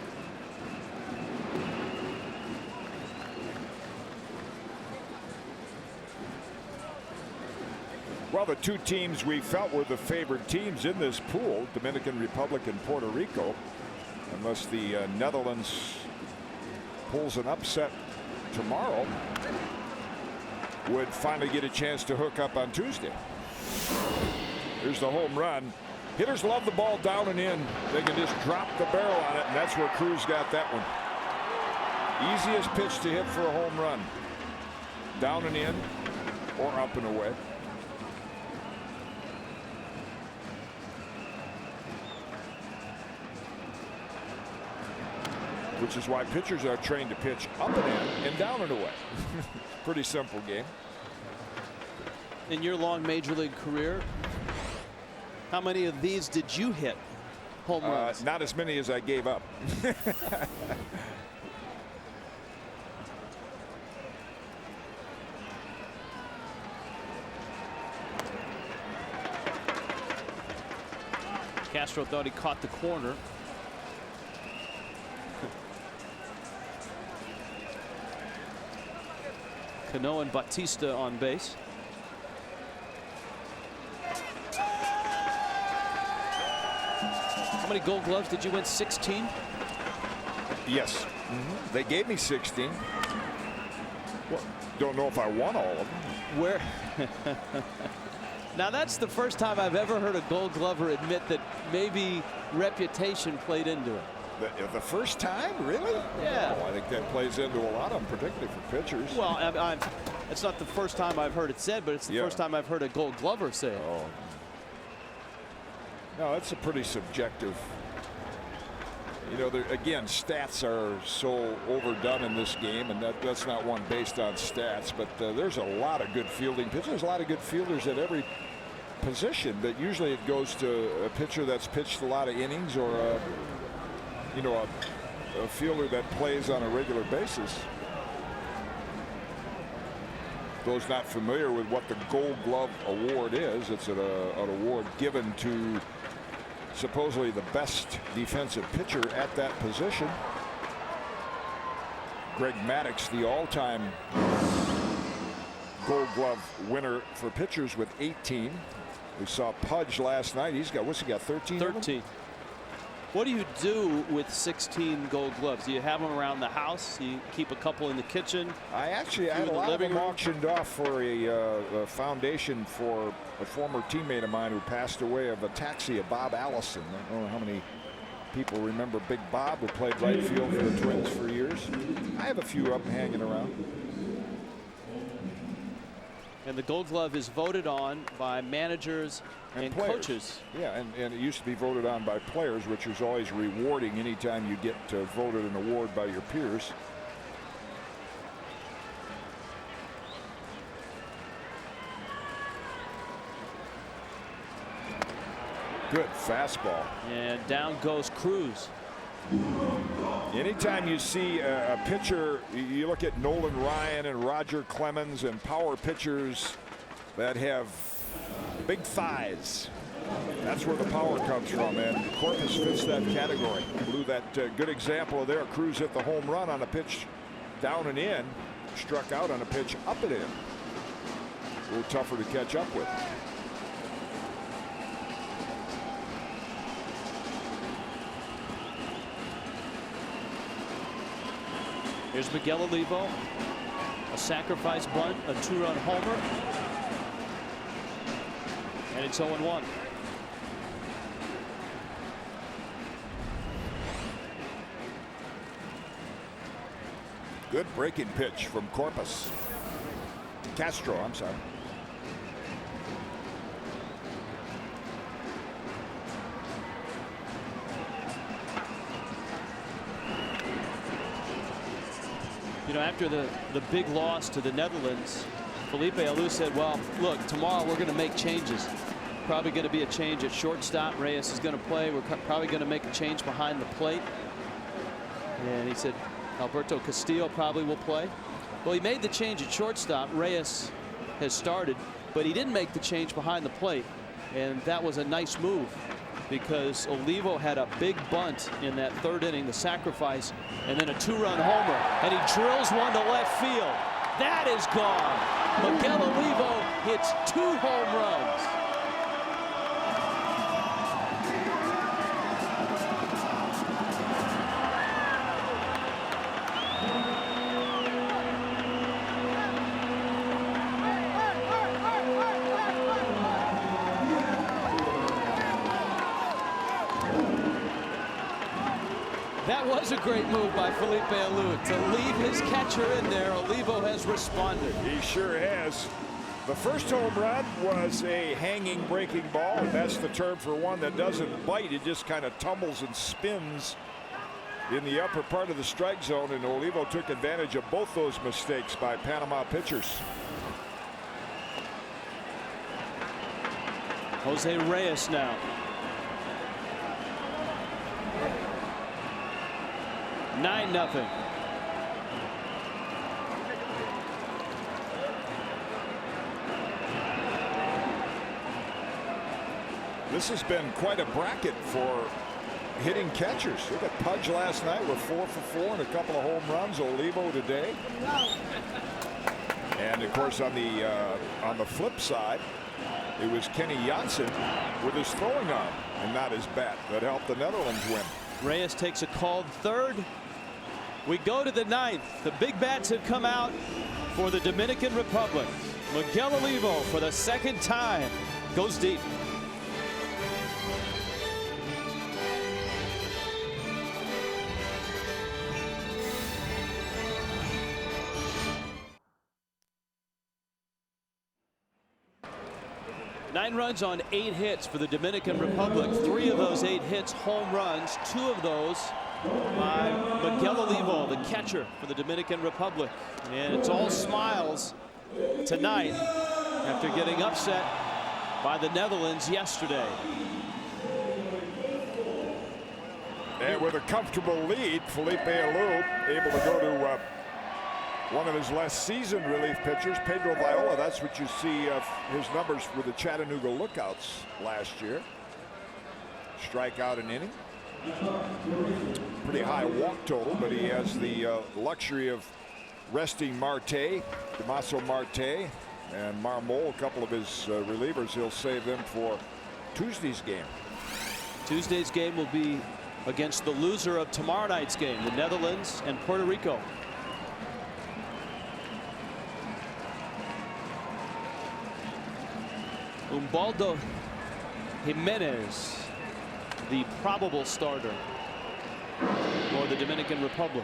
Well, the 2 teams we felt were the favored teams in this pool, Dominican Republic and Puerto Rico, unless the Netherlands pulls an upset tomorrow, would finally get a chance to hook up on Tuesday. Here's the home run. Hitters love the ball down and in. They can just drop the barrel on it, and that's where Cruz got that one. Easiest pitch to hit for a home run. Down and in or up and away. Which is why pitchers are trained to pitch up and in and down and away. Pretty simple game. In your long major league career, how many of these did you hit home runs? Not as many as I gave up. Castro thought he caught the corner. Cano and Batista on base. How many Gold Gloves did you win? 16? Yes. They gave me 16. Well, don't know if I won all of them. Where? Now that's the first time I've ever heard a Gold Glover admit that maybe reputation played into it. The first time, really? Yeah. Oh, I think that plays into a lot of them, particularly for pitchers. Well, it's not the first time I've heard it said, but it's the first time I've heard a Gold Glover say it. Oh. No, it's a pretty subjective. You know, again, stats are so overdone in this game, and that's not one based on stats, but there's a lot of good fielding pitchers. There's a lot of good fielders at every position, but usually it goes to a pitcher that's pitched a lot of innings, or a fielder that plays on a regular basis. Those not familiar with what the Gold Glove Award is, it's an award given to supposedly the best defensive pitcher at that position. Greg Maddux, the all-time Gold Glove winner for pitchers with 18. We saw Pudge last night. What's he got, 13? 13. What do you do with 16 Gold Gloves? Do you have them around the house? Do you keep a couple in the kitchen? I had a lot of them auctioned off for a foundation for a former teammate of mine who passed away of ataxia, Bob Allison. I don't know how many people remember Big Bob, who played right field for the Twins for years. I have a few of them hanging around. And the Gold Glove is voted on by managers and coaches. Yeah, and it used to be voted on by players, which is always rewarding anytime you get voted an award by your peers. Good fastball. And down goes Cruz. Anytime you see a pitcher, you look at Nolan Ryan and Roger Clemens and power pitchers that have big thighs. That's where the power comes from, and Corpus fits that category. Blew that good example there. Cruz hit the home run on a pitch down and in, struck out on a pitch up and in. A little tougher to catch up with. Here's Miguel Olivo, a sacrifice bunt, a 2-run homer, and it's 0-1. Good breaking pitch from Castro, I'm sorry. You know, after the big loss to the Netherlands, Felipe Alou said, well, look, tomorrow we're going to make changes. Probably going to be a change at shortstop. Reyes is going to play. We're probably going to make a change behind the plate. And he said Alberto Castillo probably will play. Well, he made the change at shortstop. Reyes has started, but he didn't make the change behind the plate. And that was a nice move, because Olivo had a big bunt in that third inning, the sacrifice, and then a 2-run homer, and he drills one to left field. That is gone. Miguel Olivo hits 2 home runs. That was a great move by Felipe Alou to leave his catcher in there. Olivo has responded. He sure has. The first home run was a hanging breaking ball, and that's the term for one that doesn't bite. It just kind of tumbles and spins in the upper part of the strike zone, and Olivo took advantage of both those mistakes by Panama pitchers. Jose Reyes now. (9-0). This has been quite a bracket for hitting catchers. Look at Pudge last night with 4 for 4 and a couple of home runs. Olivo today. And of course, on the flip side, it was Kenny Janssen with his throwing arm and not his bat that helped the Netherlands win. Reyes takes a called third. We go to the ninth. The big bats have come out for the Dominican Republic. Miguel Olivo, for the second time, goes deep. Nine runs on 8 hits for the Dominican Republic. 3 of those 8 hits home runs. 2 of those by Miguel Olivo, the catcher for the Dominican Republic. And it's all smiles tonight after getting upset by the Netherlands yesterday. And with a comfortable lead, Felipe Alou able to go to one of his last seasoned relief pitchers, Pedro Viola. That's what you see of his numbers with the Chattanooga Lookouts last year. Strikeout an inning. Pretty high walk total, but he has the luxury of resting Marte, Damaso Marte, and Marmol, a couple of his relievers. He'll save them for Tuesday's game. Tuesday's game will be against the loser of tomorrow night's game, the Netherlands and Puerto Rico. Umbaldo Jimenez, the probable starter for the Dominican Republic.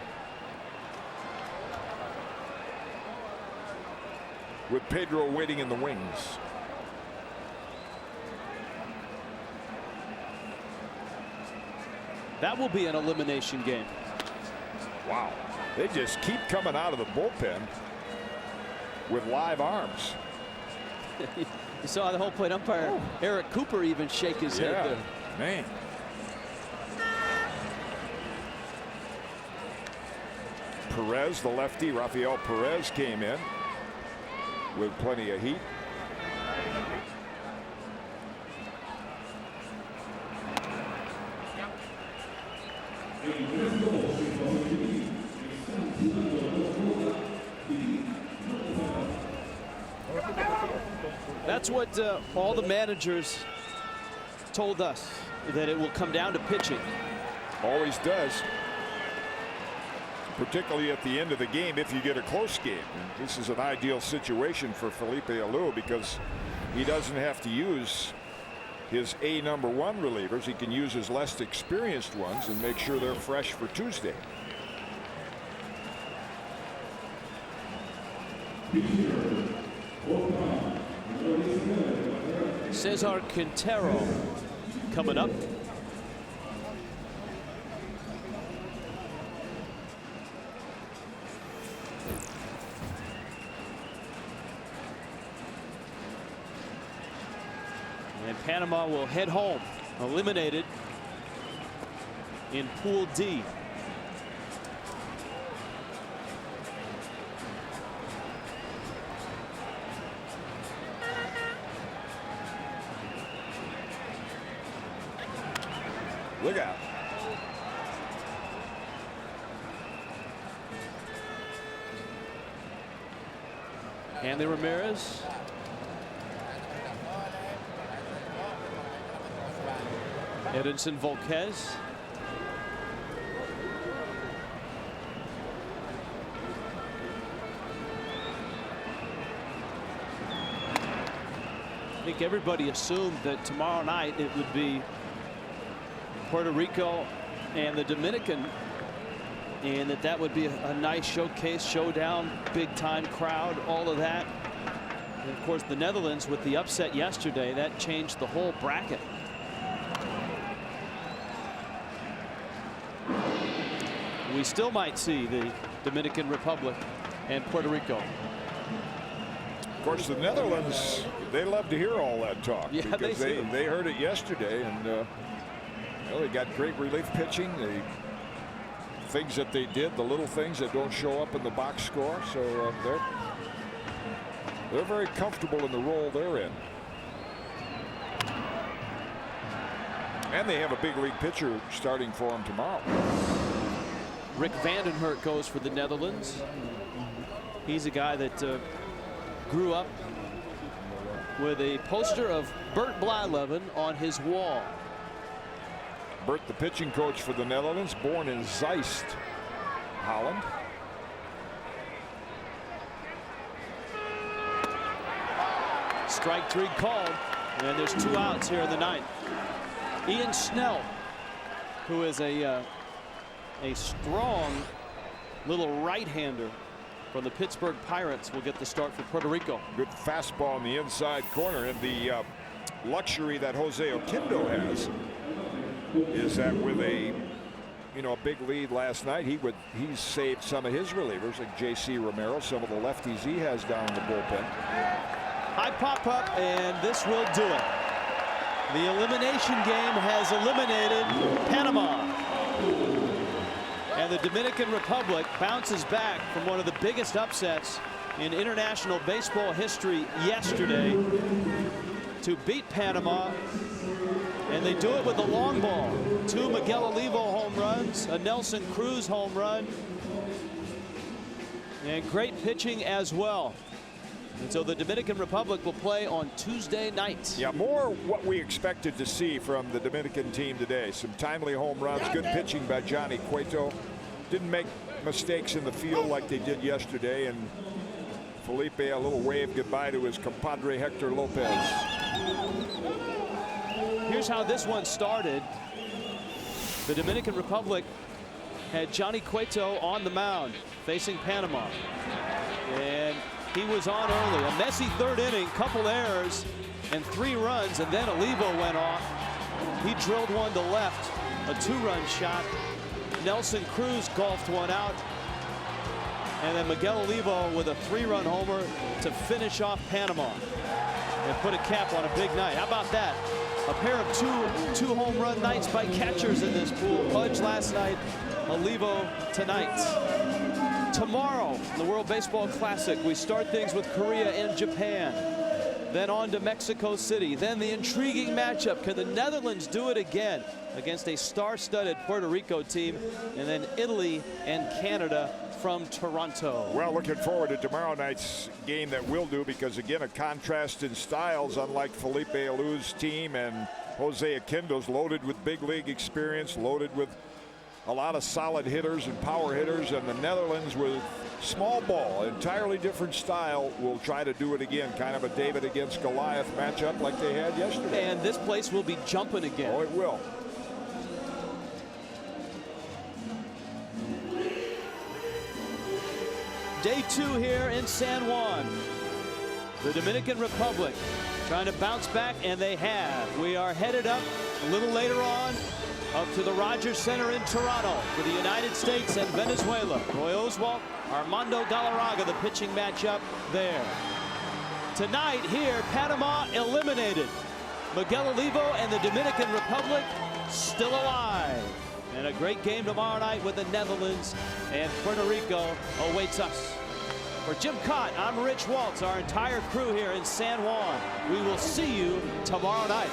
With Pedro waiting in the wings. That will be an elimination game. Wow. They just keep coming out of the bullpen with live arms. You saw the home plate umpire, Eric Cooper, even shake his head there. Man. Perez, the lefty, Rafael Perez came in with plenty of heat. That's what all the managers told us, that it will come down to pitching. Always does. Particularly at the end of the game if you get a close game. And this is an ideal situation for Felipe Alou because he doesn't have to use his #1 relievers. He can use his less experienced ones and make sure they're fresh for Tuesday. Cesar Quintero coming up. And Panama will head home, eliminated in Pool D. Look out. Hanley Ramirez. Edinson Volquez. I think everybody assumed that tomorrow night it would be Puerto Rico and the Dominican, and that would be a nice showcase, showdown, big time crowd, all of that. And of course the Netherlands, with the upset yesterday, that changed the whole bracket. We still might see the Dominican Republic and Puerto Rico. Of course, the Netherlands, they love to hear all that talk. Yeah, because they heard it yesterday, and well, they got great relief pitching. The things that they did, the little things that don't show up in the box score. So they're very comfortable in the role they're in. And they have a big league pitcher starting for them tomorrow. Rick Vandenhert goes for the Netherlands. He's a guy that grew up with a poster of Bert Blyleven on his wall. Bert, the pitching coach for the Netherlands, born in Zeist, Holland. Strike 3 called, and there's 2 outs here in the 9th. Ian Snell, who is a strong little right-hander from the Pittsburgh Pirates, will get the start for Puerto Rico. Good fastball in the inside corner, and the luxury that Jose Oquendo has is that with a big lead last night, he's saved some of his relievers like J.C. Romero, some of the lefties he has down in the bullpen. High pop-up, and this will do it. The elimination game has eliminated Panama. And the Dominican Republic bounces back from one of the biggest upsets in international baseball history yesterday to beat Panama. And they do it with the long ball. 2 Miguel Olivo home runs, a Nelson Cruz home run, and great pitching as well. And so the Dominican Republic will play on Tuesday night. Yeah, more what we expected to see from the Dominican team today. Some timely home runs, good pitching by Johnny Cueto. Didn't make mistakes in the field like they did yesterday. And Felipe, a little wave goodbye to his compadre Hector Lopez. Here's how this one started. The Dominican Republic had Johnny Cueto on the mound facing Panama. And he was on early. A messy 3rd inning, couple errors, and 3 runs, and then Olivo went off. He drilled one to left, a 2-run shot. Nelson Cruz golfed one out. And then Miguel Olivo with a 3-run homer to finish off Panama and put a cap on a big night. How about that? A pair of two home run nights by catchers in this pool. Pudge last night, Olivo tonight. Tomorrow, the World Baseball Classic, we start things with Korea and Japan. Then on to Mexico City. Then the intriguing matchup. Can the Netherlands do it again against a star-studded Puerto Rico team? And then Italy and Canada from Toronto. Well, looking forward to tomorrow night's game that we'll do, because again, a contrast in styles, unlike Felipe Alou's team and Jose Oquendo's, loaded with big league experience, loaded with a lot of solid hitters and power hitters, and the Netherlands with small ball, entirely different style, will try to do it again. Kind of a David against Goliath matchup like they had yesterday. And this place will be jumping again. Oh, it will. Day 2 here in San Juan. The Dominican Republic trying to bounce back, and they have. We are headed up a little later on up to the Rogers Center in Toronto for the United States and Venezuela. Roy Oswalt, Armando Galarraga, the pitching matchup there. Tonight here, Panama eliminated. Miguel Olivo and the Dominican Republic still alive. And a great game tomorrow night with the Netherlands, and Puerto Rico awaits us. For Jim Cott, I'm Rich Waltz, our entire crew here in San Juan. We will see you tomorrow night.